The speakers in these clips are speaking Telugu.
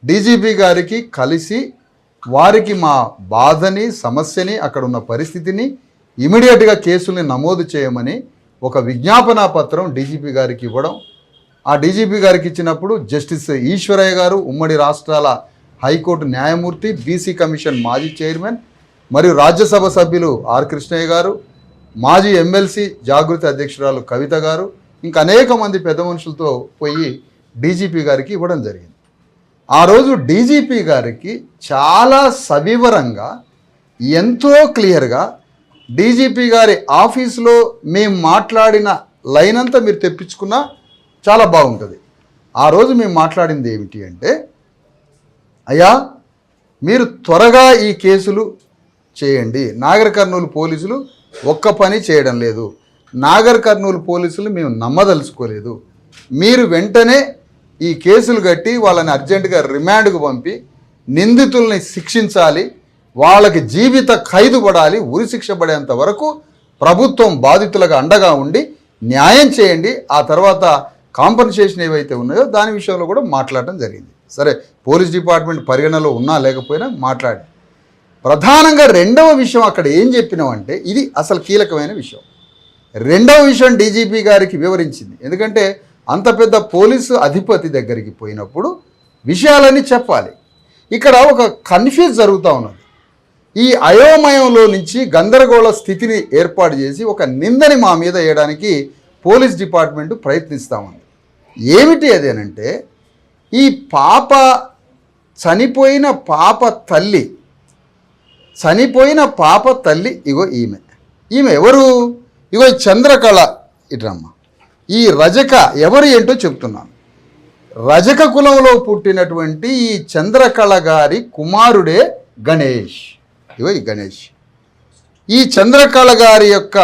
డీజీపీ గారికి కలిసి వారికి మా బాధని సమస్యని అక్కడ ఉన్న పరిస్థితిని ఇమీడియట్గా కేసుల్ని నమోదు చేయమని ఒక విజ్ఞాపన పత్రం డీజీపీ గారికి ఇవ్వడం, ఆ డీజీపీ గారికి ఇచ్చినప్పుడు జస్టిస్ ఈశ్వరయ్య గారు ఉమ్మడి రాష్ట్రాల హైకోర్టు న్యాయమూర్తి, బీసీ కమిషన్ మాజీ చైర్మన్ మరియు రాజ్యసభ సభ్యులు ఆర్ కృష్ణయ్య గారు, మాజీ ఎమ్మెల్సీ జాగృతి అధ్యక్షురాలు కవిత గారు, ఇంకా అనేక మంది పెద్ద మనుషులతో పోయి డీజీపీ గారికి ఇవ్వడం జరిగింది. ఆ రోజు డీజీపీ గారికి చాలా సవివరంగా ఎంతో క్లియర్గా డీజీపీ గారి ఆఫీసులో మేము మాట్లాడిన లైన్ అంతా మీరు తెప్పించుకున్నా చాలా బాగుంటుంది. ఆ రోజు మేము మాట్లాడింది ఏమిటి అంటే, అయ్యా మీరు త్వరగా ఈ కేసులు చేయండి, నాగర్ కర్నూలు పోలీసులు ఒక్క పని చేయడం లేదు, నాగర్ కర్నూలు పోలీసులు మేము నమ్మదలుచుకోలేదు, మీరు వెంటనే ఈ కేసులు కట్టి వాళ్ళని అర్జెంటుగా రిమాండ్కు పంపి నిందితుల్ని శిక్షించాలి, వాళ్ళకి జీవిత ఖైదు పడాలి, ఉరి శిక్ష పడేంత వరకు ప్రభుత్వం బాధితులకు అండగా ఉండి న్యాయం చేయండి, ఆ తర్వాత కాంపన్సేషన్ ఏవైతే ఉన్నాయో దాని విషయంలో కూడా మాట్లాడటం జరిగింది. సరే, పోలీస్ డిపార్ట్మెంట్ పరిగణలో ఉన్నా లేకపోయినా మాట్లాడి, ప్రధానంగా రెండవ విషయం అక్కడ ఏం చెప్పినామంటే, ఇది అసలు కీలకమైన విషయం. రెండవ విషయం డీజీపీ గారికి వివరించింది. ఎందుకంటే అంత పెద్ద పోలీసు అధిపతి దగ్గరికి పోయినప్పుడు విషయాలన్నీ చెప్పాలి. ఇక్కడ ఒక కన్ఫ్యూజ్ జరుగుతూ ఉన్నది. ఈ అయోమయంలో నుంచి గందరగోళ స్థితిని ఏర్పాటు చేసి ఒక నిందని మా మీద వేయడానికి పోలీస్ డిపార్ట్మెంట్ ప్రయత్నిస్తూ ఉంది. ఏమిటి అదేనంటే, ఈ పాప చనిపోయిన పాప తల్లి ఇగో ఈమె ఎవరు? ఇగో ఈ చంద్రకళ, ఇట్రమ్మ, ఈ రజక ఎవరు ఏంటో చెప్తున్నాను. రజక కులంలో పుట్టినటువంటి ఈ చంద్రకళ గారి కుమారుడే గణేష్. ఇగో ఈ గణేష్, ఈ చంద్రకళ గారి యొక్క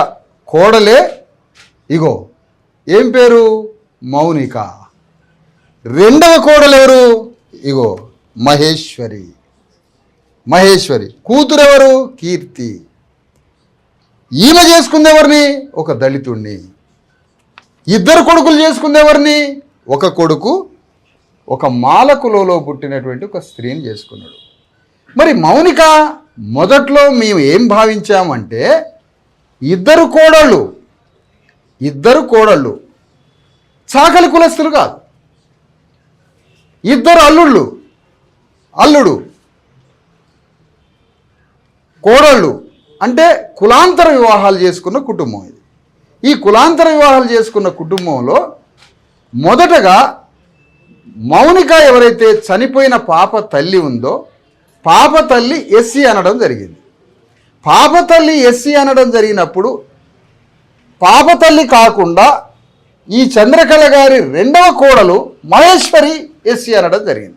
కోడలే ఇగో ఏం పేరు? మౌనిక. రెండవ కోడలు ఎవరు? ఇగో మహేశ్వరి. కూతురు ఎవరు? కీర్తి. ఈమె చేసుకుంది ఎవరిని? ఒక దళితుణ్ణి. ఇద్దరు కొడుకులు చేసుకుంది ఎవరిని? ఒక కొడుకు ఒక మాలకులలో పుట్టినటువంటి ఒక స్త్రీని చేసుకున్నాడు. మరి మౌనిక మొదట్లో మేము ఏం భావించామంటే, ఇద్దరు కోడళ్ళు చాకలి కులస్తులు కాదు, ఇద్దరు అల్లుడు కోడళ్ళు అంటే కులాంతర వివాహాలు చేసుకున్న కుటుంబం ఇది. ఈ కులాంతర వివాహాలు చేసుకున్న కుటుంబంలో మొదటగా మౌనిక ఎవరైతే చనిపోయిన పాప తల్లి ఉందో, పాప తల్లి ఎస్సీ అనడం జరిగింది. పాప తల్లి ఎస్సీ అనడం జరిగినప్పుడు పాప తల్లి కాకుండా ఈ చంద్రకళ గారి రెండవ కోడలు మహేశ్వరి ఎస్సీ అనడం జరిగింది.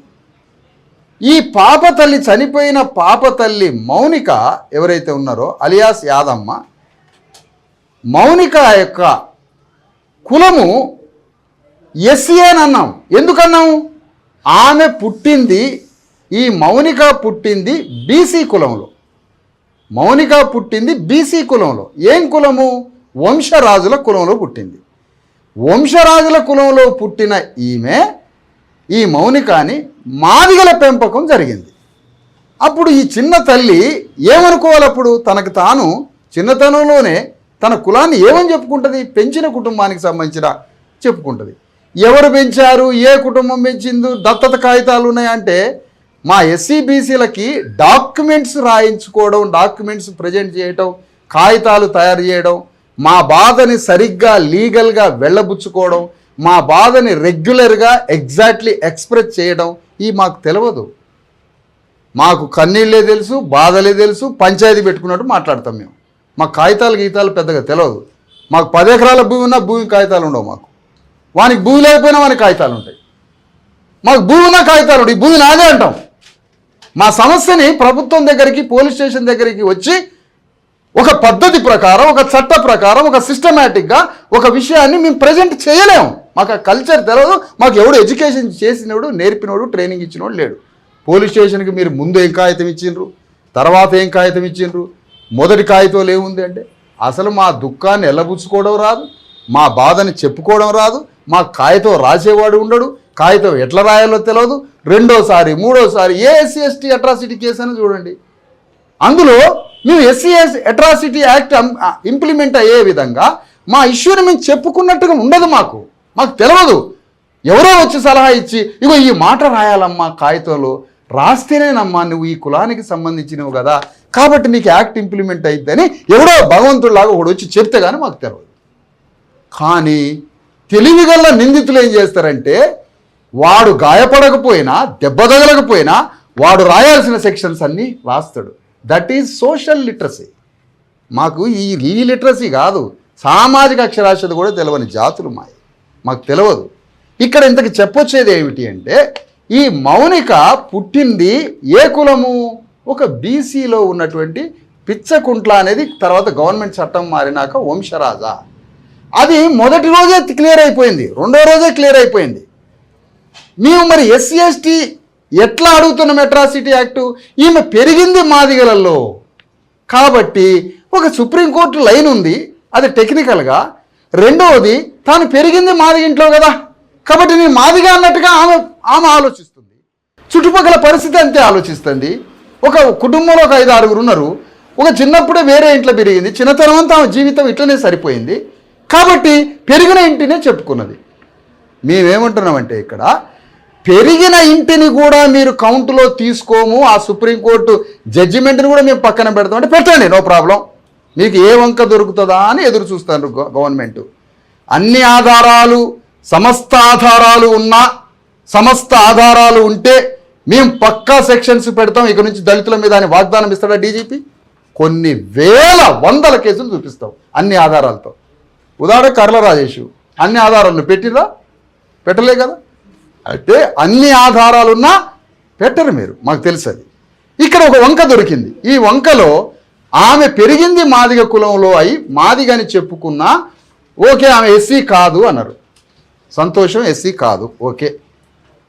ఈ పాప తల్లి చనిపోయిన పాప తల్లి మౌనిక ఎవరైతే ఉన్నారో అలియాస్ యాదమ్మ, మౌనిక యొక్క కులము ఎస్సీ అని అన్నాం. ఎందుకన్నాం? ఆమె పుట్టింది, ఈ మౌనిక పుట్టింది బీసీ కులంలో. ఏం కులము? వంశరాజుల కులంలో పుట్టింది. వంశరాజుల కులంలో పుట్టిన ఈమె, ఈ మౌనికాని మాదిగల పెంపకం జరిగింది. అప్పుడు ఈ చిన్న తల్లి ఏమనుకోవాలి? అప్పుడు తనకు తాను చిన్నతనంలోనే తన కులాన్ని ఏమని చెప్పుకుంటుంది? పెంచిన కుటుంబానికి సంబంధించిన చెప్పుకుంటుంది. ఎవరు పెంచారు, ఏ కుటుంబం పెంచిందో దత్తత కాగితాలు ఉన్నాయంటే, మా ఎస్సీ బీసీలకి డాక్యుమెంట్స్ రాయించుకోవడం, డాక్యుమెంట్స్ ప్రజెంట్ చేయటం, కాగితాలు తయారు చేయడం, మా బాధని సరిగ్గా లీగల్గా వెళ్ళబుచ్చుకోవడం, మా బాధని రెగ్యులర్గా ఎగ్జాక్ట్లీ ఎక్స్ప్రెస్ చేయడం, ఈ మాకు తెలియదు. మాకు కన్నీళ్ళే తెలుసు, బాధలే తెలుసు, పంచాయతీ పెట్టుకున్నట్టు మాట్లాడతాం మేము. మాకు గీతాలు పెద్దగా తెలియదు. మాకు 10 ఎకరాల భూమి ఉన్నా భూమి కాగితాలు ఉండవు. మాకు వానికి భూమి లేకపోయినా వానికి కాగితాలు ఉంటాయి. మాకు భూమి ఉన్న కాగితాలు ఉంటాయి. ఈ భూమి నాదే అంటాం. మా సమస్యని ప్రభుత్వం దగ్గరికి, పోలీస్ స్టేషన్ దగ్గరికి వచ్చి ఒక పద్ధతి ప్రకారం, ఒక చట్ట ప్రకారం, ఒక సిస్టమేటిక్గా ఒక విషయాన్ని మేము ప్రజెంట్ చేయలేము. మాకు ఆ కల్చర్ తెలియదు. మాకు ఎవడు ఎడ్యుకేషన్ చేసినోడు, నేర్పినోడు, ట్రైనింగ్ ఇచ్చినోడు లేడు. పోలీస్ స్టేషన్కి మీరు ముందు ఏం కాగితం ఇచ్చిండ్రు, తర్వాత ఏం కాగితం ఇచ్చిండ్రు, మొదటి కాగితంలో ఏముంది అంటే, అసలు మా దుఃఖాన్ని ఎల్లబుచ్చుకోవడం రాదు, మా బాధని చెప్పుకోవడం రాదు, మా కాగితం రాసేవాడు ఉండడు, కాగితం ఎట్లా రాయాలో తెలియదు, రెండోసారి మూడోసారి ఏ ఎస్సీ ఎస్టీ అట్రాసిటీ కేసు అని చూడండి. అందులో మేము ఎస్సీ అట్రాసిటీ యాక్ట్ ఇంప్లిమెంట్ అయ్యే విధంగా మా ఇష్యూని మేము చెప్పుకున్నట్టుగా ఉండదు. మాకు తెలియదు. ఎవరో వచ్చి సలహా ఇచ్చి ఇగో ఈ మాట రాయాలమ్మా కాగితంలో, రాస్తేనేనమ్మా నువ్వు ఈ కులానికి సంబంధించినవు కదా కాబట్టి నీకు యాక్ట్ ఇంప్లిమెంట్ అయిద్దని ఎవడో భగవంతుడిలాగా ఒకడు వచ్చి చెప్తే కానీ మాకు తెలియదు. కానీ తెలివిగల నిందితులు ఏం చేస్తారంటే వాడు గాయపడకపోయినా దెబ్బ తగలకపోయినా వాడు రాయాల్సిన సెక్షన్స్ అన్నీ రాస్తాడు. That is social literacy. మాకు ఈ లిటరసీ కాదు, సామాజిక అక్షరాస్యత కూడా తెలియని జాతులు మాకు తెలియదు. ఇక్కడ ఇంతకు చెప్పొచ్చేది ఏమిటి అంటే ఈ మౌనిక పుట్టింది ఏ కులము? ఒక బీసీలో ఉన్నటువంటి పిచ్చకుంట్ల అనేది తర్వాత గవర్నమెంట్ చట్టం మారినాక వంశరాజ. అది మొదటి రోజే క్లియర్ అయిపోయింది, రెండో రోజే క్లియర్ అయిపోయింది. మేము మరి ఎస్సీ ఎస్టీ ఎట్లా అడుగుతున్నాం అట్రాసిటీ యాక్టు? ఈమె పెరిగింది మాదిగలలో కాబట్టి ఒక సుప్రీంకోర్టు లైన్ ఉంది, అది టెక్నికల్గా. రెండవది తాను పెరిగింది మాదిగ ఇంట్లో కదా కాబట్టి నేను మాదిగా అన్నట్టుగా ఆమె ఆలోచిస్తుంది. చుట్టుపక్కల పరిస్థితి అంతే ఆలోచిస్తుంది. ఒక కుటుంబంలో ఒక 5-6 ఉన్నారు. ఒక చిన్నప్పుడే వేరే ఇంట్లో పెరిగింది, చిన్నతనం అంతా ఆమె జీవితం ఇట్లనే సరిపోయింది కాబట్టి పెరిగిన ఇంటినే చెప్పుకున్నది. మేమేమంటున్నామంటే ఇక్కడ పెరిగిన ఇంటిని కూడా మీరు కౌంటులో తీసుకోము, ఆ సుప్రీంకోర్టు జడ్జిమెంట్ని కూడా మేము పక్కన పెడతాం అంటే పెట్టండి, నో ప్రాబ్లం. మీకు ఏ వంక దొరుకుతుందా అని ఎదురు చూస్తారు గవర్నమెంట్. అన్ని ఆధారాలు సమస్త ఆధారాలు ఉంటే మేము పక్కా సెక్షన్స్ పెడతాం ఇక నుంచి దళితుల మీద అని వాగ్దానం ఇస్తాడా డీజీపీ? కొన్ని వందల కేసులు చూపిస్తాం అన్ని ఆధారాలతో. ఉదాహరణ కర్ల రాజేషు అన్ని ఆధారాలను పెట్టిరా? పెట్టలే కదా. అంటే అన్ని ఆధారాలున్నా పెట్టరు మీరు, మాకు తెలుసు అది. ఇక్కడ ఒక వంక దొరికింది. ఈ వంకలో ఆమె పెరిగింది మాదిగ కులంలో అయి మాదిగని చెప్పుకున్నా ఓకే, ఆమె ఎస్సీ కాదు అన్నారు. సంతోషం, ఎస్సీ కాదు, ఓకే.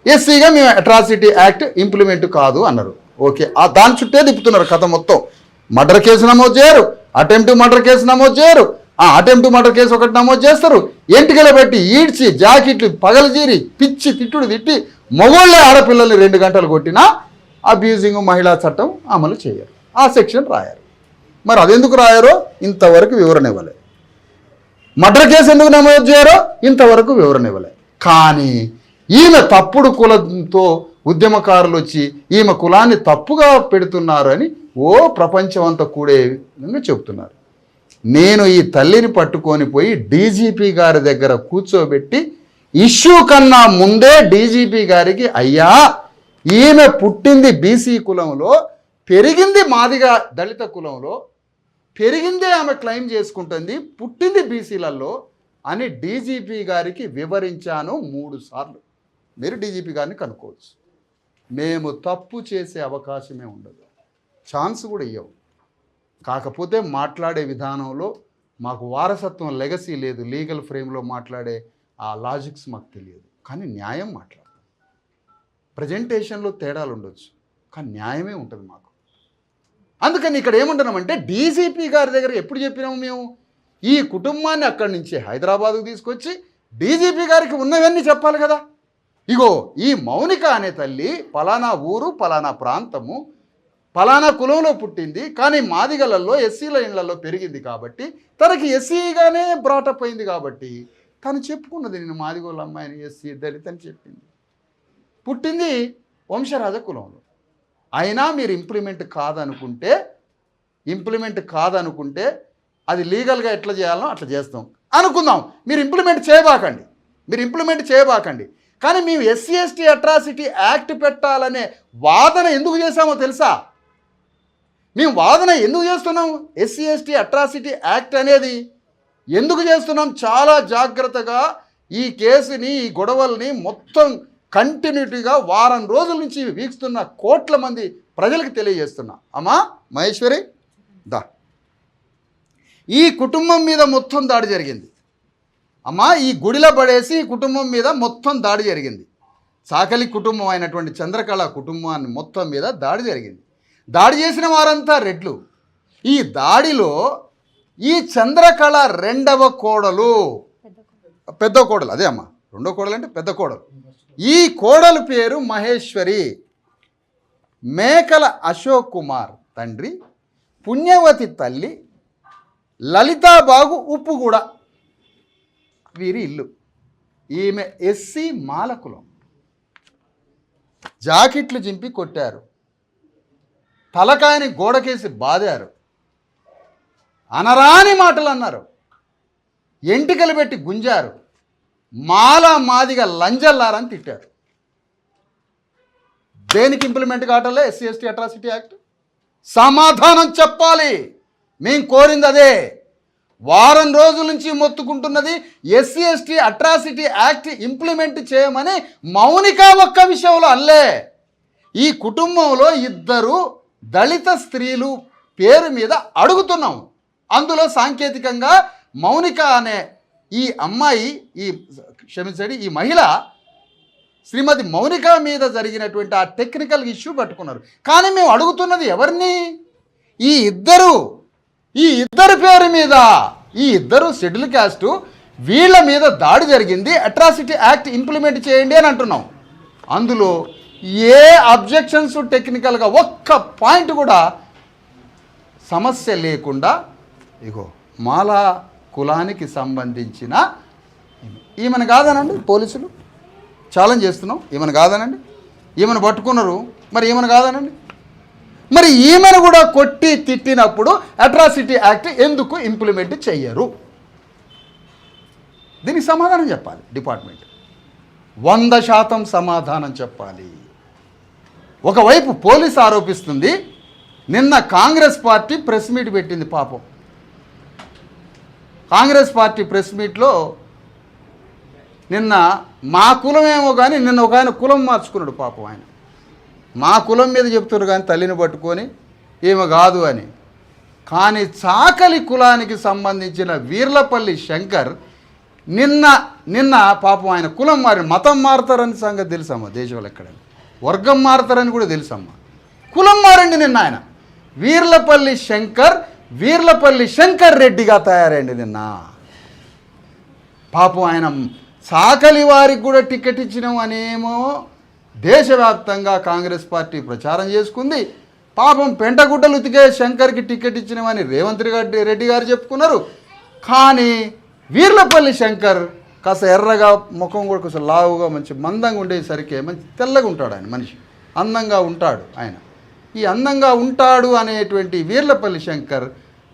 ఎస్సీగా మేము అట్రాసిటీ యాక్ట్ ఇంప్లిమెంట్ కాదు అన్నారు, ఓకే. దాని చుట్టే తిప్పుతున్నారు కథ మొత్తం. మర్డర్ కేసు నమోదు చేయరు, అటెంప్ట్ మర్డర్ కేసు నమోదు చేయరు. అటెంప్ట్ మర్డర్ కేసు ఒకటి నమోదు చేస్తారు, ఎంటికల పెట్టి ఈడ్చి జాకెట్లు పగలజీరి పిచ్చి తిట్టుడు తిట్టి మొగోళ్ళే ఆడపిల్లల్ని 2 గంటలు కొట్టినా అబ్యూజింగ్ మహిళా చట్టం అమలు చేయరు, ఆ సెక్షన్ రాయరు. మరి అదెందుకు రాయారో ఇంతవరకు వివరణ ఇవ్వలేదు. మర్డర్ కేసు ఎందుకు నమోదు చేయరో ఇంతవరకు వివరణ ఇవ్వలేదు. కానీ ఈమె తప్పుడు కులంతో ఉద్యమకారులు వచ్చి ఈమె కులాన్ని తప్పుగా పెడుతున్నారు అని ప్రపంచం అంతా కూడే విధంగా చెబుతున్నారు. నేను ఈ తల్లిని పట్టుకొని పోయి డీజీపీ గారి దగ్గర కూర్చోబెట్టి ఇష్యూ కన్నా ముందే డీజీపీ గారికి, అయ్యా ఈమె పుట్టింది బీసీ కులంలో, పెరిగింది మాదిగా దళిత కులంలో, పెరిగిందే ఆమె క్లెయిమ్ చేసుకుంటుంది, పుట్టింది బీసీలలో అని డీజీపీ గారికి వివరించాను 3 సార్లు. మీరు డీజీపీ గారిని కనుక్కోవచ్చు. మేము తప్పు చేసే అవకాశమే ఉండదు, ఛాన్స్ కూడా ఇవ్వవు. కాకపోతే మాట్లాడే విధానంలో మాకు వారసత్వం లెగసీ లేదు, లీగల్ ఫ్రేమ్లో మాట్లాడే ఆ లాజిక్స్ మాకు తెలియదు. కానీ న్యాయం మాట్లాడతాం. ప్రజెంటేషన్లో తేడాలు ఉండొచ్చు కానీ న్యాయమే ఉంటుంది మాకు. అందుకని ఇక్కడ ఏమంటున్నామంటే డీజీపీ గారి దగ్గర ఎప్పుడు చెప్పినాము మేము, ఈ కుటుంబాన్ని అక్కడి నుంచి హైదరాబాద్కు తీసుకొచ్చి డీజీపీ గారికి ఉన్నవన్నీ చెప్పాలి కదా. ఇగో ఈ మౌనిక అనే తల్లి పలానా ఊరు, పలానా ప్రాంతము, పలానా కులంలో పుట్టింది, కానీ మాదిగలలో ఎస్సీల ఇళ్లలో పెరిగింది కాబట్టి తనకి ఎస్సీగానే బ్రాటప్ అయింది కాబట్టి తను చెప్పుకున్నది, నేను మాదిగోళ్ళ అమ్మాయిని ఎస్సీ దళిత్ అని చెప్పింది. పుట్టింది వంశరాజ కులంలో. అయినా మీరు ఇంప్లిమెంట్ కాదనుకుంటే అది లీగల్గా ఎట్లా చేయాలో అట్లా చేస్తాం అనుకుందాం. మీరు ఇంప్లిమెంట్ చేయబాకండి. కానీ మేము ఎస్సీ ఎస్టీ అట్రాసిటీ యాక్ట్ పెట్టాలనే వాదన ఎందుకు చేశామో తెలుసా? మేము వాదన ఎందుకు చేస్తున్నాం? ఎస్సీ ఎస్టీ అట్రాసిటీ యాక్ట్ అనేది ఎందుకు చేస్తున్నాం? చాలా జాగ్రత్తగా ఈ కేసుని, ఈ గొడవల్ని మొత్తం కంటిన్యూటీగా వారం రోజుల నుంచి వీక్షిస్తున్న కోట్ల మంది ప్రజలకు తెలియజేస్తున్నా. అమ్మా మహేశ్వరి దా, ఈ కుటుంబం మీద మొత్తం దాడి జరిగింది. అమ్మా ఈ గుడిలో పడేసి ఈ కుటుంబం మీద మొత్తం దాడి జరిగింది. సాకలి కుటుంబం అయినటువంటి చంద్రకళ కుటుంబాన్ని మొత్తం మీద దాడి జరిగింది. దాడి చేసిన వారంతా రెడ్లు. ఈ దాడిలో ఈ చంద్రకళ రెండవ కోడలు, పెద్ద కోడలు, అదే అమ్మా, రెండో కోడలు అంటే పెద్ద కోడలు, ఈ కోడలు పేరు మహేశ్వరి, మేకల అశోక్ కుమార్ తండ్రి, పుణ్యవతి తల్లి లలితాబాగు ఉప్పుగూడ వీరి ఇల్లు. ఈమె ఎస్సీ మాలకులం. జాకెట్లు చింపి కొట్టారు, తలకాయని గోడకేసి బాదారు, అనరాని మాటలు అన్నారు, ఎంటికలు పెట్టి గుంజారు, మాదిగా లంజల్లారని తిట్టారు. దేనికి ఇంప్లిమెంట్ కావటంలే ఎస్సీ ఎస్టీ అట్రాసిటీ యాక్ట్? సమాధానం చెప్పాలి. మేము కోరింది అదే. వారం రోజుల నుంచి మొత్తుకుంటున్నది SC ST atrocity act implement చేయమని. మౌనిక ఒక్క విషయంలో అల్లే. ఈ కుటుంబంలో 2 దళిత స్త్రీలు పేరు మీద అడుగుతున్నాం. అందులో సాంకేతికంగా మౌనిక అనే ఈ అమ్మాయి, ఈ మహిళ శ్రీమతి మౌనిక మీద జరిగినటువంటి ఆ టెక్నికల్ ఇష్యూ పట్టుకున్నారు. కానీ మేము అడుగుతున్నది ఎవరిని? ఈ ఇద్దరు పేరు మీద, ఈ 2 షెడ్యూల్ క్యాస్టు, వీళ్ళ మీద దాడి జరిగింది, అట్రాసిటీ యాక్ట్ ఇంప్లిమెంట్ చేయండి అని అంటున్నాం. అందులో ఏ అబ్జెక్షన్స్ టెక్నికల్గా ఒక్క పాయింట్ కూడా సమస్య లేకుండా ఇగో మాలా కులానికి సంబంధించిన ఈమెను కాదనండి, పోలీసులు ఛాలెంజ్ చేస్తున్నాం, ఈమెను కాదనండి, ఈమెను పట్టుకున్నారు, మరి ఈమెను కాదనండి. మరి ఈమెను కూడా కొట్టి తిట్టినప్పుడు అట్రాసిటీ యాక్ట్ ఎందుకు ఇంప్లిమెంట్ చెయ్యరు? దీనికి సమాధానం చెప్పాలి డిపార్ట్మెంట్. 100% సమాధానం చెప్పాలి. ఒకవైపు పోలీసు ఆరోపిస్తుంది, నిన్న కాంగ్రెస్ పార్టీ ప్రెస్ మీట్ పెట్టింది. పాపం కాంగ్రెస్ పార్టీ ప్రెస్ మీట్లో నిన్న మా కులమేమో కానీ నిన్న ఒక ఆయన కులం మార్చుకున్నాడు. పాపం ఆయన మా కులం మీద చెప్తున్నారు కానీ తల్లిని పట్టుకొని ఏమో కాదు అని. కానీ చాకలి కులానికి సంబంధించిన వీర్లపల్లి శంకర్ నిన్న పాపం ఆయన కులం మారి, మతం మారుతారని సంగతి తెలుసమ్మా, దేశంలో ఎక్కడైనా వర్గం మారుతారని కూడా తెలుసమ్మా. కులం మారండి. నిన్న ఆయన వీర్లపల్లి శంకర్ రెడ్డిగా తయారైంది నిన్న. పాపం ఆయన సాకలి వారికి కూడా టికెట్ ఇచ్చినాం అనేమో దేశవ్యాప్తంగా కాంగ్రెస్ పార్టీ ప్రచారం చేసుకుంది. పాపం పెంటగుడ్డలు ఉతికే శంకర్కి టికెట్ ఇచ్చినామని రేవంత్ రెడ్డి గారు చెప్పుకున్నారు. కానీ వీర్లపల్లి శంకర్ కాస్త ఎర్రగా, ముఖం కూడా కొంచెం లావుగా, మంచి మందంగా ఉండేసరికి మంచి తెల్లగా ఉంటాడు ఆయన మనిషి, అందంగా ఉంటాడు ఆయన. ఈ అందంగా ఉంటాడు అనేటువంటి వీర్లపల్లి శంకర్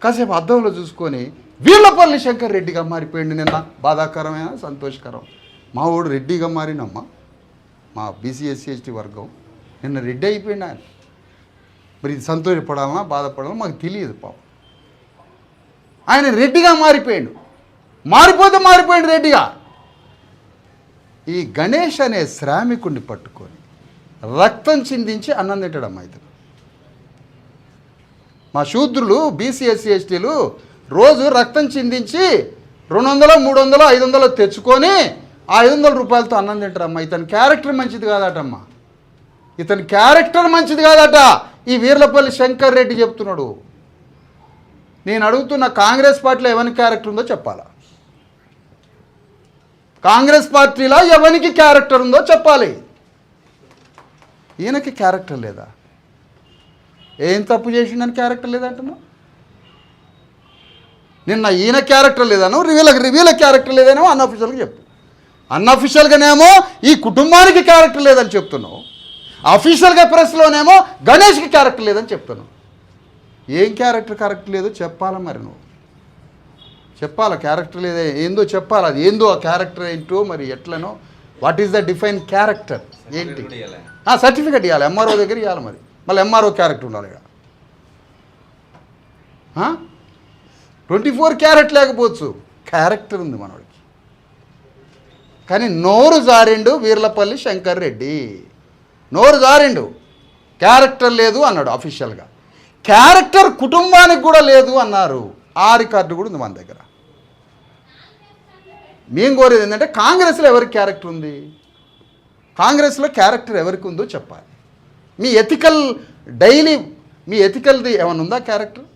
కాసేపు అద్దంలో చూసుకొని వీర్లపల్లి శంకర్ రెడ్డిగా మారిపోయింది నిన్న. బాధాకరమైన సంతోషకరం. మా ఊడు రెడ్డిగా మారినమ్మా, మా బీసీ ఎస్సీ ఎస్టీ వర్గం నిన్న రెడ్డి అయిపోయింది ఆయన. మరి ఇది సంతోషపడాలన్నా బాధపడాలన్నా మాకు తెలియదు. పాపం ఆయన రెడ్డిగా మారిపోయింది రెడ్డిగా. ఈ గణేష్ అనే శ్రామికుడిని పట్టుకొని రక్తం చిందించి అన్నం తింటాడమ్మా ఇతను. మా శూద్రులు బీసీ ఎస్సీ ఎస్టీలు రోజు రక్తం చిందించి 200, 300, 500 తెచ్చుకొని ఆ 500 రూపాయలతో అన్నం తింటారమ్మా. ఇతని క్యారెక్టర్ మంచిది కాదటమ్మా, ఇతని క్యారెక్టర్ మంచిది కాదట. ఈ వీర్లపల్లి శంకర్ రెడ్డి చెప్తున్నాడు. నేను అడుగుతున్న కాంగ్రెస్ పార్టీలో ఎవరికి క్యారెక్టర్ ఉందో చెప్పాలా? కాంగ్రెస్ పార్టీలో ఎవరికి క్యారెక్టర్ ఉందో చెప్పాలి. ఈయనకి క్యారెక్టర్ లేదా? ఏం తప్పు చేసిండని క్యారెక్టర్ లేదంటున్నావు? నిన్న ఈయన క్యారెక్టర్ లేదనో, వీళ్ళ క్యారెక్టర్ లేదనో అన్అఫిషియల్గా చెప్పు. అన్అఫిషియల్గానేమో ఈ కుటుంబానికి క్యారెక్టర్ లేదని చెప్తున్నావు, అఫీషియల్గా ప్రెస్లోనేమో గణేష్కి క్యారెక్టర్ లేదని చెప్తున్నావు. ఏం క్యారెక్టర్ కరెక్ట్ లేదో చెప్పాలా? మరి నువ్వు చెప్పాలా? క్యారెక్టర్ లేదా ఏందో చెప్పాలి. అది ఏందో ఆ క్యారెక్టర్ ఏంటో మరి ఎట్లనో. What is the define character ఏంటి? సర్టిఫికెట్ ఇవ్వాలి, ఎంఆర్ఓ దగ్గర ఇవ్వాలి. మరి మళ్ళీ ఎంఆర్ఓ క్యారెక్టర్ ఉండాలి. 24 క్యారెట్ లేకపోవచ్చు, క్యారెక్టర్ ఉంది మనవాడికి. కానీ నోరు జారిండు వీర్లపల్లి శంకర్ రెడ్డి, నోరు జారిండు. క్యారెక్టర్ లేదు అన్నాడు అఫీషియల్గా. క్యారెక్టర్ కుటుంబానికి కూడా లేదు అన్నారు. ఆ రికార్డు కూడా ఉంది మన దగ్గర. మేము కోరేది ఏంటంటే కాంగ్రెస్లో ఎవరికి క్యారెక్టర్ ఉంది? కాంగ్రెస్లో క్యారెక్టర్ ఎవరికి ఉందో చెప్పాలి. మీ ఎథికల్ది ఏమైనా ఉందా క్యారెక్టర్?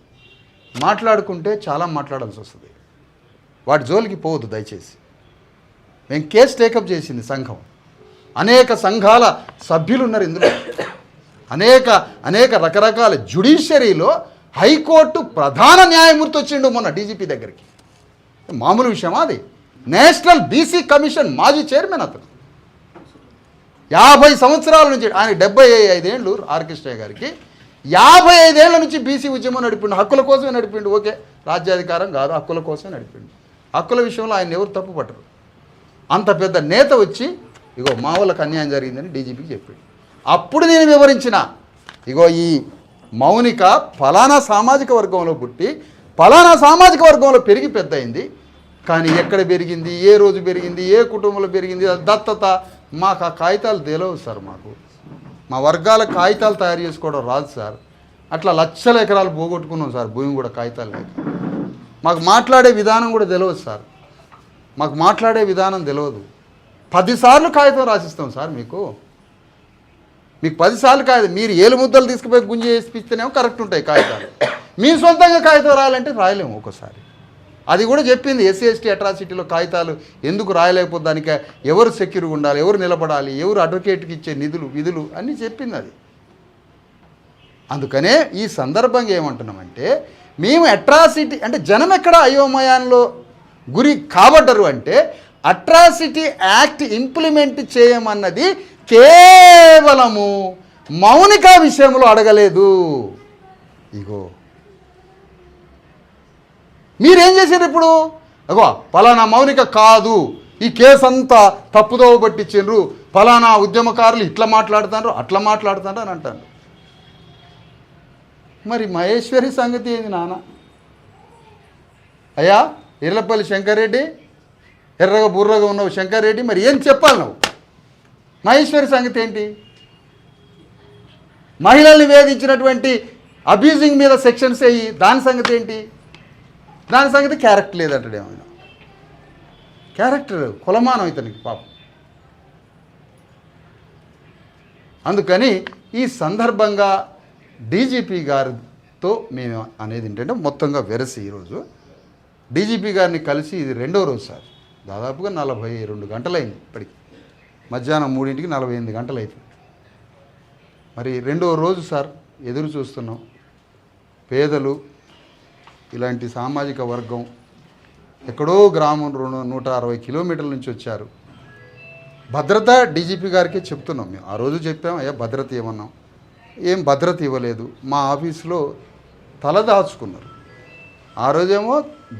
మాట్లాడుకుంటే చాలా మాట్లాడాల్సి వస్తుంది. వాటి జోలికి పోవద్దు దయచేసి. మేము కేసు టేకప్ చేసింది సంఘం. అనేక సంఘాల సభ్యులు ఉన్నారు ఇందులో, అనేక రకరకాల జ్యుడిషియరీలో హైకోర్టు ప్రధాన న్యాయమూర్తి వచ్చిండు మొన్న డీజీపీ దగ్గరికి. మామూలు విషయమా అది? నేషనల్ బీసీ కమిషన్ మాజీ చైర్మన్ అతను. 50 సంవత్సరాల నుంచి, ఆయన 75 ఏళ్ళు ఆర్కెస్ట్రా గారికి 55 ఏళ్ల నుంచి బీసీ ఉద్యమం నడిపిండు, హక్కుల కోసమే నడిపిండు. ఓకే, రాజ్యాధికారం కాదు, హక్కుల కోసమే నడిపిండు. హక్కుల విషయంలో ఆయన ఎవరు తప్పు పట్టరు. అంత పెద్ద నేత వచ్చి ఇగో మా వాళ్ళకి అన్యాయం జరిగిందని డీజీపీకి చెప్పాడు. అప్పుడు నేను వివరించిన, ఇగో ఈ మౌనిక ఫలానా సామాజిక వర్గంలో పుట్టి ఫలానా సామాజిక వర్గంలో పెరిగి పెద్ద అయింది, కానీ ఎక్కడ పెరిగింది, ఏ రోజు పెరిగింది, ఏ కుటుంబంలో పెరిగింది, దత్తత మాకు ఆ కాగితాలు తెలియవు సార్. మా వర్గాల కాగితాలు తయారు చేసుకోవడం రాదు సార్. అట్లా లక్షల ఎకరాలు పోగొట్టుకున్నాం సార్, భూమి కూడా కాగితాలు లేక. మాకు మాట్లాడే విధానం కూడా తెలియదు సార్, మాకు మాట్లాడే విధానం తెలియదు. 10 సార్లు కాగితం రాసిస్తాం సార్ మీకు 10 సార్లు కాగితం. మీరు ఏలు ముద్దలు తీసుకుపోయి గుంజి వేసిపిస్తేనేమో కరెక్ట్ ఉంటాయి కాగితాలు. మీ సొంతంగా కాగితం రాయాలంటే రాయలేము ఒక్కోసారి. అది కూడా చెప్పింది ఎస్సీ ఎస్టీ అట్రాసిటీలో కాగితాలు ఎందుకు రాయలేకపోతే దానికి ఎవరు సెక్యూర్గా ఉండాలి, ఎవరు నిలబడాలి, ఎవరు అడ్వకేట్కి ఇచ్చే నిధులు విధులు అన్నీ చెప్పింది అది. అందుకనే ఈ సందర్భంగా ఏమంటున్నామంటే, మేము అట్రాసిటీ అంటే జనం ఎక్కడ అయోమయాల్లో గురి కాబడ్డరు అంటే అట్రాసిటీ యాక్ట్ ఇంప్లిమెంట్ చేయమన్నది కేవలము మౌనిక విషయంలో అడగలేదు. ఇగో మీరేం చేశారు ఇప్పుడు? అగో ఫలానా మౌనిక కాదు, ఈ కేసు అంతా తప్పుదోవ పట్టించారు, ఫలానా ఉద్యమకారులు ఇట్లా మాట్లాడుతారు అట్లా మాట్లాడుతారు అని అంటారు. మరి మహేశ్వరి సంగతి ఏంది నాన్న? అయ్యా ఇర్లపల్లి శంకర్రెడ్డి, ఎర్రగా బుర్రగా ఉన్నావు శంకర్రెడ్డి, మరి ఏం చెప్పాలి నువ్వు? మహేశ్వరి సంగతి ఏంటి? మహిళల్ని వేధించినటువంటి అబ్యూజింగ్ మీద సెక్షన్స్ అయ్యి దాని సంగతి ఏంటి? దాని సంగతి క్యారెక్టర్ లేదంటాడు. ఏమైనా క్యారెక్టర్ కులమానం ఇతనికి పాపం. అందుకని ఈ సందర్భంగా డీజీపీ గారితో మేము అనేది ఏంటంటే, మొత్తంగా వెరసి ఈరోజు డీజీపీ గారిని కలిసి ఇది 2వ రోజు సార్. దాదాపుగా 42 గంటలైంది ఇప్పటికి. మధ్యాహ్నం 3ంటికి 48 గంటలు అవుతుంది. మరి 2వ రోజు సార్ ఎదురు చూస్తున్నాం. పేదలు, ఇలాంటి సామాజిక వర్గం ఎక్కడో గ్రామం 160 కిలోమీటర్ల నుంచి వచ్చారు. భద్రత డీజీపీ గారికి చెప్తున్నాం మేము. ఆ రోజు చెప్పాం, అయ్యా భద్రత ఇవ్వన్నాం, ఏం భద్రత ఇవ్వలేదు. మా ఆఫీస్లో తలదాచుకున్నారు. ఆ రోజేమో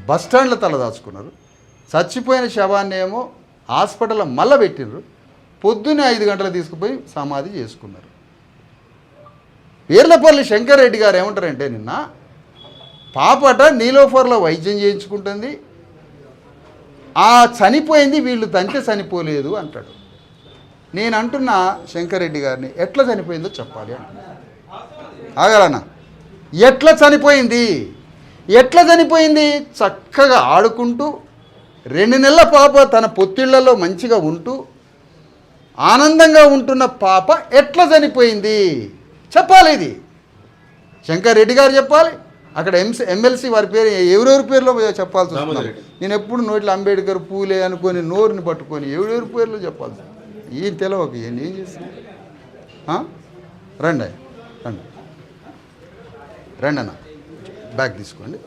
బస్టాండ్లో తలదాచుకున్నారు. చచ్చిపోయిన శవాన్ని ఏమో హాస్పిటల్లో మళ్ళీ పెట్టినారు. పొద్దున్నే 5 గంటలకు తీసుకుపోయి సమాధి చేసుకున్నారు. వీర్లపల్లి శంకర్రెడ్డి గారు ఏమంటారంటే, నిన్న పాపట నీలోఫర్లో వైద్యం చేయించుకుంటుంది, ఆ చనిపోయింది వీళ్ళు తంటే చనిపోలేదు అంటాడు. నేను అంటున్నా శంకర్రెడ్డి గారిని, ఎట్లా చనిపోయిందో చెప్పాలి అంటున్నా. ఆగలన్నా, ఎట్లా చనిపోయింది? చక్కగా ఆడుకుంటూ 2 నెలల పాప తన పొత్తిళ్లలో మంచిగా ఉంటూ ఆనందంగా ఉంటున్న పాప ఎట్లా చనిపోయింది చెప్పాలి. ఇది శంకర్రెడ్డి గారు చెప్పాలి. అక్కడ ఎమ్మెల్సీ వారి పేరు ఎవరెవరి పేర్లో చెప్పాల్సి వస్తుంది. నేను ఎప్పుడు నోట్లో అంబేద్కర్, పూలే అనుకొని నోరుని పట్టుకొని ఎవరెవరి పేర్లో చెప్పాల్సి. ఏం తెలవక ఏం చేస్తుంది? రండి అన్న, బ్యాగ్ తీసుకోండి.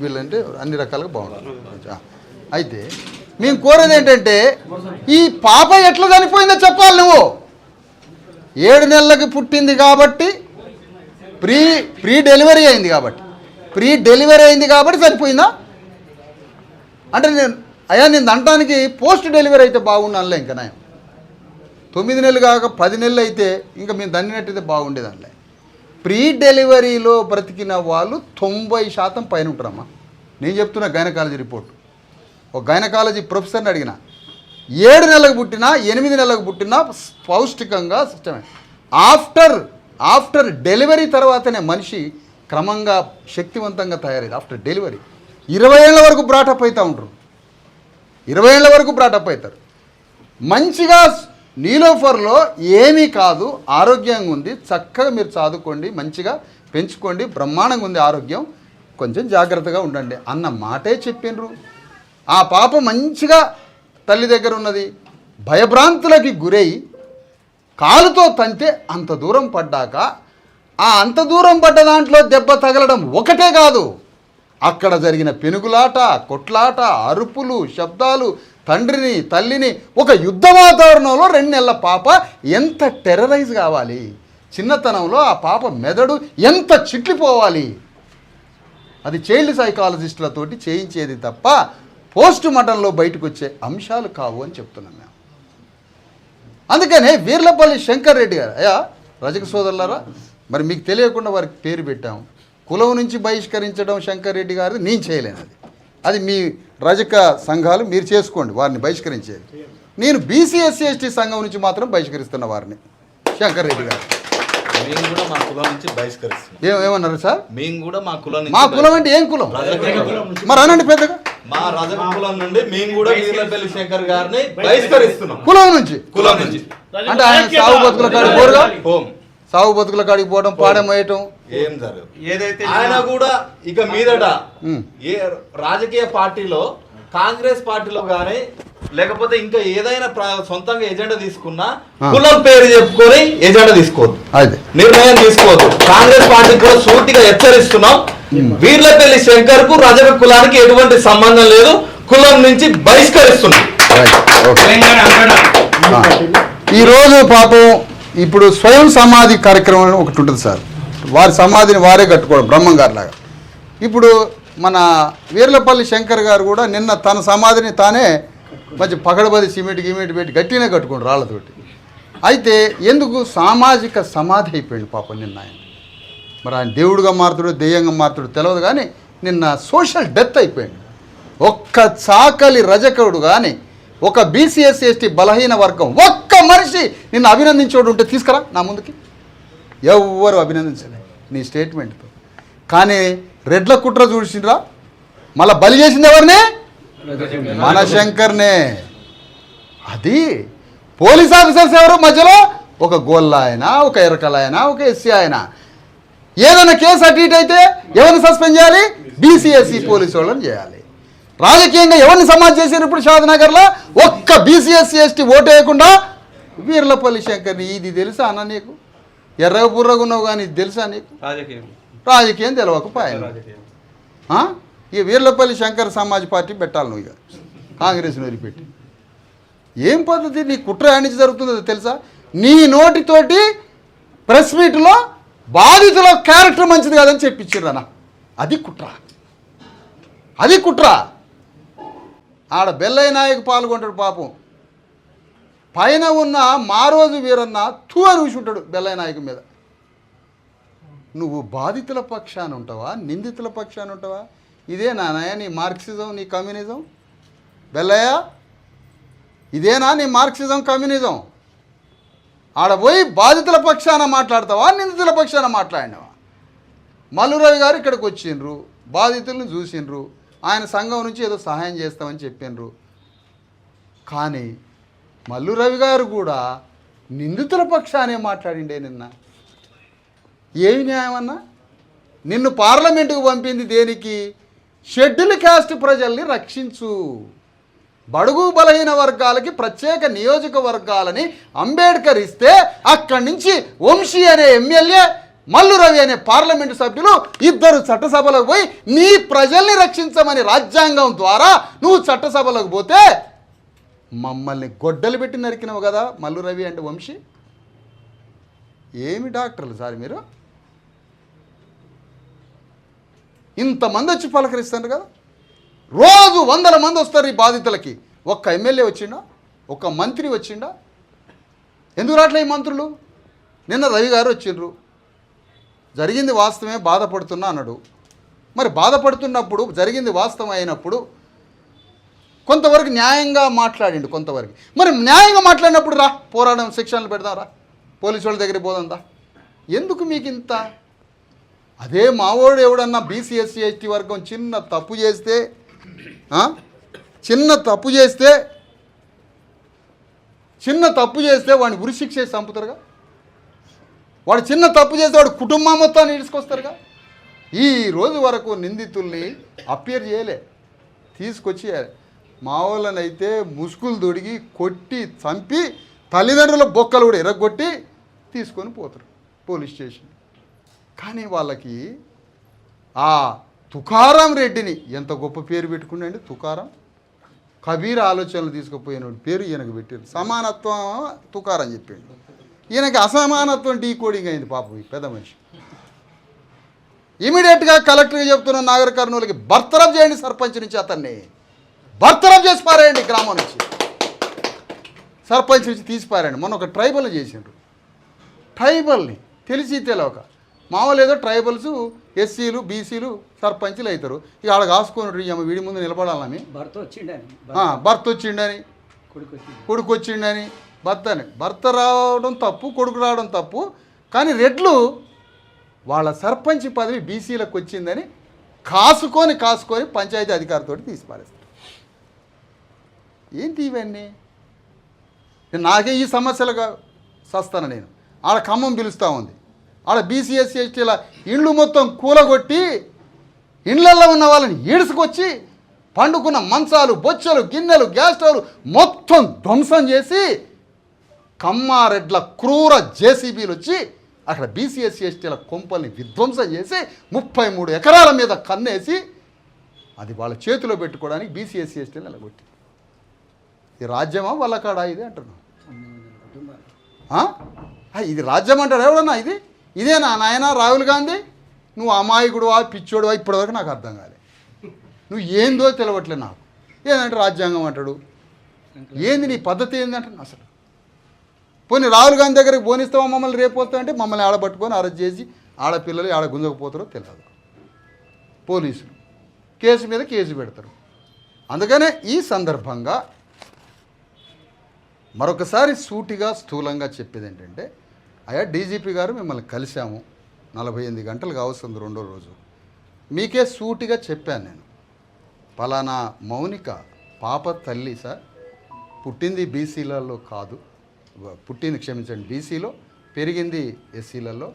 వీళ్ళంటే అన్ని రకాలుగా బాగుంటుంది. అయితే మేము కోరేది ఏంటంటే, ఈ పాప ఎట్లా చనిపోయిందో చెప్పాలి. నువ్వు 7 నెలలకి పుట్టింది కాబట్టి, ప్రీ డెలివరీ అయింది కాబట్టి చనిపోయిందా అంటే, నేను అంటానికి పోస్ట్ డెలివరీ అయితే బాగుండాలే. ఇంకా నయం 9 నెలలు కాక 10 నెలలు అయితే ఇంకా మేము దన్నినట్టయితే బాగుండేదానిలే. ప్రీ డెలివరీలో బ్రతికిన వాళ్ళు 90% పైన ఉంటారమ్మా. నేను చెప్తున్నా గైనకాలజీ రిపోర్టు. ఒక గైనకాలజీ ప్రొఫెసర్ని అడిగిన, 7 నెలలకు పుట్టినా 8 నెలలకు పుట్టినా పౌష్టికంగా సిస్టమే. ఆఫ్టర్ డెలివరీ తర్వాతనే మనిషి క్రమంగా శక్తివంతంగా తయారైంది. ఆఫ్టర్ డెలివరీ 20 ఏళ్ళ వరకు బ్రాటప్ అవుతూ ఉంటారు. 20 ఏళ్ళ వరకు బ్రాటప్ అవుతారు. మంచిగా నీలోఫర్లో ఏమీ కాదు, ఆరోగ్యంగా ఉంది, చక్కగా మీరు చదువుకోండి, మంచిగా పెంచుకోండి, బ్రహ్మాండంగా ఉంది ఆరోగ్యం, కొంచెం జాగ్రత్తగా ఉండండి అన్న మాటే చెప్పిండ్రు. ఆ పాప మంచిగా తల్లి దగ్గర ఉన్నది. భయభ్రాంతులకి గురై కాలుతో తంతే అంత దూరం పడ్డాక ఆ అంత దూరం పడ్డ దాంట్లో దెబ్బ తగలడం ఒకటే కాదు, అక్కడ జరిగిన పెనుగులాట, కొట్లాట, అరుపులు, శబ్దాలు, తండ్రిని తల్లిని ఒక యుద్ధ వాతావరణంలో 2 నెలల పాప ఎంత టెర్రరైజ్ కావాలి, చిన్నతనంలో ఆ పాప మెదడు ఎంత చిట్లిపోవాలి. అది చైల్డ్ సైకాలజిస్టులతోటి చేయించేది తప్ప పోస్ట్ మార్టంలో బయటకు వచ్చే అంశాలు కావు అని చెప్తున్నాం మేము. అందుకనే వీర్లపల్లి శంకర్ రెడ్డి గారు, అయ్యా రజక సోదరులారా, మరి మీకు తెలియకుండా వారికి పేరు పెట్టాము. కులం నుంచి బహిష్కరించడం శంకర్ రెడ్డి గారు నేను చేయలేను, అది మీ రజక సంఘాలు మీరు చేసుకోండి వారిని బహిష్కరించేది. నేను బీసీ ఎస్సీ ఎస్టీ సంఘం నుంచి మాత్రం బహిష్కరిస్తున్న వారిని శంకర్ రెడ్డి గారు. మేము కూడా మా కులం నుంచి బహిష్కరిస్తున్నాం. ఏమన్నారు సార్? మేము కూడా మా కులం మా కులం అంటే ఏం కులం మరి అనండి పెద్దగా. మా రజక కులం నుండి మేము కూడా వీర్లపల్లి శంకర్ గారిని బహిష్కరిస్తున్నాం. కులం నుంచి అంటే ఆయన సాగు బతుకుల కాడికి పోరుగా, సాగు బతుకుల కాడికి పోవడం, పాడమేయటం ఏం జరగదు. ఏదైతే ఆయన కూడా ఇక మీదట ఏ రాజకీయ పార్టీలో, కాంగ్రెస్ పార్టీలో గానీ లేకపోతే ఇంకా ఏదైనా సొంతంగా ఎజెండా తీసుకున్నా కులం పేరు చెప్పుకొని ఎజెండా తీసుకోవద్దు, నిర్ణయం తీసుకోవద్దు. కాంగ్రెస్ పార్టీ కూడా సూటిగా హెచ్చరిస్తున్నాం, వీర్లపల్లి శంకర్ కు రజక కులానికి ఎటువంటి సంబంధం లేదు, కులం నుంచి బహిష్కరిస్తున్నాం. ఈరోజు పాపం ఇప్పుడు స్వయం సమాధి కార్యక్రమం ఒకటి ఉంటుంది సార్, వారి సమాధిని వారే కట్టుకోవడం బ్రహ్మం గారి లాగా. ఇప్పుడు మన వీర్లపల్లి శంకర్ గారు కూడా నిన్న తన సమాధిని తానే మంచి పగడబది సిమెంట్ పెట్టి గట్టినే కట్టుకోండి రాళ్లతోటి. అయితే ఎందుకు సామాజిక సమాధి అయిపోయింది పాపం నిన్న ఆయన. మరి ఆయన దేవుడుగా మారుతాడు దెయ్యంగా మారుతాడు తెలియదు, కానీ నిన్న సోషల్ డెత్ అయిపోయింది. ఒక్క చాకలి రజకుడు కానీ, ఒక బీసీఎస్సీ ఎస్టీ బలహీన వర్గం ఒక్క మనిషి నిన్ను అభినందించోడు ఉంటే తీసుకురా నా ముందుకి. ఎవ్వరు అభినందించలే నీ స్టేట్మెంట్తో. కానీ రెడ్ల కుట్ర చూసిండ్రా, మళ్ళీ బలి చేసింది ఎవరిని? మన శంకర్నే. అది పోలీస్ ఆఫీసర్స్ ఎవరు మధ్యలో? ఒక గోళ్ళ ఆయన, ఒక ఎరకల ఆయన, ఒక ఎస్సీ ఆయన. ఏదైనా కేసు అటు ఇటు అయితే ఎవరిని సస్పెండ్ చేయాలి? బీసీఎస్సీ పోలీసు వాళ్ళని చేయాలి. రాజకీయంగా ఎవరిని సమాజ్ చేశారు ఇప్పుడు షాద్నగర్లో? ఒక్క బీసీఎస్సీ ఎస్టీ ఓటు వేయకుండా వీర్లపల్లి శంకర్ని. ఇది తెలుసా అన్న నీకు? ఎర్రగా బుర్రగా ఉన్నావు కానీ ఇది తెలుసా నీకు? రాజకీయం తెలవకపోయాను. ఇక వీర్లపల్లి శంకర్ సమాజ్ పార్టీ పెట్టాలి నువ్వు, ఇక కాంగ్రెస్ని వదిలిపెట్టి. ఏం పద్ధతి? నీ కుట్ర నుంచి జరుగుతుందో తెలుసా? నీ నోటితోటి ప్రెస్ మీట్లో బాధితుల క్యారెక్టర్ మంచిది కాదని చెప్పించిర్రనా? అది కుట్ర, అది కుట్ర. ఆడ బెల్లయ్య నాయకు పాల్గొంటాడు పాపం, పైన ఉన్న మారోజు వీరన్న తూ అని కూర్చుంటాడు బెల్లయ్య నాయకు మీద. నువ్వు బాధితుల పక్షాన ఉంటావా, నిందితుల పక్షాన ఉంటావా? ఇదే నాన్నయ్య నీ మార్క్సిజం, నీ కమ్యూనిజం? బెల్లయ్య, ఇదేనా నీ మార్క్సిజం, కమ్యూనిజం? ఆడ పోయి బాధితుల పక్షాన మాట్లాడతావా, నిందితుల పక్షాన మాట్లాడినావా? మల్లురవి గారు ఇక్కడికి వచ్చిండ్రు, బాధితులను చూసిండ్రు, ఆయన సంఘం నుంచి ఏదో సహాయం చేస్తామని చెప్పిండ్రు. కానీ మల్లురవి గారు కూడా నిందితుల పక్షానే మాట్లాడిండే నిన్న. ఏమి న్యాయం అన్నా? నిన్ను పార్లమెంటుకు పంపింది దేనికి? షెడ్యూల్ క్యాస్ట్ ప్రజల్ని రక్షించు, బడుగు బలహీన వర్గాలకి ప్రత్యేక నియోజకవర్గాలని అంబేద్కర్ ఇస్తే అక్కడి నుంచి వంశీ అనే ఎమ్మెల్యే, మల్లురవి అనే పార్లమెంటు సభ్యులు ఇద్దరు చట్టసభలకు పోయి నీ ప్రజల్ని రక్షించమని రాజ్యాంగం ద్వారా నువ్వు చట్టసభలకు పోతే మమ్మల్ని గొడ్డలు పెట్టి నరికినవు కదా మల్లురవి అంటే వంశీ. ఏమి డాక్టర్లు సార్ మీరు? ఇంతమంది వచ్చి పలకరిస్తారు కదా, రోజు 100 మంది వస్తారు ఈ బాధితులకి. ఒక్క ఎమ్మెల్యే వచ్చిండా, ఒక్క మంత్రి వచ్చిండా? ఎందుకు రావట్లే ఈ మంత్రులు? నిన్న రవి గారు వచ్చిండ్రు, జరిగింది వాస్తవమే, బాధపడుతున్నా అన్నాడు. మరి బాధపడుతున్నప్పుడు జరిగింది వాస్తవం అయినప్పుడు కొంతవరకు న్యాయంగా మాట్లాడిండు, కొంతవరకు. మరి న్యాయంగా మాట్లాడినప్పుడు రా పోరాటం, శిక్షణలు పెడదాం, రా పోలీసు వాళ్ళ దగ్గరికి పోదందా? ఎందుకు మీకు ఇంత? అదే మావోడు ఎవడన్నా బీసీ ఎస్సీ ఎస్టీ వర్గం చిన్న తప్పు చేస్తే వాడిని ఉరిశిక్ష చేసి చంపుతారుగా. వాడు చిన్న తప్పు చేస్తే వాడు కుటుంబం మొత్తాన్ని ఈడ్చుకొస్తారుగా. ఈ రోజు వరకు నిందితుల్ని అప్పీర్ చేయలే, తీసుకొచ్చి మా వాళ్ళనైతే ముసుగులు తొడిగి కొట్టి చంపి తల్లిదండ్రుల బొక్కలు కూడా ఎరగొట్టి తీసుకొని పోతారు పోలీస్ స్టేషన్. కానీ వాళ్ళకి ఆ తుకారాం రెడ్డిని ఎంత గొప్ప పేరు పెట్టుకున్నాండి. తుకారాం కబీర్ ఆలోచనలు తీసుకుపోయిన పేరు ఈయనకు పెట్టారు. సమానత్వం తుకారం చెప్పిండు, ఈయనకి అసమానత్వం డీకోడింగ్ అయింది పాపం ఈ పెద్ద మనిషి. ఇమీడియట్గా కలెక్టర్గా చెప్తున్న నాగర్ కర్నూలుకి బర్తరఫ్ చేయండి, సర్పంచ్ నుంచి అతన్ని బర్తరఫ్ చేసి పారేయండి, గ్రామం నుంచి సర్పంచ్ నుంచి తీసి పారేయండి. మొన్న ఒక ట్రైబల్ని చేసిండ్రు, ట్రైబల్ని తెలిసి తెలియక మామూలు ఏదో ట్రైబల్స్ ఎస్సీలు బీసీలు సర్పంచ్లు అవుతారు. ఇక ఆడ కాసుకొని వీడి ముందు నిలబడాలని భర్త వచ్చిండని కొడుకు వచ్చిండని భర్త రావడం తప్పు, కొడుకు రావడం తప్పు. కానీ రెడ్లు వాళ్ళ సర్పంచ్ పదవి బీసీలకు వచ్చిందని కాసుకొని పంచాయతీ అధికారితో తీసి పారేస్తారు. ఏంటి ఇవన్నీ? నాకే ఈ సమస్యలుగా సస్తాను నేను. ఆడ ఖమ్మం పిలుస్తూ ఉంది, ఆడ బీసీ ఎస్సీ ఎస్టీల ఇండ్లు మొత్తం కూలగొట్టి ఇండ్లల్లో ఉన్న వాళ్ళని ఈడ్చుకొచ్చి పండుకున్న మంచాలు బొచ్చలు గిన్నెలు గ్యాస్ స్టవ్లు మొత్తం ధ్వంసం చేసి కమ్మారెడ్ల క్రూర జేసీబీలు వచ్చి అక్కడ బీసీ ఎస్సీ ఎస్టీల కొంపల్ని విధ్వంసం చేసి 33 ఎకరాల మీద కన్నేసి అది వాళ్ళ చేతిలో పెట్టుకోవడానికి బీసీ ఎస్సీ ఎస్టీలు నిలగొట్టి. ఇది రాజ్యమా వాళ్ళ కాడ ఇది అంటున్నాను. ఇది రాజ్యం అంటారు ఎవడన్నా? ఇదేనా నాయన రాహుల్ గాంధీ? నువ్వు అమాయకుడువా పిచ్చోడువా ఇప్పటివరకు నాకు అర్థం కాలే. నువ్వు ఏందో తెలవట్లే నాకు. ఏంటంటే రాజ్యాంగం అంటాడు, ఏంది నీ పద్ధతి ఏంటంటే అసలు. పోనీ రాహుల్ గాంధీ దగ్గరికి పోనిస్తావా మమ్మల్ని రేపు వస్తా అంటే మమ్మల్ని ఆడబట్టుకొని అరెస్ట్ చేసి ఆడపిల్లలు ఆడ గుంజకపోతారో తెలియదు. పోలీసులు కేసు మీద కేసు పెడతారు. అందుకనే ఈ సందర్భంగా మరొకసారి సూటిగా స్థూలంగా చెప్పేది ఏంటంటే, అయ్యా డీజీపీ గారు మిమ్మల్ని కలిశాము, 48 గంటలు కావస్తుంది రెండో రోజు. మీకే సూటిగా చెప్పాను నేను, పలానా మౌనిక పాప తల్లి సార్, పుట్టింది బీసీలలో కాదు, పుట్టింది క్షమించండి బీసీలో, పెరిగింది ఎస్సీలలో.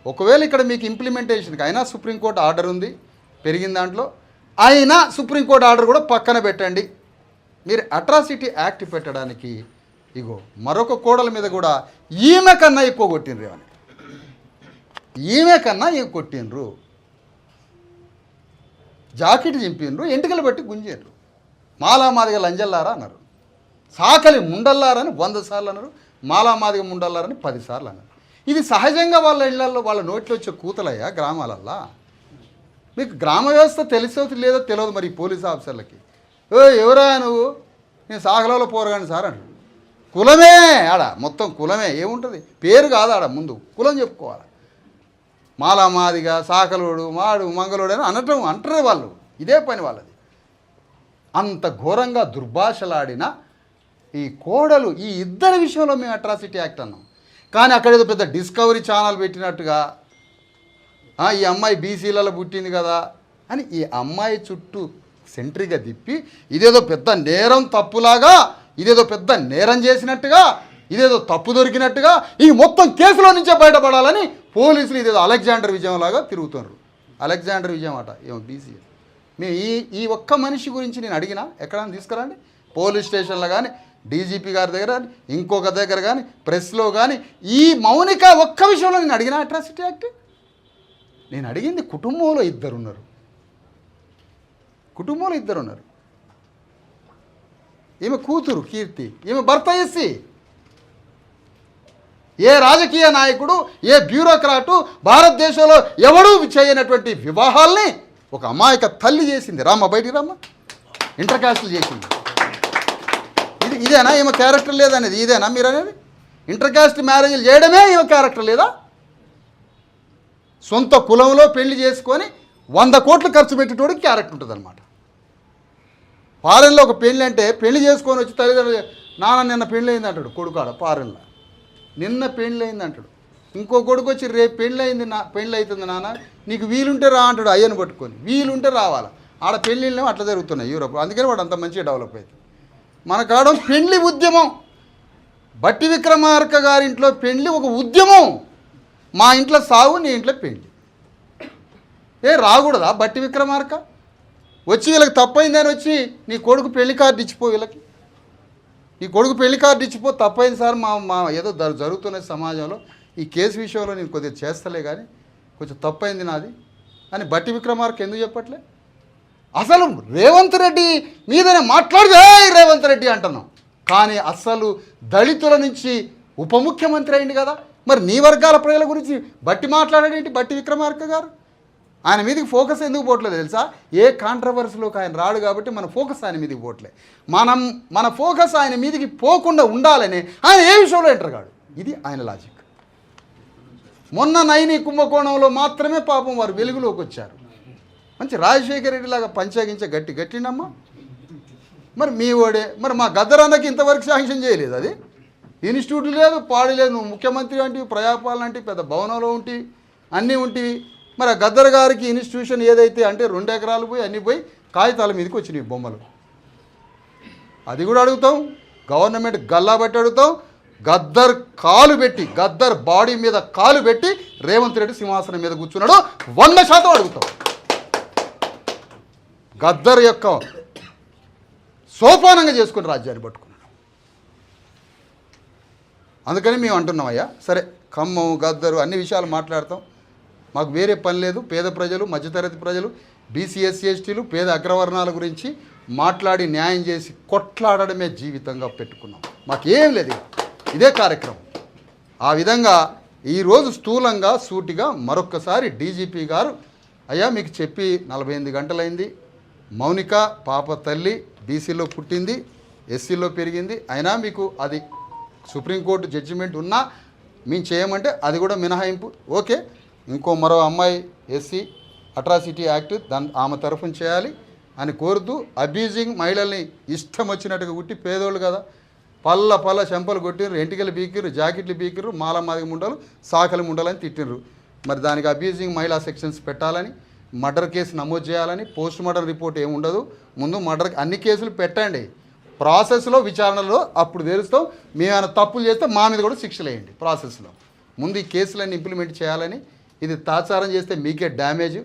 ఒకవేళ ఇక్కడ మీకు ఇంప్లిమెంటేషన్కి అయినా సుప్రీంకోర్టు ఆర్డర్ ఉంది పెరిగిన దాంట్లో, అయినా సుప్రీంకోర్టు ఆర్డర్ కూడా పక్కన పెట్టండి. మీరు అట్రాసిటీ యాక్ట్ పెట్టడానికి ఇగో మరొక కోడల మీద కూడా ఈమె కన్నా ఎక్కువ కొట్టినరు, అని ఈమె కన్నా ఎక్కువ కొట్టినరు, జాకెట్ చింపినరు, ఎంటికలు బట్టి గుంజినరు, మాలామాదిగా లంజల్లారా అన్నారు, సాకలి ముండల్లారని 100 సార్లు అన్నారు, మాలామాదిగా ముండల్లారని 10 సార్లు అన్నారు. ఇది సహజంగా వాళ్ళ ఇళ్లలో వాళ్ళ నోట్లో వచ్చే కూతలయ్యా గ్రామాలల్లా. మీకు గ్రామ వ్యవస్థ తెలిసో లేదో తెలియదు మరి పోలీస్ ఆఫీసర్లకి. ఎవరా నువ్వు? నేను సాగలలో పోరగాని సార్ అంటాడు. కులమే ఆడ, మొత్తం కులమే, ఏముంటుంది పేరు కాదు ఆడ, ముందు కులం చెప్పుకోవాలి. మాలామాదిగా సాకలోడు మాడు మంగళోడు అని అంటారు వాళ్ళు, ఇదే పని వాళ్ళది. అంత ఘోరంగా దుర్భాషలాడిన ఈ కోడలు, ఈ ఇద్దరి విషయంలో మేము అట్రాసిటీ యాక్ట్ అన్నాం. కానీ అక్కడేదో పెద్ద డిస్కవరీ ఛానల్ పెట్టినట్టుగా ఈ అమ్మాయి బీసీలలో పుట్టింది కదా అని ఈ అమ్మాయి చుట్టూ సెంట్రీగా తిప్పి ఇదేదో పెద్ద నేరం తప్పులాగా, ఇదేదో పెద్ద నేరం చేసినట్టుగా, ఇదేదో తప్పు దొరికినట్టుగా ఈ మొత్తం కేసులో నుంచే బయటపడాలని పోలీసులు ఇదేదో అలెగ్జాండర్ విజయంలాగా తిరుగుతున్నారు. అలెగ్జాండర్ విజయం అట ఏమో బీసీ. మేము ఈ ఒక్క మనిషి గురించి నేను అడిగినా ఎక్కడైనా తీసుకురండి, పోలీస్ స్టేషన్లో కానీ డీజీపీ గారి దగ్గర కానీ ఇంకొక దగ్గర కానీ ప్రెస్లో కానీ ఈ మౌనిక ఒక్క విషయంలో నేను అడిగిన అట్రాసిటీ యాక్ట్. నేను అడిగింది కుటుంబంలో ఇద్దరు ఉన్నారు, ఈమె కూతురు కీర్తి, ఈమె భర్త ఎస్సీ. ఏ రాజకీయ నాయకుడు, ఏ బ్యూరోక్రాటు భారతదేశంలో ఎవడూ చేయనటువంటి వివాహాల్ని ఒక అమాయక తల్లి చేసింది. రామ్మ బయటికి రామ్మ, ఇంటర్ కాస్ట్లు చేసింది. ఇదేనా ఈమె క్యారెక్టర్ లేదనేది? ఇదేనా మీరు అనేది? ఇంటర్ కాస్ట్ మ్యారేజ్లు చేయడమే ఈమె క్యారెక్టర్ లేదా? సొంత కులంలో పెళ్లి చేసుకొని 100 కోట్లు ఖర్చు పెట్టేటోడికి క్యారెక్టర్ ఉంటుంది అనమాట. ఫారెన్లో ఒక పెళ్ళి అంటే పెళ్లి చేసుకొని వచ్చి తల్లిదండ్రులు, నాన్న నిన్న పెళ్ళి అయింది అంటాడు కొడుకాడ, ఫారెన్లో నిన్న పెళ్ళి అయింది అంటాడు. ఇంకో కొడుకు వచ్చి రేపు పెళ్ళి అవుతుంది నాన్న, నీకు వీలుంటే రా అంటాడు అయ్యను పట్టుకొని. వీలుంటే రావాలా? ఆడ పెళ్ళిళ్ళేమో అట్లా జరుగుతున్నాయి యూరోప్. అందుకని వాడు అంత మంచిగా డెవలప్ అవుతుంది. మన కాడ పెళ్లి ఉద్యమం, బట్టి విక్రమార్క గారింట్లో పెళ్లి ఒక ఉద్యమం. మా ఇంట్లో సాగు, నీ ఇంట్లో పెళ్లి. రాకూడదా బట్టి విక్రమార్క? వచ్చి వీళ్ళకి తప్పైందని వచ్చి నీ కొడుకు పెళ్లి కార్డు ఇచ్చిపో, వీళ్ళకి ఈ కొడుకు పెళ్లి కార్డు ఇచ్చిపో తప్పైంది సార్ మా ఏదో జరుగుతున్న సమాజంలో ఈ కేసు విషయంలో నేను కొద్దిగా చేస్తలే కానీ కొంచెం తప్పైంది నాది అని బట్టి విక్రమార్క ఎందుకు చెప్పట్లే? అసలు రేవంత్ రెడ్డి మీదనే మాట్లాడితే రేవంత్ రెడ్డి అంటున్నాం, కానీ అసలు దళితుల నుంచి ఉప ముఖ్యమంత్రి అయింది కదా, మరి నీ వర్గాల ప్రజల గురించి బట్టి మాట్లాడాడేంటి బట్టి విక్రమార్క గారు? ఆయన మీదకి ఫోకస్ ఎందుకు పోవట్లేదు తెలుసా? ఏ కాంట్రవర్సీలోకి ఆయన రాడు కాబట్టి మన ఫోకస్ ఆయన మీదకి పోవట్లే. మన ఫోకస్ ఆయన మీదకి పోకుండా ఉండాలని ఆయన ఏ విషయంలో ఎంటర్ కాడు. ఇది ఆయన లాజిక్. మొన్న నైని కుంభకోణంలో మాత్రమే పాపం వారు వెలుగులోకి వచ్చారు. మంచి రాజశేఖర రెడ్డి లాగా పంచాగించే గట్టినమ్మా. మరి మీ ఓడే మరి మా గద్దరన్నకి ఇంతవరకు శాంక్షన్ చేయలేదు. అది ఇన్స్టిట్యూట్ లేదు, పాడి లేదు. నువ్వు ముఖ్యమంత్రి అంటే ప్రజాపాలన అంటే పెద్ద భవనంలో ఉంటి అన్నీ ఉంటివి. మరి ఆ గద్దర్ గారికి ఇన్స్టిట్యూషన్ ఏదైతే అంటే 2 ఎకరాలు పోయి అన్నీ పోయి కాగితాల మీదకి వచ్చినాయి బొమ్మలు. అది కూడా అడుగుతాం, గవర్నమెంట్ గల్లా బట్టి అడుగుతాం. గద్దర్ కాలు పెట్టి గద్దర్ బాడీ మీద కాలు పెట్టి రేవంత్ రెడ్డి సింహాసనం మీద కూర్చున్నాడు 100% అడుగుతాం. గద్దర్ యొక్క సోపానంగా చేసుకుని రాజ్యాన్ని పట్టుకున్నాడు. అందుకని మేము అంటున్నామయ్యా, సరే ఖమ్మం గద్దరు అన్ని విషయాలు మాట్లాడతాం, మాకు వేరే పని లేదు. పేద ప్రజలు, మధ్యతరగతి ప్రజలు, బీసీ ఎస్సీ ఎస్టీలు, పేద అగ్రవర్ణాల గురించి మాట్లాడి న్యాయం చేసి కొట్లాడడమే జీవితంగా పెట్టుకున్నాం. మాకేం లేదు, ఇదే కార్యక్రమం. ఆ విధంగా ఈరోజు స్థూలంగా సూటిగా మరొక్కసారి డీజీపీ గారు, అయ్యా మీకు చెప్పి 48 గంటలైంది. మౌనిక పాప తల్లి బీసీలో పుట్టింది, ఎస్సీలో పెరిగింది, అయినా మీకు అది సుప్రీంకోర్టు జడ్జిమెంట్ ఉన్నా మేము చేయమంటే అది కూడా మినహాయింపు. ఓకే, మరో అమ్మాయి ఎస్సీ అట్రాసిటీ యాక్ట్ ఆమె తరఫున చేయాలి అని కోరుతూ అబ్యూజింగ్ మహిళల్ని ఇష్టం వచ్చినట్టుగా గుట్టి పేదోళ్ళు కదా పల్ల చెంపలు కొట్టిర్రు, ఎంటికలు బీకిర్రు, జాకెట్లు బీకిర్రు, మాలమాదిగ ముండలు సాకలి ముండలని తిట్టిర్రు. మరి దానికి అబ్యూజింగ్ మహిళా సెక్షన్స్ పెట్టాలని, మర్డర్ కేసు నమోదు చేయాలని, పోస్ట్ మార్టం రిపోర్ట్ ఏమి ఉండదు, ముందు మర్డర్ అన్ని కేసులు పెట్టండి, ప్రాసెస్లో విచారణలో అప్పుడు తెలుస్తాం. మేమైనా తప్పులు చేస్తే మా మీద కూడా శిక్షలు వేయండి ప్రాసెస్లో. ముందు ఈ కేసులన్నీ ఇంప్లిమెంట్ చేయాలని. ఇది తాత్సారం చేస్తే మీకే డ్యామేజ్,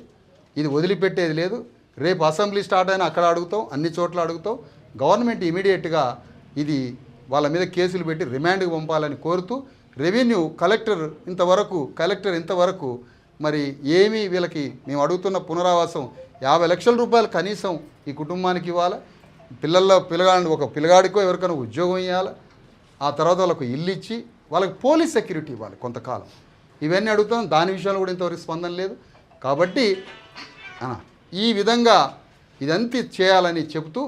ఇది వదిలిపెట్టేది లేదు. రేపు అసెంబ్లీ స్టార్ట్ అయినా అక్కడ అడుగుతాం, అన్ని చోట్ల అడుగుతాం. గవర్నమెంట్ ఇమీడియట్గా ఇది వాళ్ళ మీద కేసులు పెట్టి రిమాండ్కి పంపాలని కోరుతూ, రెవెన్యూ కలెక్టర్ ఇంతవరకు మరి ఏమీ వీళ్ళకి మేము అడుగుతున్న పునరావాసం 50 లక్షల రూపాయలు కనీసం ఈ కుటుంబానికి ఇవ్వాలి. ఒక పిల్లగాడికో ఎవరికైనా ఉద్యోగం ఇవ్వాలి. ఆ తర్వాత వాళ్ళకు ఇల్లు ఇచ్చి వాళ్ళకి పోలీస్ సెక్యూరిటీ ఇవ్వాలి కొంతకాలం. ఇవన్నీ అడుగుతాం. దాని విషయంలో కూడా ఇంతవరకు స్పందన లేదు. కాబట్టి ఈ విధంగా ఇదంతా చేయాలని చెబుతూ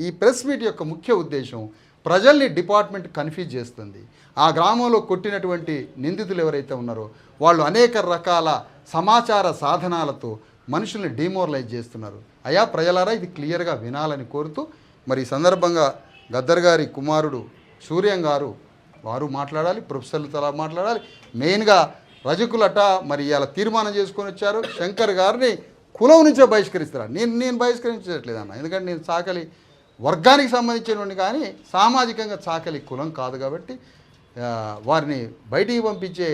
ఈ ప్రెస్ మీట్ యొక్క ముఖ్య ఉద్దేశం ప్రజల్ని డిపార్ట్మెంట్ కన్ఫ్యూజ్ చేస్తుంది. ఆ గ్రామంలో కొట్టినటువంటి నిందితులు ఎవరైతే ఉన్నారో వాళ్ళు అనేక రకాల సమాచార సాధనాలతో మనుషుల్ని డిమోరలైజ్ చేస్తున్నారు. అయా ప్రజలారా, ఇది క్లియర్గా వినాలని కోరుతూ మరి ఈ సందర్భంగా గద్దర్ గారి కుమారుడు సూర్యం గారు వారు మాట్లాడాలి, ప్రొఫెసర్లతో మాట్లాడాలి. మెయిన్గా రజకులట మరి ఇలా తీర్మానం చేసుకొని వచ్చారు, శంకర్ గారిని కులం నుంచే బహిష్కరిస్తారు. నేను బహిష్కరించట్లేదు అన్న, ఎందుకంటే నేను చాకలి వర్గానికి సంబంధించినటువంటి కానీ సామాజికంగా చాకలి కులం కాదు కాబట్టి వారిని బయటికి పంపించే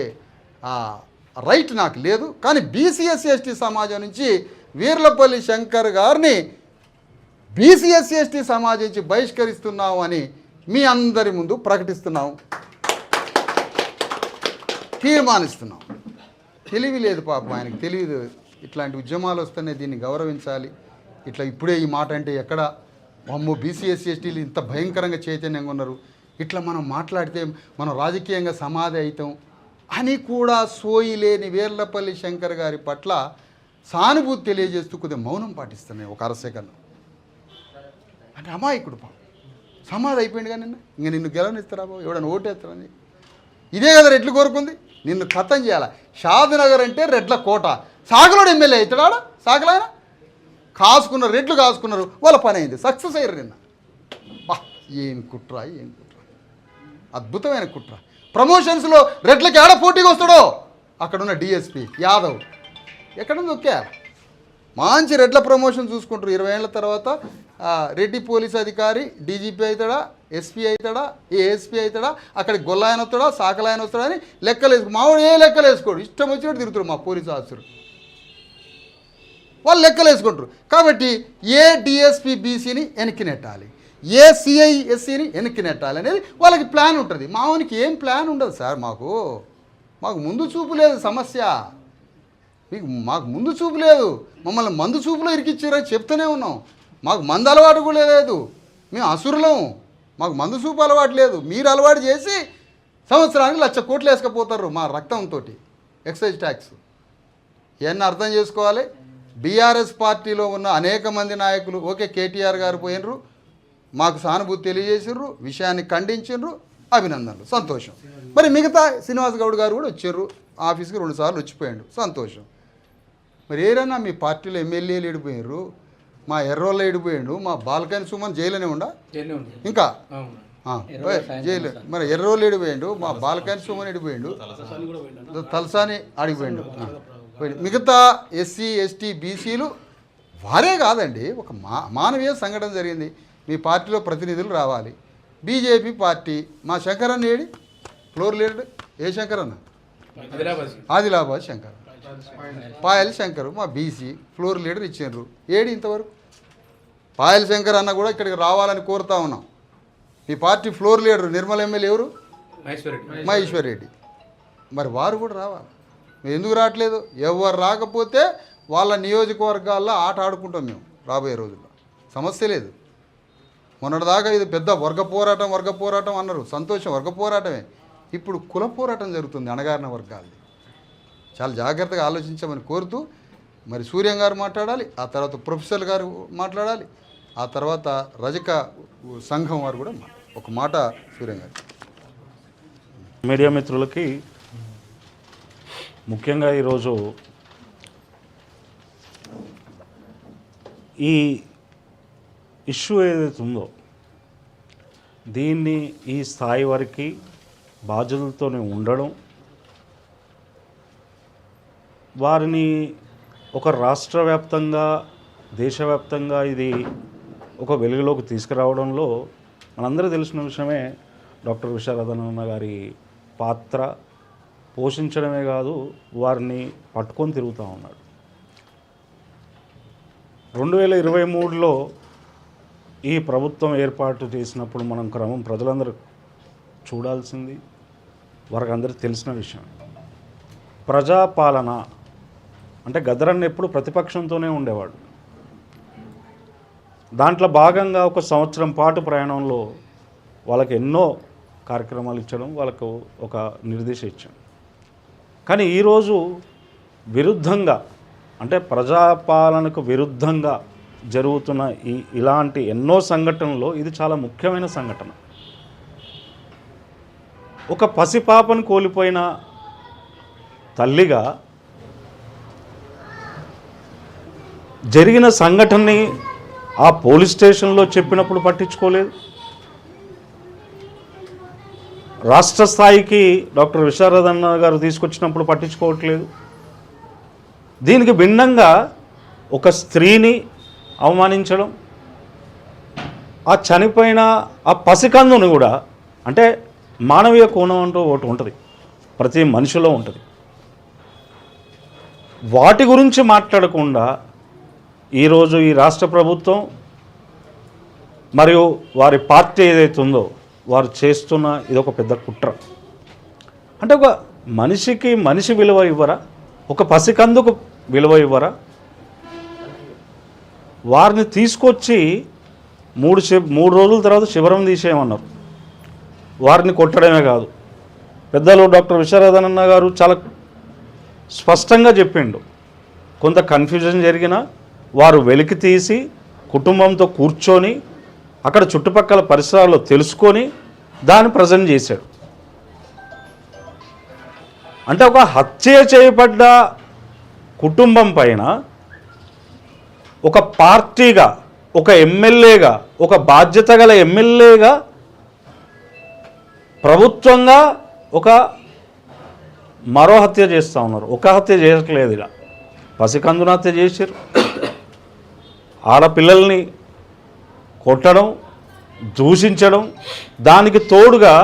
రైట్ నాకు లేదు. కానీ బీసీఎస్సీ ఎస్టీ సమాజం నుంచి వీర్లపల్లి శంకర్ గారిని బీసీఎస్సీ ఎస్టీ సమాజం నుంచి బహిష్కరిస్తున్నాము అని మీ అందరి ముందు ప్రకటిస్తున్నాం, తీర్మానిస్తున్నాం. తెలివి లేదు పాపం ఆయనకి, తెలియదు. ఇట్లాంటి ఉద్యమాలు వస్తేనే దీన్ని గౌరవించాలి. ఇట్లా ఇప్పుడే ఈ మాట అంటే ఎక్కడ అమ్మో బీసీఎస్సీ ఎస్టీలు ఇంత భయంకరంగా చైతన్యంగా ఉన్నారు, ఇట్లా మనం మాట్లాడితే మనం రాజకీయంగా సమాధి అవుతాం అని కూడా సోయి లేని వీర్లపల్లి శంకర్ గారి పట్ల సానుభూతి తెలియజేస్తూ కొద్దిగా మౌనం పాటిస్తున్నాయి ఒక అరసేకన్నా. అంటే అమాయకుడు పాపం సమాధి అయిపోయింది కానీ నిన్ను గెలవనిస్తారా బాబు, ఎవడన్నా ఓటేస్తారని. ఇదే కదా రెడ్లు కోరుకుంది, నిన్ను ఖతం చేయాలి. షాద్నగర్ అంటే రెడ్ల కోట, సాగలోడు ఎమ్మెల్యే అవుతాడా? సాగలైనా రెడ్లు కాసుకున్నారు, వాళ్ళ పని అయింది, సక్సెస్ అయ్యారు నిన్న. బా ఏం కుట్ర, అద్భుతమైన కుట్ర. ప్రమోషన్స్లో రెడ్లకి ఆడ పోటీకి వస్తాడో అక్కడున్న డిఎస్పీ యాదవ్ ఎక్కడ దొక్కారు. మంచి రెడ్ల ప్రమోషన్ చూసుకుంటారు. 20 ఏళ్ళ తర్వాత రెడ్డి పోలీస్ అధికారి డీజీపీ అవుతాడా, ఎస్పీ అవుతాడా, ఏఎస్పీ అవుతాడా, అక్కడికి గొల్లాయన వస్తాడా, సాకలాయన వస్తాడా అని లెక్కలు వేసుకో. మావాడు ఏ లెక్కలు వేసుకోడు, ఇష్టం వచ్చినట్టు తిరుగుతాడు మా పోలీసు ఆఫీసరు. వాళ్ళు లెక్కలు వేసుకుంటారు. కాబట్టి ఏ డిఎస్పీ బీసీని వెనక్కి నెట్టాలి, ఏ సిఐ ఎస్సీని వెనక్కి నెట్టాలి అనేది వాళ్ళకి ప్లాన్ ఉంటుంది. మావునికి ఏం ప్లాన్ ఉండదు సార్. మాకు ముందు చూపు లేదు సమస్య. మాకు ముందు చూపు లేదు. మమ్మల్ని మందు చూపులో ఇరికిచ్చారని చెప్తూనే ఉన్నాం. మాకు మందు అలవాటు కూడా లేదు. మేము అసురులం. మాకు మందు చూపు అలవాటు లేదు. మీరు అలవాటు చేసి సంవత్సరానికి 1,00,000 కోట్లు వేసుకపోతారు మా రక్తంతో ఎక్సైజ్ ట్యాక్స్. ఇవన్నీ అర్థం చేసుకోవాలి. బీఆర్ఎస్ పార్టీలో ఉన్న అనేక మంది నాయకులు ఓకే కేటీఆర్ గారు పోయినరు, మాకు సానుభూతి తెలియజేసిర్రు, విషయాన్ని ఖండించారు, అభినందనలు, సంతోషం. మరి మిగతా శ్రీనివాస్ గౌడ్ గారు కూడా వచ్చారు, ఆఫీస్కి 2 సార్లు వచ్చిపోయాడు, సంతోషం. మరి ఏరైనా మీ పార్టీలో ఎమ్మెల్యేలు ఏడిపోయారు, మా ఎర్రోళ్ళు ఏడిపోయాడు, మా బాల్కని సుమన్ జైలునే ఉండా ఇంకా జైలు. మరి ఎర్రోళ్ళు ఏడిపోయాడు, మా బాల్కని సుమన్ ఏడిపోయాడు, తలసాని ఆడిపోయాడు. మిగతా ఎస్సీ ఎస్టీ బీసీలు వారే కాదండి, ఒక మానవీయ సంఘటన జరిగింది. మీ పార్టీలో ప్రతినిధులు రావాలి. బీజేపీ పార్టీ మా శంకరన్న ఏడి ఫ్లోర్ లీడర్ ఏ శంకరన్న? ఆదిలాబాద్ శంకర్, పాయల్ శంకర్ మా బీసీ ఫ్లోర్ లీడర్ ఇచ్చారు. ఏడి ఇంతవరకు? పాయల్ శంకర్ అన్న కూడా ఇక్కడికి రావాలని కోరుతా ఉన్నాం. మీ party floor leader Nirmal MLA ఎవరు? మహేశ్వర్ రెడ్డి. మరి వారు కూడా రావాలి. ఎందుకు రావట్లేదు? ఎవరు రాకపోతే వాళ్ళ నియోజకవర్గాల్లో ఆట ఆడుకుంటాం మేము రాబోయే రోజుల్లో. సమస్య లేదు. మొన్నటిదాకా ఇది పెద్ద వర్గ పోరాటం అన్నారు. సంతోషం, వర్గ పోరాటమే. ఇప్పుడు కుల పోరాటం జరుగుతుంది అణగారిన వర్గాలది. చాలా జాగ్రత్తగా ఆలోచించమని కోరుతూ మరి సూర్యం గారు మాట్లాడాలి, ఆ తర్వాత ప్రొఫెసర్ గారు మాట్లాడాలి, ఆ తర్వాత రజక సంఘం వారు కూడా ఒక మాట సూర్యం గారు. మీడియా మిత్రులకి ముఖ్యంగా ఈరోజు ఈ ఇష్యూ ఏదైతే ఉందో దీన్ని ఈ స్థాయి వరకు బాధ్యతలతోనే ఉండడం, వారిని ఒక రాష్ట్ర వ్యాప్తంగా దేశవ్యాప్తంగా ఇది ఒక వెలుగులోకి తీసుకురావడంలో మనందరూ తెలిసిన విషయమే డాక్టర్ విశారదనన్న గారి పాత్ర పోషించడమే కాదు, వారిని పట్టుకొని తిరుగుతూ ఉన్నాడు. 2023లో ఈ ప్రభుత్వం ఏర్పాటు చేసినప్పుడు మనం ప్రజలందరూ చూడాల్సింది, వారికి అందరికీ తెలిసిన విషయం, ప్రజాపాలన అంటే గద్దరన్న ఎప్పుడు ప్రతిపక్షంతోనే ఉండేవాడు. దాంట్లో భాగంగా 1 సంవత్సరం పాటు ప్రయాణంలో వాళ్ళకి ఎన్నో కార్యక్రమాలు ఇచ్చడం, వాళ్ళకు ఒక నిర్దేశం ఇచ్చాం. కానీ ఈరోజు విరుద్ధంగా అంటే ప్రజాపాలనకు విరుద్ధంగా జరుగుతున్న ఇలాంటి ఎన్నో సంఘటనల్లో ఇది చాలా ముఖ్యమైన సంఘటన. ఒక పసిపాపను కోల్పోయిన తల్లిగా జరిగిన సంఘటనని ఆ పోలీస్ స్టేషన్లో చెప్పినప్పుడు పట్టించుకోలేదు. రాష్ట్ర స్థాయికి డాక్టర్ విశారదన్న గారు తీసుకొచ్చినప్పుడు పట్టించుకోవట్లేదు. దీనికి భిన్నంగా ఒక స్త్రీని అవమానించడం, ఆ చనిపోయిన ఆ పసికందుని కూడా, అంటే మానవీయ కోణం అంటూ ఒకటి ఉంటుంది, ప్రతి మనిషిలో ఉంటుంది. వాటి గురించి మాట్లాడకుండా ఈరోజు ఈ రాష్ట్ర ప్రభుత్వం మరియు వారి పార్టీ ఏదైతే ఉందో వారు చేస్తున్న ఇదొక పెద్ద కుట్ర. అంటే ఒక మనిషికి మనిషి విలువ ఇవ్వరా? ఒక పసికందుకు విలువ ఇవ్వరా? వారిని తీసుకొచ్చి 3 రోజుల తర్వాత శిబిరం తీసేయమన్నారు. వారిని కొట్టడమే కాదు, పెద్దలు డాక్టర్ విశారదనన్న గారు చాలా స్పష్టంగా చెప్పిండు, కొంత కన్ఫ్యూజన్ జరిగినా వారు వెలికి తీసి కుటుంబంతో కూర్చొని అక్కడ చుట్టుపక్కల పరిసరాల్లో తెలుసుకొని దాన్ని ప్రజెంట్ చేశాడు. అంటే ఒక హత్య చేయబడ్డ కుటుంబం పైన ఒక పార్టీగా, ఒక ఎమ్మెల్యేగా, ఒక బాధ్యత గల ఎమ్మెల్యేగా, ప్రభుత్వంగా ఒక మరో హత్య చేస్తూ ఉన్నారు. ఒక హత్య చేయట్లేదు, ఇలా పసికందున హత్య చేశారు. ఆడపిల్లల్ని కొట్టడం, దూషించడం, దానికి తోడుగా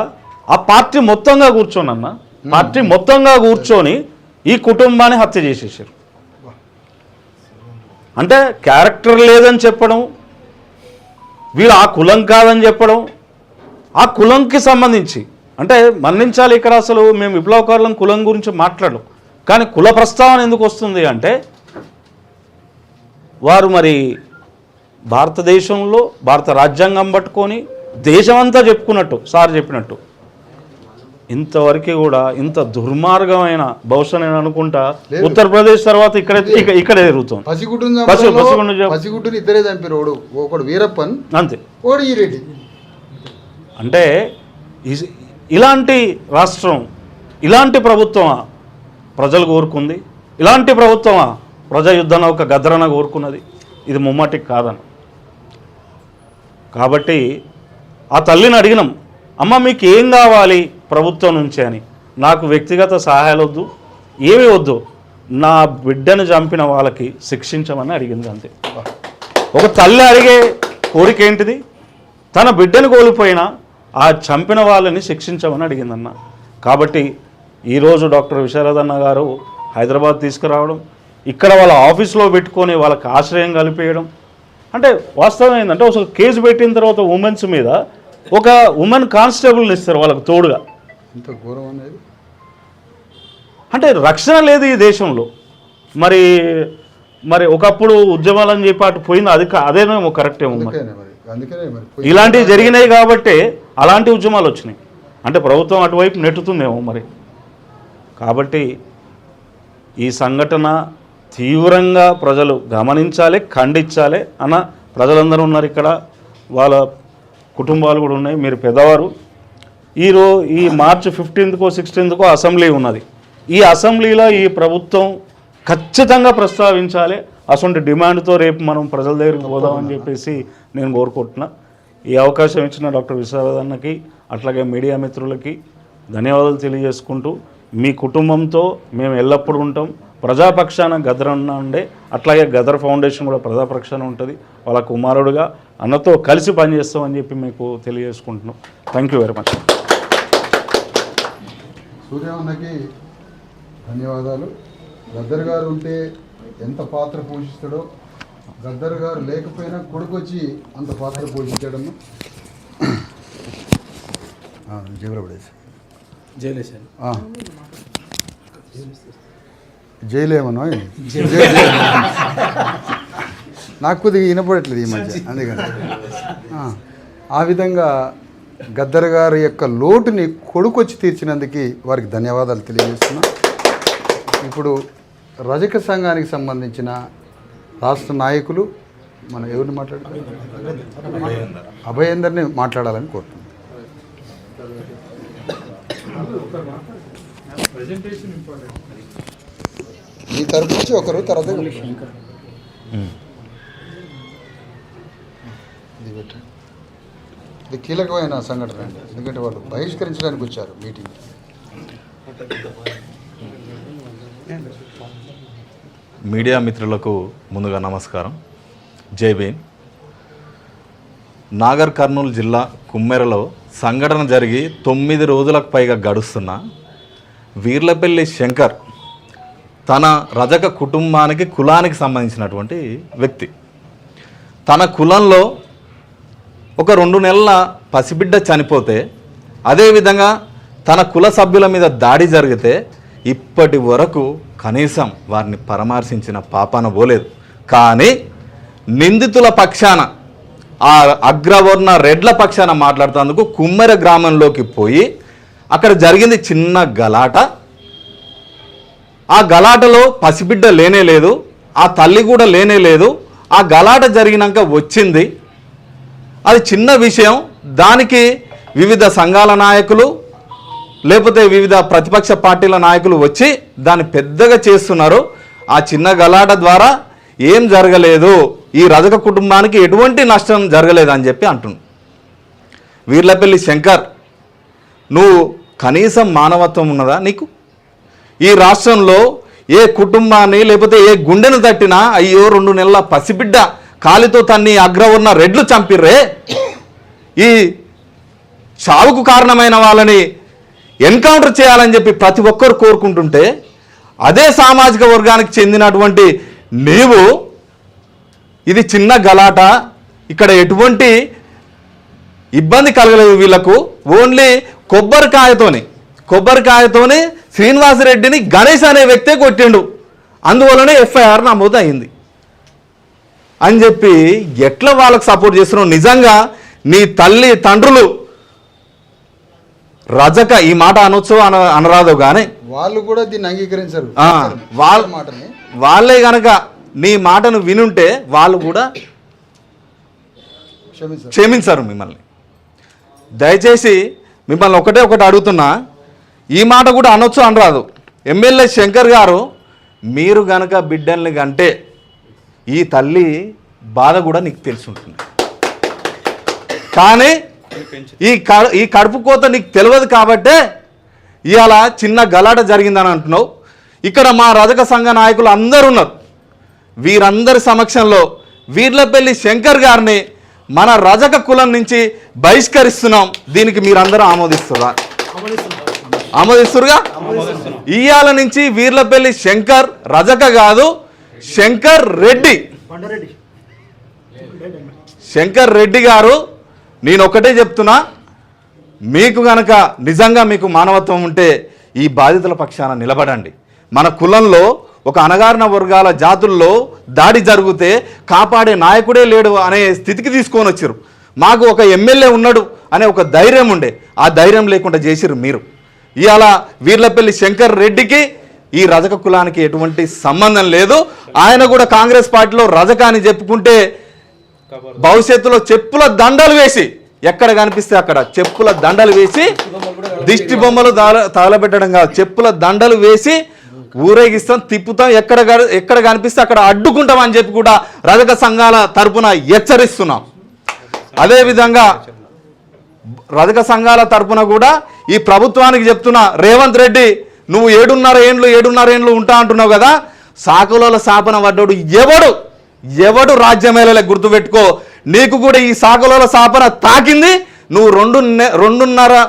ఆ పార్టీ మొత్తంగా కూర్చొని ఈ కుటుంబాన్ని హత్య చేసేసారు. అంటే క్యారెక్టర్ లేదని చెప్పడం, వీళ్ళు ఆ కులం కాదని చెప్పడం, ఆ కులంకి సంబంధించి అంటే మన్నించాలి. ఇక్కడ అసలు మేము విప్లవకారులం కులం గురించి మాట్లాడడం, కానీ కుల ప్రస్తావన ఎందుకు వస్తుంది అంటే వారు మరి భారతదేశంలో భారత రాజ్యాంగం పట్టుకొని దేశమంతా చెప్పుకున్నట్టు సార్ చెప్పినట్టు ఇంతవరకు కూడా ఇంత దుర్మార్గమైన బహుశా నేను అనుకుంటా ఉత్తరప్రదేశ్ తర్వాత ఇక్కడే జరుగుతుంది. పసిగుడ్డుని ఇద్దరే చంపారు, ఒకడు వీరప్పన్ అంతే, ఒకడు ఈ రెడ్డి. అంటే ఇలాంటి రాష్ట్రం, ఇలాంటి ప్రభుత్వమా ప్రజలు కోరుకుంది? ఇలాంటి ప్రభుత్వమా ప్రజా యుద్ధాన్ని ఒక గద్రన కోరుకున్నది? ఇది ముమ్మాటికి కాదని. కాబట్టి ఆ తల్లిని అడిగినాం, అమ్మ మీకు ఏం కావాలి ప్రభుత్వం నుంచి అని. నాకు వ్యక్తిగత సహాయాలు వద్దు, ఏమీ వద్దు, నా బిడ్డను చంపిన వాళ్ళకి శిక్షించమని అడిగింది అంతే. ఒక తల్లి అడిగే కోరిక ఏంటిది? తన బిడ్డను కోల్పోయినా ఆ చంపిన వాళ్ళని శిక్షించమని అడిగిందన్న. కాబట్టి ఈరోజు డాక్టర్ విశారదన్న గారు హైదరాబాద్ తీసుకురావడం, ఇక్కడ వాళ్ళ ఆఫీస్లో పెట్టుకొని వాళ్ళకి ఆశ్రయం కల్పించడం అంటే వాస్తవం ఏంటంటే ఒక కేసు పెట్టిన తర్వాత ఉమెన్స్ మీద ఒక ఉమెన్ కానిస్టేబుల్ని ఇస్తారు వాళ్ళకు తోడుగా. ఇంత ఘోరం అనేది అంటే రక్షణ లేదు ఈ దేశంలో. మరి మరి ఒకప్పుడు ఉద్యమాలని చెప్పి అటు పోయింది, అదేమో కరెక్ట్ ఏమో. ఇలాంటివి జరిగినాయి కాబట్టి అలాంటి ఉద్యమాలు వచ్చినాయి అంటే ప్రభుత్వం అటువైపు నెట్టుతుందేమో మరి. కాబట్టి ఈ సంఘటన తీవ్రంగా ప్రజలు గమనించాలి, ఖండించాలి అన్న. ప్రజలందరూ ఉన్నారు ఇక్కడ, వాళ్ళ కుటుంబాలు కూడా ఉన్నాయి. మీరు పెద్దవారు. ఈ మార్చి 15వ 16వ అసెంబ్లీ ఉన్నది. ఈ అసెంబ్లీలో ఈ ప్రభుత్వం ఖచ్చితంగా ప్రస్తావించాలి. అసలు డిమాండ్తో రేపు మనం ప్రజల దగ్గరికి పోదామని చెప్పేసి నేను కోరుకుంటున్నా. ఈ అవకాశం ఇచ్చిన డాక్టర్ విశారదన్నకి అట్లాగే మీడియా మిత్రులకి ధన్యవాదాలు తెలియజేసుకుంటూ, మీ కుటుంబంతో మేము ఎల్లప్పుడూ ఉంటాం. ప్రజాపక్షాన గదర్ అన్న ఉండే, అట్లాగే గదర్ ఫౌండేషన్ కూడా ప్రజాపక్షాన ఉంటుంది. వాళ్ళ కుమారుడుగా అన్నతో కలిసి పనిచేస్తామని చెప్పి మీకు తెలియజేసుకుంటున్నాం. Thank you very much. సూర్యవన్నకి ధన్యవాదాలు. గద్దర్ గారు ఉంటే ఎంత పాత్ర పోషిస్తాడో, గద్దర్ గారు లేకపోయినా కొడుకు వచ్చి అంత పాత్ర పోషించడము. జైలేమనో నాకు కొద్దిగా వినపడట్లేదు ఈ మధ్య, అందుకని ఆ విధంగా గద్దర్ గారి యొక్క లోటుని కొడుకు వచ్చి తీర్చినందుకు వారికి ధన్యవాదాలు తెలియజేస్తున్నాం. ఇప్పుడు రజక సంఘానికి సంబంధించిన రాష్ట్ర నాయకులు మనం ఎవరిని మాట్లాడుతున్నారు? అభయేందర్ని మాట్లాడాలని కోరుతున్నాం. ఈ తరపు నుంచి ఒకరు, తర్వాత ఇది కీలకమైన సంఘటన అండి, ఎందుకంటే వాళ్ళు బహిష్కరించడానికి వచ్చారు మీటింగ్. మీడియా మిత్రులకు ముందుగా నమస్కారం, జై భీమ్. నాగర్ కర్నూలు జిల్లా కుమ్మెరలో సంఘటన జరిగి 9 రోజులకు పైగా గడుస్తున్న వీర్లపల్లి శంకర్ తన రజక కుటుంబానికి, కులానికి సంబంధించినటువంటి వ్యక్తి. తన కులంలో ఒక 2 నెలల పసిబిడ్డ చనిపోతే, అదేవిధంగా తన కుల సభ్యుల మీద దాడి జరిగితే ఇప్పటి వరకు కనీసం వారిని పరామర్శించిన పాపాన పోలేదు. కానీ నిందితుల పక్షాన, ఆ అగ్రవర్ణ రెడ్ల పక్షాన మాట్లాడుతందుకు కుమ్మెర గ్రామంలోకి పోయి అక్కడ జరిగింది చిన్న గలాట. ఆ గలాటలో పసిబిడ్డ లేనే లేదు, ఆ తల్లి కూడా లేనే లేదు. ఆ గలాట జరిగినాక వచ్చింది, అది చిన్న విషయం. దానికి వివిధ సంఘాల నాయకులు లేకపోతే వివిధ ప్రతిపక్ష పార్టీల నాయకులు వచ్చి దాన్ని పెద్దగా చేస్తున్నారు. ఆ చిన్న గలాట ద్వారా ఏం జరగలేదు, ఈ రజక కుటుంబానికి ఎటువంటి నష్టం జరగలేదు అని చెప్పి అంటున్నాడు. వీర్లపల్లి శంకర్, నువ్వు కనీసం మానవత్వం ఉన్నదా నీకు? ఈ రాష్ట్రంలో ఏ కుటుంబాన్ని లేకపోతే ఏ గుండెను తట్టినా అయ్యో 2 నెలల పసిబిడ్డ కాలితో తన్ని అగ్రవర్ణ రెడ్లు చంపిర్రే, ఈ చావుకు కారణమైన వాళ్ళని ఎన్కౌంటర్ చేయాలని చెప్పి ప్రతి ఒక్కరు కోరుకుంటుంటే, అదే సామాజిక వర్గానికి చెందినటువంటి నీవు ఇది చిన్న గలాట, ఇక్కడ ఎటువంటి ఇబ్బంది కలగలేదు వీళ్ళకు. ఓన్లీ కొబ్బరికాయతోని శ్రీనివాసరెడ్డిని గణేష్ అనే వ్యక్తే కొట్టిండు, అందువల్లనే ఎఫ్ఐఆర్ నమోదు అయింది అని చెప్పి ఎట్లా వాళ్ళకు సపోర్ట్ చేస్తున్నావు? నిజంగా నీ తల్లి తండ్రులు రజక ఈ మాట అనొచ్చు అనరాదు కానీ వాళ్ళు కూడా దీన్ని అంగీకరించారు. వాళ్ళే గనక నీ మాటను వినుంటే వాళ్ళు కూడా క్షమించారు మిమ్మల్ని. దయచేసి మిమ్మల్ని ఒకటి అడుగుతున్నా, ఈ మాట కూడా అనొచ్చు అనరాదు. ఎమ్మెల్యే శంకర్ గారు, మీరు గనక బిడ్డల్ని కంటే ఈ తల్లి బాధ కూడా నీకు తెలిసి ఉంటుంది, కానీ ఈ కడుపు కోత నీకు తెలియదు కాబట్టే ఇవాళ చిన్న గలాట జరిగిందని అంటున్నావు. ఇక్కడ మా రజక సంఘ నాయకులు అందరూ ఉన్నారు. వీరందరి సమక్షంలో వీర్లపల్లి శంకర్ గారిని మన రజక కులం నుంచి బహిష్కరిస్తున్నాం. దీనికి మీరందరూ ఆమోదిస్తురుగా? ఇవాళ నుంచి వీర్లపల్లి శంకర్ రజక కాదు, శంకర్ రెడ్డి గారు, నేను ఒకటే చెప్తున్నా, మీకు గనక నిజంగా మీకు మానవత్వం ఉంటే ఈ బాధితుల పక్షాన నిలబడండి. మన కులంలో ఒక అణగారిన వర్గాల జాతుల్లో దాడి జరిగితే కాపాడే నాయకుడే లేడు అనే స్థితికి తీసుకొని వచ్చారు. మాకు ఒక ఎమ్మెల్యే ఉన్నాడు అనే ఒక ధైర్యం ఉండే, ఆ ధైర్యం లేకుండా చేసిరు మీరు. ఇవాళ వీర్లపల్లి శంకర్ రెడ్డికి ఈ రజక కులానికి ఎటువంటి సంబంధం లేదు. ఆయన కూడా కాంగ్రెస్ పార్టీలో రజక అని చెప్పుకుంటే భవిష్యత్తులో చెప్పుల దండలు వేసి, ఎక్కడ కనిపిస్తే అక్కడ చెప్పుల దండలు వేసి, దిష్టి బొమ్మలు తగలబెట్టడం కాదు, చెప్పుల దండలు వేసి ఊరేగిస్తాం, తిప్పుతాం, ఎక్కడ కనిపిస్తే అక్కడ అడ్డుకుంటాం అని చెప్పి కూడా రజక సంఘాల తరపున హెచ్చరిస్తున్నాం. అదేవిధంగా రజక సంఘాల తరపున కూడా ఈ ప్రభుత్వానికి చెప్తున్నా, రేవంత్ రెడ్డి నువ్వు 7.5 ఏండ్లు ఉంటా అంటున్నావు కదా, సాకులోల శాపన పడ్డాడు ఎవడు రాజ్యమేళలే గుర్తుపెట్టుకో. నీకు కూడా ఈ సాకులోల శాపన తాకింది. నువ్వు 2.5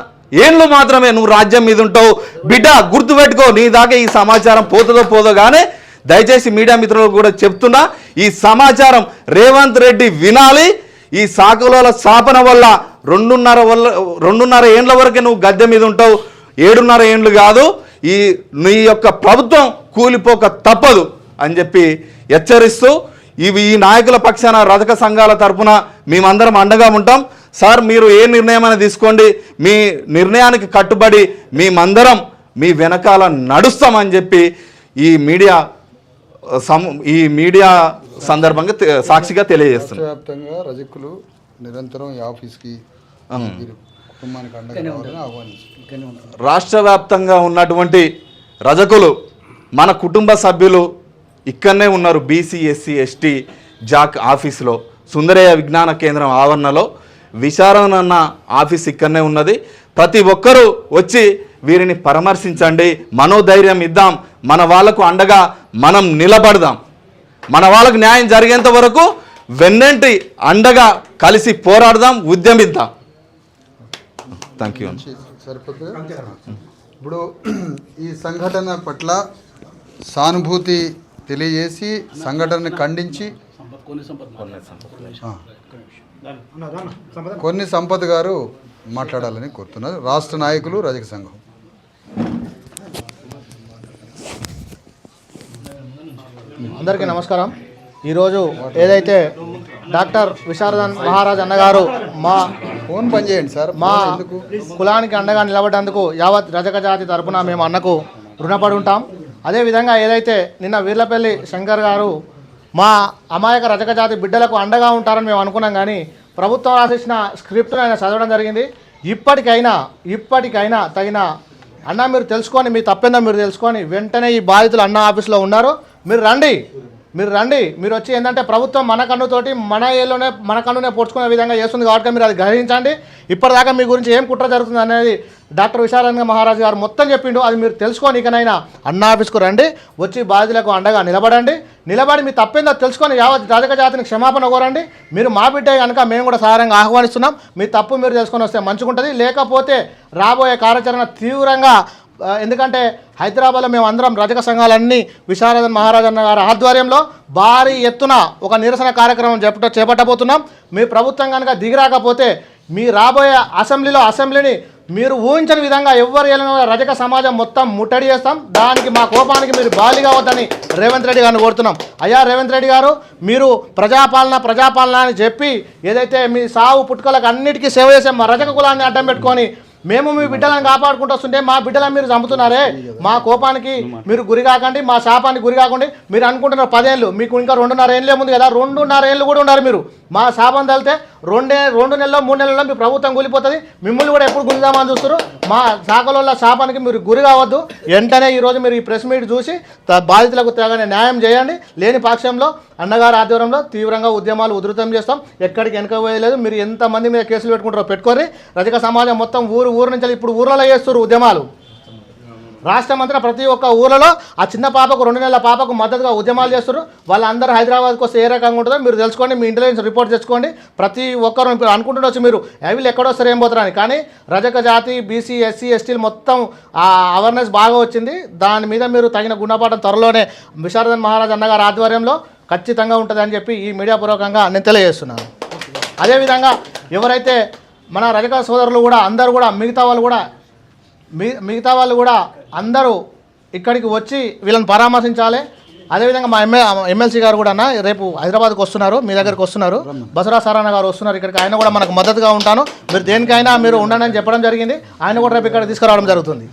ఏండ్లు మాత్రమే నువ్వు రాజ్యం మీద ఉంటావు బిడ్డ, గుర్తుపెట్టుకో. నీ దాకా ఈ సమాచారం పోదో కానీ దయచేసి మీడియా మిత్రులకు కూడా చెప్తున్నా, ఈ సమాచారం రేవంత్ రెడ్డి వినాలి. ఈ సాకులోల శాపన వల్ల 2.5 ఏండ్ల వరకే నువ్వు గద్దె మీద ఉంటావు, 7.5 ఏండ్లు కాదు. నీ యొక్క ప్రభుత్వం కూలిపోక తప్పదు అని చెప్పి హెచ్చరిస్తూ, ఈ నాయకుల పక్షాన రజక సంఘాల తరపున మేమందరం అండగా ఉంటాం. సార్, మీరు ఏ నిర్ణయమైనా తీసుకోండి, మీ నిర్ణయానికి కట్టుబడి మేమందరం మీ వెనకాల నడుస్తామని చెప్పి ఈ మీడియా సందర్భంగా సాక్షిగా తెలియజేస్తున్నాం. వ్యాప్తంగా రజకులు నిరంతరం ఈ ఆఫీస్కి కుటుంబానికి అండగా ఆహ్వానిస్తున్నారు. రాష్ట్ర వ్యాప్తంగా ఉన్నటువంటి రజకులు మన కుటుంబ సభ్యులు ఇక్కడనే ఉన్నారు. బీసీ ఎస్సీ ఎస్టీ జాక్ ఆఫీసులో, సుందరయ్య విజ్ఞాన కేంద్రం ఆవరణలో విశారణ ఆఫీస్ ఇక్కడనే ఉన్నది. ప్రతి ఒక్కరూ వచ్చి వీరిని పరామర్శించండి, మనోధైర్యం ఇద్దాం, మన వాళ్ళకు అండగా మనం నిలబడదాం. మన వాళ్ళకు న్యాయం జరిగేంత వరకు వెన్నంటి అండగా కలిసి పోరాడదాం, ఉద్యమిద్దాం. Thank you. సరిపోతుంది. ఇప్పుడు ఈ సంఘటన పట్ల సానుభూతి తెలియజేసి సంఘటనని ఖండించి కొన్ని సంపత్ గారు మాట్లాడాలని కోరుతున్నారు. రాష్ట్ర నాయకులు, రజక సంఘం. అందరికీ నమస్కారం. ఈరోజు ఏదైతే డాక్టర్ విశారదన్ మహారాజ్ అన్నగారు మా ఫోన్ పనిచేయండి సార్, మా కులానికి అండగా నిలబడ్డందుకు యావత్ రజక జాతి తరపున మేము అన్నకు రుణపడి ఉంటాం. అదేవిధంగా ఏదైతే నిన్న వీర్లపల్లి శంకర్ గారు మా అమాయక రజక జాతి బిడ్డలకు అండగా ఉంటారని మేము అనుకున్నాం, కానీ ప్రభుత్వం రాసేసిన స్క్రిప్ట్ను ఆయన చదవడం జరిగింది. ఇప్పటికైనా తగిన అన్న మీరు తెలుసుకొని, మీ తప్పేందో మీరు తెలుసుకొని వెంటనే ఈ బాధితులు అన్న ఆఫీస్లో ఉన్నారు, మీరు రండి. మీరు వచ్చి ఏంటంటే ప్రభుత్వం మన కన్నుతోటి మన కన్నునే పొడుచుకునే విధంగా చేస్తుంది కాబట్టి మీరు అది గ్రహించండి. ఇప్పటిదాకా మీ గురించి ఏం కుట్ర జరుగుతుంది అనేది డాక్టర్ విశారదన్ మహారాజ్ గారు మొత్తం చెప్పిండు. అది మీరు తెలుసుకొని ఇకనైనా అన్న ఆఫీస్కు రండి, వచ్చి బాధితులకు అండగా నిలబడి మీ తప్పేందో తెలుసుకొని యావత్ రజక జాతిని క్షమాపణ కోరండి. మీరు మా బిడ్డే కనుక మేము కూడా సాధారణంగా ఆహ్వానిస్తున్నాం. మీ తప్పు మీరు తెలుసుకొని వస్తే మంచిగుంటుంది. లేకపోతే రాబోయే కార్యాచరణ తీవ్రంగా, ఎందుకంటే హైదరాబాద్లో మేము అందరం రజక సంఘాలన్నీ విశారదన్ మహారాజ్ అన్న గారి ఆధ్వర్యంలో భారీ ఎత్తున ఒక నిరసన కార్యక్రమం చేపట్టబోతున్నాం. మీ ప్రభుత్వం కనుక దిగిరాకపోతే మీ రాబోయే అసెంబ్లీని మీరు ఊహించని విధంగా ఎవ్వరు ఏలిన రజక సమాజం మొత్తం ముట్టడి చేస్తాం. దానికి మా కోపానికి మీరు బాలి కావద్దని రేవంత్ రెడ్డి గారిని కోరుతున్నాం. అయ్యా రేవంత్ రెడ్డి గారు, మీరు ప్రజాపాలన అని చెప్పి ఏదైతే మీ సావు పుట్టుకలకు అన్నిటికీ సేవ చేసే మా రజక కులాన్ని అడ్డం పెట్టుకొని మేము మీ బిడ్డలను కాపాడుకుంటూ వస్తుంటే మా బిడ్డలను మీరు చంపుతున్నారే. మా కోపానికి మీరు గురి కాకండి, మా శాపానికి గురి కాకండి. మీరు అనుకుంటున్నారు 10 ఏళ్ళు, మీకు ఇంకా 2.5 ఏళ్ళే ఉంది కదా, 2.5 ఏళ్ళు కూడా ఉన్నారు మీరు. మా శాపం తలితే 2 నెలల్లో 3 నెలల్లో మీ ప్రభుత్వం కూలిపోతుంది. మిమ్మల్ని కూడా ఎప్పుడు గురిదామని చూస్తారు. మా శాఖల శాపానికి మీరు గురి కావద్దు. వెంటనే ఈరోజు మీరు ఈ ప్రెస్ మీట్ చూసి బాధితులకు తగిన న్యాయం చేయండి. లేని పక్షంలో అన్నగారి ఆధ్వర్యంలో తీవ్రంగా ఉద్యమాలు ఉధృతం చేస్తాం. ఎక్కడికి వెనకపోయలేదు. మీరు ఎంతమంది మీద కేసులు పెట్టుకుంటారో పెట్టుకోర్రి. రజక సమాజం మొత్తం ఊరు నుంచి ఇప్పుడు ఊర్లలో చేస్తారు ఉద్యమాలు. రాష్ట్రం అంతా ప్రతి ఒక్క ఊళ్ళలో ఆ చిన్న పాపకు 2 నెలల పాపకు మద్దతుగా ఉద్యమాలు చేస్తారు. వాళ్ళందరూ హైదరాబాద్కి వస్తే ఏ రకంగా ఉంటుందో మీరు తెలుసుకోండి. మీ ఇంటెలిజెన్స్ రిపోర్ట్ తెచ్చుకోండి. ప్రతి ఒక్కరు అనుకుంటుండొచ్చు మీరు వీళ్ళు ఎక్కడొస్తారు ఏం పోతారని. కానీ రజక జాతి, బీసీ, ఎస్సీ, ఎస్టీలు మొత్తం ఆ అవేర్నెస్ బాగా వచ్చింది. దాని మీద మీరు తగిన గుణపాఠం త్వరలోనే విశారదన్ మహారాజ్ అన్నగారి ఆధ్వర్యంలో ఖచ్చితంగా ఉంటుందని చెప్పి ఈ మీడియా పూర్వకంగా నేను తెలియజేస్తున్నాను. అదేవిధంగా ఎవరైతే మన రజక సోదరులు కూడా అందరూ కూడా మిగతా వాళ్ళు కూడా అందరూ ఇక్కడికి వచ్చి వీళ్ళని పరామర్శించాలి. అదేవిధంగా మా ఎమ్మెల్సీ గారు కూడా రేపు హైదరాబాద్కి వస్తున్నారు, మీ దగ్గరికి వస్తున్నారు. బసరా సారాన్న గారు వస్తున్నారు ఇక్కడికి. ఆయన కూడా మనకు మద్దతుగా ఉంటాను. మీరు దేనికైనా మీరు ఉండండి అని చెప్పడం జరిగింది. ఆయన కూడా రేపు ఇక్కడ తీసుకురావడం జరుగుతుంది.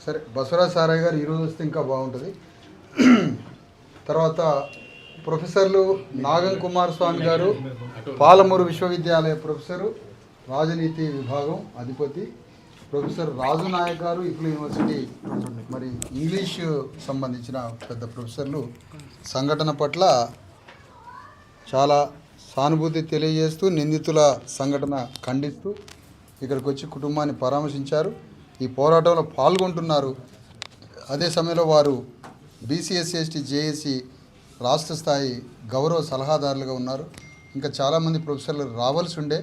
సరే, బసరా సారయ్య గారు ఈరోజు వస్తే ఇంకా బాగుంటుంది. తర్వాత ప్రొఫెసర్లు నాగం కుమార్ స్వామి గారు, పాలమూరు విశ్వవిద్యాలయ ప్రొఫెసరు, రాజనీతి విభాగం అధిపతి, ప్రొఫెసర్ రాజు నాయక్ గారు ఇప్పుడు యూనివర్సిటీ మరి ఇంగ్లీష్ సంబంధించిన పెద్ద ప్రొఫెసర్లు సంఘటన పట్ల చాలా సానుభూతి తెలియజేస్తూ నిందితుల సంఘటన ఖండిస్తూ ఇక్కడికి వచ్చి కుటుంబాన్ని పరామర్శించారు. ఈ పోరాటంలో పాల్గొంటున్నారు. అదే సమయంలో వారు బీసీఎస్సీ జేఏసీ రాష్ట్ర స్థాయి గౌరవ సలహాదారులుగా ఉన్నారు. ఇంకా చాలామంది ప్రొఫెసర్లు రావాల్సి ఉండే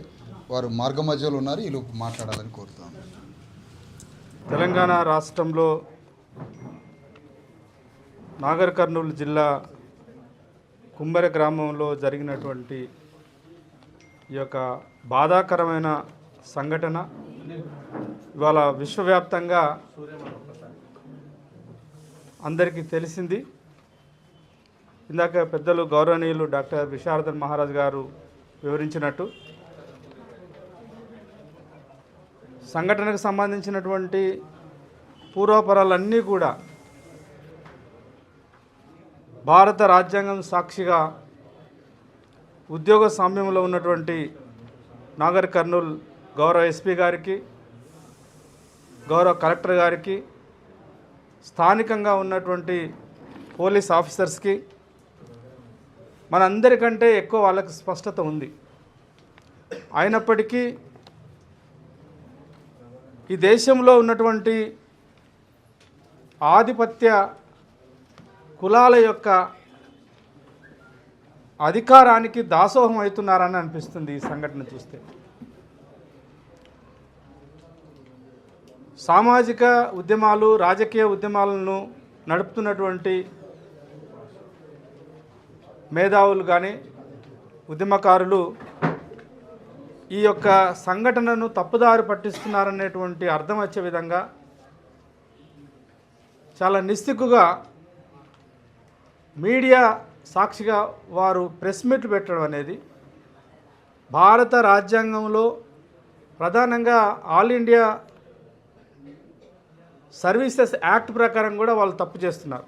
వారు మార్గ మధ్యలో ఉన్నారు. ఈ లోపు మాట్లాడాలని కోరుతాను. తెలంగాణ రాష్ట్రంలో నాగర్ కర్నూలు జిల్లా కుమ్మరి గ్రామంలో జరిగినటువంటి ఈ యొక్క బాధాకరమైన సంఘటన ఇవాళ విశ్వవ్యాప్తంగా అందరికీ తెలిసింది. ఇందాక పెద్దలు గౌరవనీయులు డాక్టర్ విశారదన్ మహారాజ్ గారు వివరించినట్టు సంఘటనకు సంబంధించినటువంటి పూర్వాపరాలన్నీ కూడా భారత రాజ్యాంగం సాక్షిగా ఉద్యోగ సామ్యంలో ఉన్నటువంటి నాగర్ కర్నూల్ గౌరవ ఎస్పీ గారికి, గౌరవ కలెక్టర్ గారికి, స్థానికంగా ఉన్నటువంటి పోలీస్ ఆఫీసర్స్కి మనందరికంటే ఎక్కువ వాళ్ళకి స్పష్టత ఉంది. అయినప్పటికీ ఈ దేశంలో ఉన్నటువంటి ఆధిపత్య కులాల యొక్క అధికారానికి దాసోహం అవుతున్నారని అనిపిస్తుంది ఈ సంఘటన చూస్తే. సామాజిక ఉద్యమాలు, రాజకీయ ఉద్యమాలను నడుపుతున్నటువంటి మేధావులు కానీ ఉద్యమకారులు ఈ యొక్క సంఘటనను తప్పుదారి పట్టిస్తున్నారనేటువంటి అర్థం వచ్చే విధంగా చాలా నిస్సిగ్గుగా మీడియా సాక్షిగా వారు ప్రెస్ మీట్లు పెట్టడం అనేది భారత రాజ్యాంగంలో ప్రధానంగా ఆల్ ఇండియా సర్వీసెస్ యాక్ట్ ప్రకారం కూడా వాళ్ళు తప్పు చేస్తున్నారు.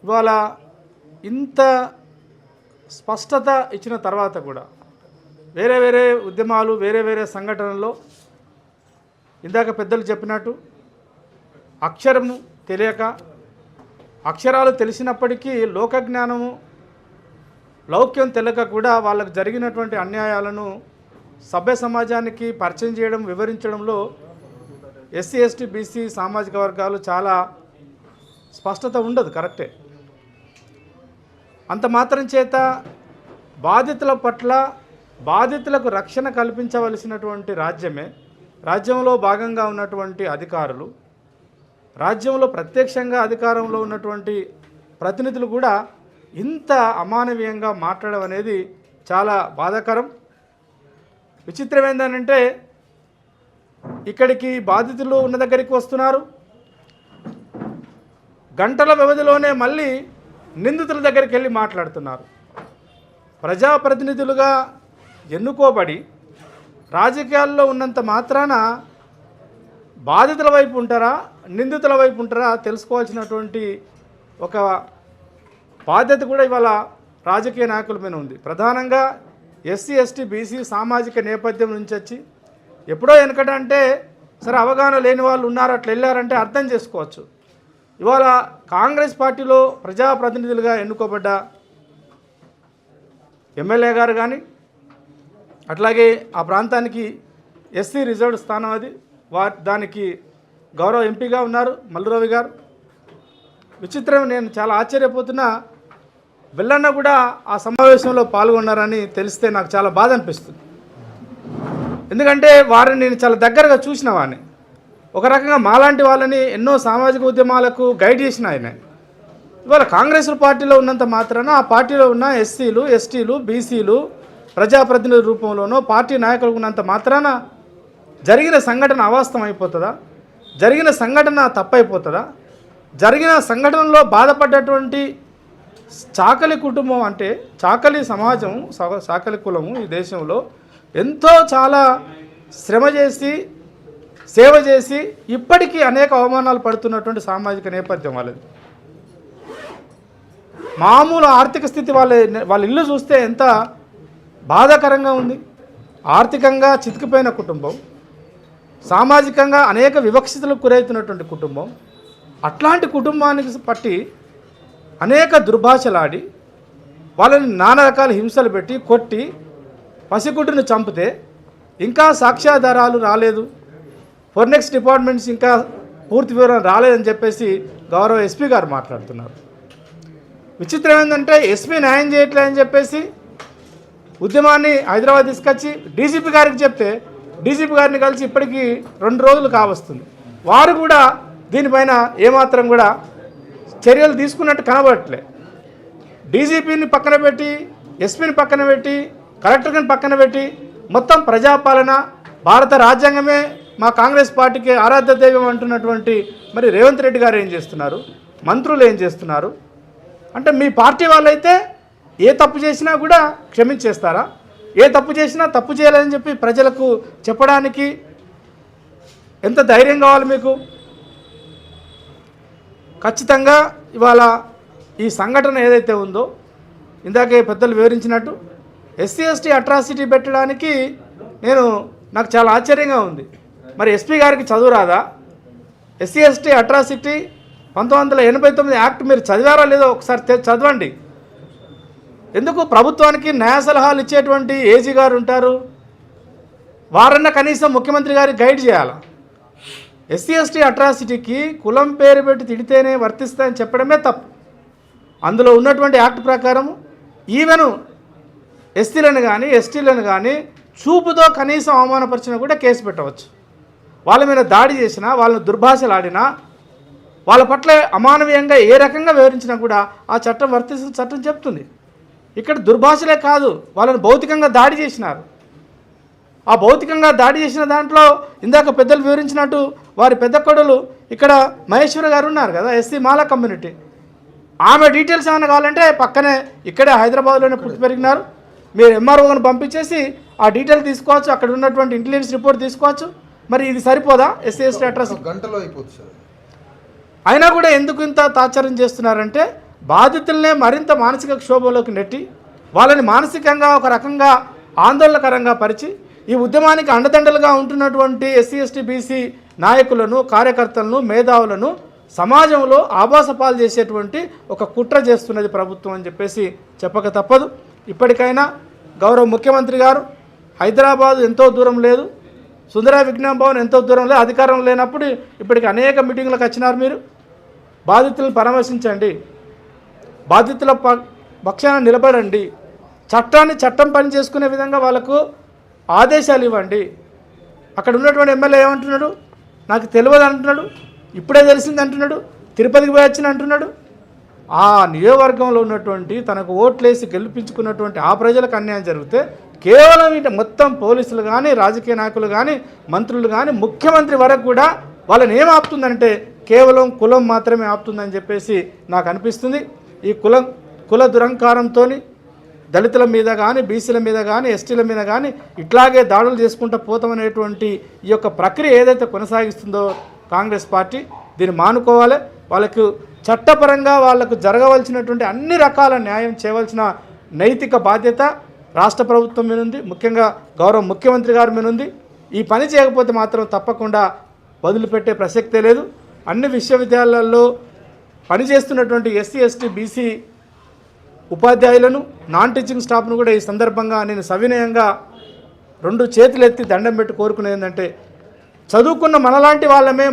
ఇవాళ ఇంత స్పష్టత ఇచ్చిన తర్వాత కూడా వేరే వేరే ఉద్యమాలు, వేరే వేరే సంఘటనల్లో ఇందాక పెద్దలు చెప్పినట్టు అక్షరము తెలియక, అక్షరాలు తెలిసినప్పటికీ లోకజ్ఞానము, లౌక్యం తెలియక కూడా వాళ్ళకు జరిగినటువంటి అన్యాయాలను సభ్య సమాజానికి పరిచయం చేయడం, వివరించడంలో ఎస్సీ, ఎస్టీ, బీసీ సామాజిక వర్గాలు చాలా స్పష్టత ఉండదు. కరెక్టే. అంత మాత్రం చేత బాధితుల పట్ల బాధితులకు రక్షణ కల్పించవలసినటువంటి రాజ్యంలో భాగంగా ఉన్నటువంటి అధికారులు, రాజ్యంలో ప్రత్యక్షంగా అధికారంలో ఉన్నటువంటి ప్రతినిధులు కూడా ఇంత అమానవీయంగా మాట్లాడడం అనేది చాలా బాధాకరం. విచిత్రం ఏంటంటే ఇక్కడికి బాధితులు ఉన్న దగ్గరికి వస్తున్నారు, గంటల వ్యవధిలోనే మళ్ళీ నిందితుల దగ్గరికి వెళ్ళి మాట్లాడుతున్నారు. ప్రజాప్రతినిధులుగా ఎన్నుకోబడి రాజకీయాల్లో ఉన్నంత మాత్రాన బాధితుల వైపు ఉంటారా నిందితుల వైపు ఉంటారా తెలుసుకోవాల్సినటువంటి ఒక బాధ్యత కూడా ఇవాళ రాజకీయ నాయకుల మీద ఉంది. ప్రధానంగా ఎస్సీ ఎస్టీ బీసీ సామాజిక నేపథ్యం నుంచి వచ్చి ఎప్పుడో వెనకటంటే సరే అవగాహన లేని వాళ్ళు ఉన్నారు, అట్లా వెళ్ళారంటే అర్థం చేసుకోవచ్చు. ఇవాళ కాంగ్రెస్ పార్టీలో ప్రజాప్రతినిధులుగా ఎన్నుకోబడ్డ ఎమ్మెల్యే గారు కానీ అట్లాగే ఆ ప్రాంతానికి ఎస్సీ రిజర్వ్డ్ స్థానం అది, దానికి గౌరవ ఎంపీగా ఉన్నారు మల్లురవి గారు. విచిత్రం, నేను చాలా ఆశ్చర్యపోతున్నా, వెల్లన్న కూడా ఆ సమావేశంలో పాల్గొన్నారని తెలిస్తే నాకు చాలా బాధ అనిపిస్తుంది. ఎందుకంటే వారిని నేను చాలా దగ్గరగా చూసిన వాడిని, ఒక రకంగా మాలాంటి వాళ్ళని ఎన్నో సామాజిక ఉద్యమాలకు గైడ్ చేసిన ఆయన. ఇవాళ కాంగ్రెస్ పార్టీలో ఉన్నంత మాత్రాన ఆ పార్టీలో ఉన్న ఎస్సీలు ఎస్టీలు బీసీలు ప్రజాప్రతినిధుల రూపంలోనో పార్టీ నాయకులు ఉన్నంత మాత్రాన జరిగిన సంఘటన అవాస్తవం అయిపోతుందా? జరిగిన సంఘటన తప్పైపోతుందా? జరిగిన సంఘటనలో బాధపడ్డటువంటి చాకలి కుటుంబం, అంటే చాకలి సమాజం, చాకలి కులము ఈ దేశంలో ఎంతో చాలా శ్రమ చేసి సేవ చేసి ఇప్పటికీ అనేక అవమానాలు పడుతున్నటువంటి సామాజిక నేపథ్యం వాళ్ళది. మామూలు ఆర్థిక స్థితి వాళ్ళ ఇల్లు చూస్తే ఎంత బాధాకరంగా ఉంది. ఆర్థికంగా చితికిపోయిన కుటుంబం, సామాజికంగా అనేక వివక్షతలకు గురవుతున్నటువంటి కుటుంబం. అట్లాంటి కుటుంబానికి పట్టి అనేక దుర్భాషలాడి వాళ్ళని నానా రకాల హింసలు పెట్టి కొట్టి పసిగుడ్డును చంపితే ఇంకా సాక్ష్యాధారాలు రాలేదు, ఫోరెన్సిక్ డిపార్ట్మెంట్స్ ఇంకా పూర్తి వివరణ రాలేదని చెప్పేసి గౌరవ ఎస్పీ గారు మాట్లాడుతున్నారు. విచిత్రం ఏంటంటే ఎస్పీ న్యాయం చేయట్లేదని చెప్పేసి ఉద్యమాన్ని హైదరాబాద్ తీసుకొచ్చి డీజీపీ గారికి చెప్తే డీజీపీ గారిని కలిసి ఇప్పటికీ 2 రోజులు కావస్తుంది. వారు కూడా దీనిపైన ఏమాత్రం కూడా చర్యలు తీసుకున్నట్టు కనబడట్లే. డీజీపీని పక్కన పెట్టి, ఎస్పీని పక్కన పెట్టి, కలెక్టర్ని పక్కన పెట్టి మొత్తం ప్రజాపాలన, భారత రాజ్యాంగమే మా కాంగ్రెస్ పార్టీకి ఆరాధ్య దైవం అంటున్నటువంటి మరి రేవంత్ రెడ్డి గారు ఏం చేస్తున్నారు, మంత్రులు ఏం చేస్తున్నారు? అంటే మీ పార్టీ వాళ్ళైతే ఏ తప్పు చేసినా కూడా క్షమించేస్తారా? ఏ తప్పు చేసినా తప్పు చేయాలని చెప్పి ప్రజలకు చెప్పడానికి ఎంత ధైర్యం కావాలి మీకు? ఖచ్చితంగా ఇవాళ ఈ సంఘటన ఏదైతే ఉందో ఇందాకే పెద్దలు వివరించినట్టు ఎస్సీ ఎస్టీ అట్రాసిటీ పెట్టడానికి నాకు చాలా ఆశ్చర్యంగా ఉంది. మరి ఎస్పీ గారికి చదువు రాదా? ఎస్సీ ఎస్టీ అట్రాసిటీ 1989 యాక్ట్ మీరు చదివారా లేదో ఒకసారి చదవండి. ఎందుకు ప్రభుత్వానికి న్యాయ సలహాలు ఇచ్చేటువంటి ఏజీ గారు ఉంటారు, వారన్నా కనీసం ముఖ్యమంత్రి గారికి గైడ్ చేయాలి. ఎస్సీ ఎస్టీ అట్రాసిటీకి కులం పేరు పెట్టి తిడితేనే వర్తిస్తాయని చెప్పడమే తప్పు. అందులో ఉన్నటువంటి యాక్ట్ ప్రకారం ఈవెన్ ఎస్సీలను కానీ ఎస్టీలను కానీ చూపుతో కనీసం అవమానపరిచినా కూడా కేసు పెట్టవచ్చు. వాళ్ళ మీద దాడి చేసినా, వాళ్ళని దుర్భాషలాడినా, వాళ్ళ పట్ల అమానవీయంగా ఏ రకంగా వివరించినా కూడా ఆ చట్టం వర్తిస్తున్న చట్టం చెప్తుంది. ఇక్కడ దుర్భాషలే కాదు, వాళ్ళని భౌతికంగా దాడి చేసినారు. ఆ భౌతికంగా దాడి చేసిన దాంట్లో ఇందాక పెద్దలు వివరించినట్టు వారి పెద్ద కొడులు ఇక్కడ మహేశ్వర గారు ఉన్నారు కదా, ఎస్సీ మాలా కమ్యూనిటీ. ఆమె డీటెయిల్స్ ఏమైనా కావాలంటే పక్కనే ఇక్కడే హైదరాబాద్లోనే పుట్టి పెరిగినారు. మీరు ఎంఆర్ఓని పంపించేసి ఆ డీటెయిల్ తీసుకోవచ్చు, అక్కడ ఉన్నటువంటి ఇంటెలిజెన్స్ రిపోర్ట్ తీసుకోవచ్చు. మరి ఇది సరిపోదా? ఎస్సీ ఎస్టీ అట్రాసిటీ గంటలో అయిపోతుంది సార్. అయినా కూడా ఎందుకు ఇంత తాత్సర్యం చేస్తున్నారంటే బాధితులనే మరింత మానసిక క్షోభంలోకి నెట్టి వాళ్ళని మానసికంగా ఒక రకంగా ఆందోళనకరంగా పరిచి ఈ ఉద్యమానికి అండదండలుగా ఉంటున్నటువంటి ఎస్సీ ఎస్టీ బీసీ నాయకులను, కార్యకర్తలను, మేధావులను సమాజంలో ఆభాసపాలు చేసేటువంటి ఒక కుట్ర చేస్తున్నది ప్రభుత్వం అని చెప్పేసి చెప్పక తప్పదు. ఇప్పటికైనా గౌరవ ముఖ్యమంత్రి గారు హైదరాబాదు ఎంతో దూరం లేదు, సుందర విజ్ఞాన భవన్ ఎంతో దూరం లేదు, అధికారం లేనప్పుడు ఇప్పటికి అనేక మీటింగ్లకు వచ్చినారు. మీరు బాధితులను పరామర్శించండి, బాధితుల పక్షాన నిలబడండి, చట్టాన్ని చట్టం పని చేసుకునే విధంగా వాళ్ళకు ఆదేశాలు ఇవ్వండి. అక్కడ ఉన్నటువంటి ఎమ్మెల్యే ఏమంటున్నాడు? నాకు తెలియదు అంటున్నాడు, ఇప్పుడే తెలిసింది అంటున్నాడు, తిరుపతికి పోయి వచ్చిన అంటున్నాడు. ఆ నియోజకవర్గంలో ఉన్నటువంటి తనకు ఓట్లేసి గెలిపించుకున్నటువంటి ఆ ప్రజలకు అన్యాయం జరిగితే కేవలం ఇటు మొత్తం పోలీసులు కానీ రాజకీయ నాయకులు కానీ మంత్రులు కానీ ముఖ్యమంత్రి వరకు కూడా వాళ్ళని ఏం ఆపుతుందంటే కేవలం కులం మాత్రమే ఆపుతుందని చెప్పేసి నాకు అనిపిస్తుంది. ఈ కుల దురంకారంతో దళితుల మీద కానీ బీసీల మీద కానీ ఎస్టీల మీద కానీ ఇట్లాగే దాడులు చేసుకుంటూ పోతామనేటువంటి ఈ యొక్క ప్రక్రియ ఏదైతే కొనసాగిస్తుందో కాంగ్రెస్ పార్టీ దీన్ని మానుకోవాలి. వాళ్ళకు చట్టపరంగా వాళ్ళకు జరగవలసినటువంటి అన్ని రకాల న్యాయం చేయవలసిన నైతిక బాధ్యత రాష్ట్ర ప్రభుత్వం మీద ఉంది, ముఖ్యంగా గౌరవ ముఖ్యమంత్రి గారి మీద ఉంది. ఈ పని చేయకపోతే మాత్రం తప్పకుండా వదిలిపెట్టే ప్రసక్తే లేదు. అన్ని విశ్వవిద్యాలయాల్లో పనిచేస్తున్నటువంటి ఎస్సీ ఎస్టీ బీసీ ఉపాధ్యాయులను నాన్ టీచింగ్ స్టాఫ్ను కూడా ఈ సందర్భంగా నేను సవినయంగా 2 చేతులెత్తి దండం పెట్టి కోరుకునేది ఏంటంటే చదువుకున్న మనలాంటి వాళ్ళమే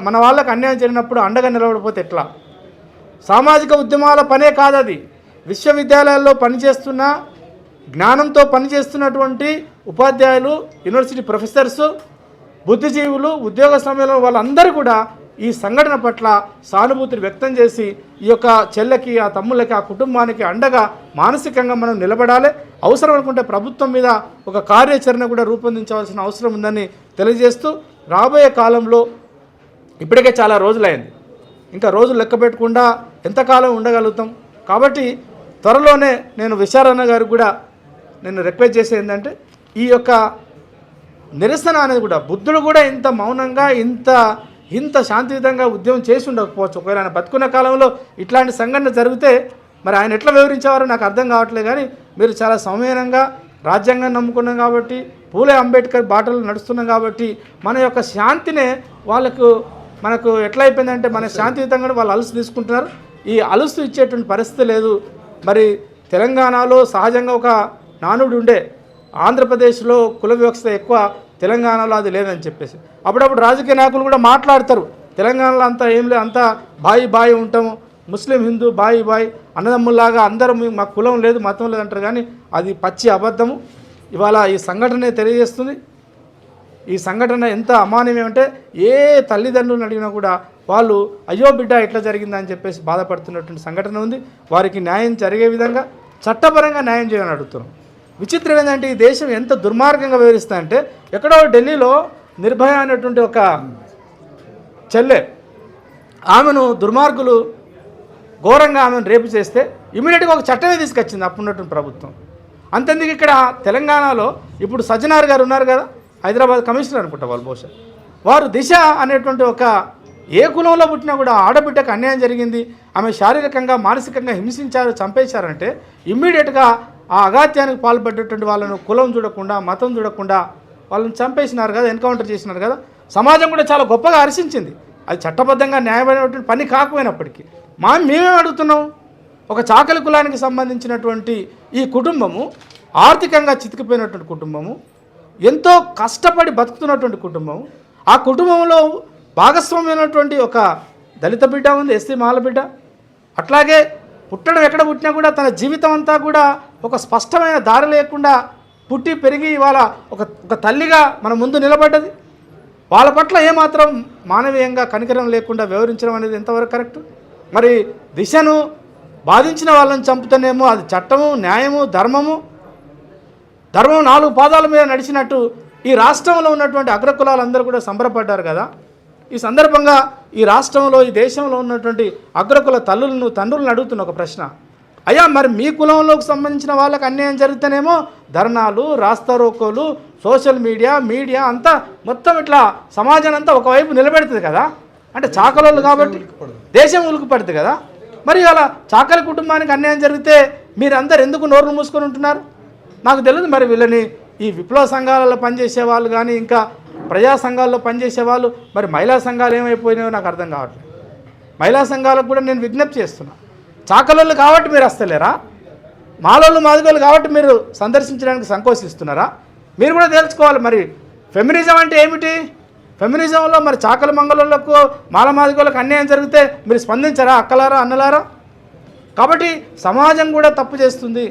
మన వాళ్ళకు అన్యాయం జరిగినప్పుడు అండగా నిలబడిపోతే ఎట్లా? సామాజిక ఉద్యమాల పనే కాదు అది. విశ్వవిద్యాలయాల్లో పనిచేస్తున్న జ్ఞానంతో పనిచేస్తున్నటువంటి ఉపాధ్యాయులు, యూనివర్సిటీ ప్రొఫెసర్సు, బుద్ధిజీవులు, ఉద్యోగ సమయంలో వాళ్ళందరూ కూడా ఈ సంఘటన పట్ల సానుభూతిని వ్యక్తం చేసి ఈ యొక్క చెల్లెకి, ఆ తమ్ముళ్ళకి, ఆ కుటుంబానికి అండగా మానసికంగా మనం నిలబడాలి. అవసరం అనుకుంటే ప్రభుత్వం మీద ఒక కార్యాచరణ కూడా రూపొందించవలసిన అవసరం ఉందని తెలియజేస్తూ రాబోయే కాలంలో ఇప్పటికే చాలా రోజులైంది, ఇంకా రోజులు లెక్క పెట్టకుండా ఎంతకాలం ఉండగలుగుతాం. కాబట్టి త్వరలోనే నేను విశారన్న గారికి కూడా నేను రిక్వెస్ట్ చేసేది ఏంటంటే ఈ యొక్క నిరసన అనేది కూడా బుద్ధుడు కూడా ఇంత మౌనంగా ఇంత శాంతియుతంగా ఉద్యమం చేసి ఉండకపోవచ్చు. ఒకవేళ ఆయన బతుకున్న కాలంలో ఇట్లాంటి సంఘటన జరిగితే మరి ఆయన ఎట్లా వివరించేవారో నాకు అర్థం కావట్లేదు. కానీ మీరు చాలా సౌమ్యంగా రాజ్యాంగాన్ని నమ్ముకున్నాం కాబట్టి, పూలే అంబేద్కర్ బాటలు నడుస్తున్నాం కాబట్టి మన యొక్క శాంతినే మనకు ఎట్లా అయిపోయిందంటే మన శాంతియుతంగా వాళ్ళు అలుసు తీసుకుంటున్నారు. ఈ అలుసు ఇచ్చేటువంటి పరిస్థితి లేదు. మరి తెలంగాణలో సహజంగా ఒక నానుడు ఉండే, ఆంధ్రప్రదేశ్లో కుల వ్యవస్థ ఎక్కువ, తెలంగాణలో అది లేదని చెప్పేసి అప్పుడప్పుడు రాజకీయ నాయకులు కూడా మాట్లాడతారు. తెలంగాణలో అంతా ఏం లేదు, అంతా బాయి ఉంటాము, ముస్లిం హిందూ బాయి అన్నదమ్ముల్లాగా అందరూ మా కులం లేదు మతం లేదు అంటారు. కానీ అది పచ్చి అబద్ధము. ఇవాళ ఈ సంఘటనే తెలియజేస్తుంది. ఈ సంఘటన ఎంత అమానమేమంటే ఏ తల్లిదండ్రులను అడిగినా కూడా వాళ్ళు అయ్యో బిడ్డ ఎట్లా జరిగిందని చెప్పేసి బాధపడుతున్నటువంటి సంఘటన ఉంది. వారికి న్యాయం జరిగే విధంగా చట్టపరంగా న్యాయం చేయాలని అడుగుతున్నాం. విచిత్రం ఏంటంటే ఈ దేశం ఎంత దుర్మార్గంగా వివరిస్తా అంటే ఎక్కడో ఢిల్లీలో నిర్భయ అనేటువంటి ఒక చెల్లె, ఆమెను దుర్మార్గులు ఘోరంగా ఆమెను రేపు చేస్తే ఇమీడియట్గా ఒక చట్టమే తీసుకొచ్చింది అప్పుడున్నటువంటి ప్రభుత్వం. అంతెందుకు ఇక్కడ తెలంగాణలో ఇప్పుడు సజ్జనార్ గారు ఉన్నారు కదా, హైదరాబాద్ కమిషనర్ అనుకుంటా వాళ్ళు, బహుశా వారు దిశ అనేటువంటి ఒక ఏ కులంలో పుట్టినా కూడా ఆడబిడ్డకు అన్యాయం జరిగింది, ఆమె శారీరకంగా మానసికంగా హింసించారు, చంపేశారంటే ఇమ్మీడియట్గా ఆ అగాత్యానికి పాల్పడేటువంటి వాళ్ళను కులం చూడకుండా మతం చూడకుండా వాళ్ళని చంపేసినారు కదా, ఎన్కౌంటర్ చేసినారు కదా. సమాజం కూడా చాలా గొప్పగా హర్షించింది. అది చట్టబద్ధంగా న్యాయమైనటువంటి పని కాకపోయినప్పటికీ మేమేం అడుగుతున్నాం, ఒక చాకలి కులానికి సంబంధించినటువంటి ఈ కుటుంబము, ఆర్థికంగా చితికిపోయినటువంటి కుటుంబము, ఎంతో కష్టపడి బతుకుతున్నటువంటి కుటుంబం, ఆ కుటుంబంలో భాగస్వామ్యమైనటువంటి ఒక దళిత బిడ్డ ఉంది, ఎస్సీ మాల బిడ్డ. అట్లాగే పుట్టడం ఎక్కడ పుట్టినా కూడా తన జీవితం అంతా కూడా ఒక స్పష్టమైన దారి లేకుండా పుట్టి పెరిగి ఇవాళ ఒక తల్లిగా మన ముందు నిలబడ్డది. వాళ్ళ పట్ల ఏమాత్రం మానవీయంగా కనికరం లేకుండా వ్యవహరించడం అనేది ఎంతవరకు కరెక్ట్? మరి దిశను బాధించిన వాళ్ళని చంపుతేనేమో అది చట్టము, న్యాయము, ధర్మం 4 పాదాల మీద నడిచినట్టు ఈ రాష్ట్రంలో ఉన్నటువంటి అగ్రకులాలందరూ కూడా సంబరపడ్డారు కదా. ఈ సందర్భంగా ఈ రాష్ట్రంలో, ఈ దేశంలో ఉన్నటువంటి అగ్రకుల తండ్రులను అడుగుతున్న ఒక ప్రశ్న, అయ్యా మరి మీ కులంలోకి సంబంధించిన వాళ్ళకి అన్యాయం జరిగితేనేమో ధర్నాలు, రాస్తారోకోలు, సోషల్ మీడియా అంతా మొత్తం ఇట్లా సమాజాన్ని అంతా ఒకవైపు నిలబెడుతుంది కదా. అంటే చాకలోళ్ళు కాబట్టి దేశం ఉలికిపడుతుంది కదా. మరి అలా చాకలి కుటుంబానికి అన్యాయం జరిగితే మీరందరూ ఎందుకు నోరు మూసుకొని ఉంటున్నారు? నాకు తెలియదు. మరి వీళ్ళని ఈ విప్లవ సంఘాలలో పనిచేసే వాళ్ళు కానీ ఇంకా ప్రజా సంఘాల్లో పనిచేసే వాళ్ళు, మరి మహిళా సంఘాలు ఏమైపోయినాయో నాకు అర్థం కావట్లేదు. మహిళా సంఘాలకు కూడా నేను విజ్ఞప్తి చేస్తున్నా, చాకలోళ్ళు కాబట్టి మీరు వస్తలేరా? మాలోళ్ళు మాదిగోళ్ళు కాబట్టి మీరు సందర్శించడానికి సంకోచిస్తున్నారా? మీరు కూడా తెలుసుకోవాలి. మరి ఫెమినిజం అంటే ఏమిటి? ఫెమినిజంలో మరి చాకలి మంగళోళ్ళకు, మాల మాదిగోళ్ళకు అన్యాయం జరిగితే మీరు స్పందించరా అక్కలారా, అన్నలారా? కాబట్టి సమాజం కూడా తప్పు చేస్తుంది.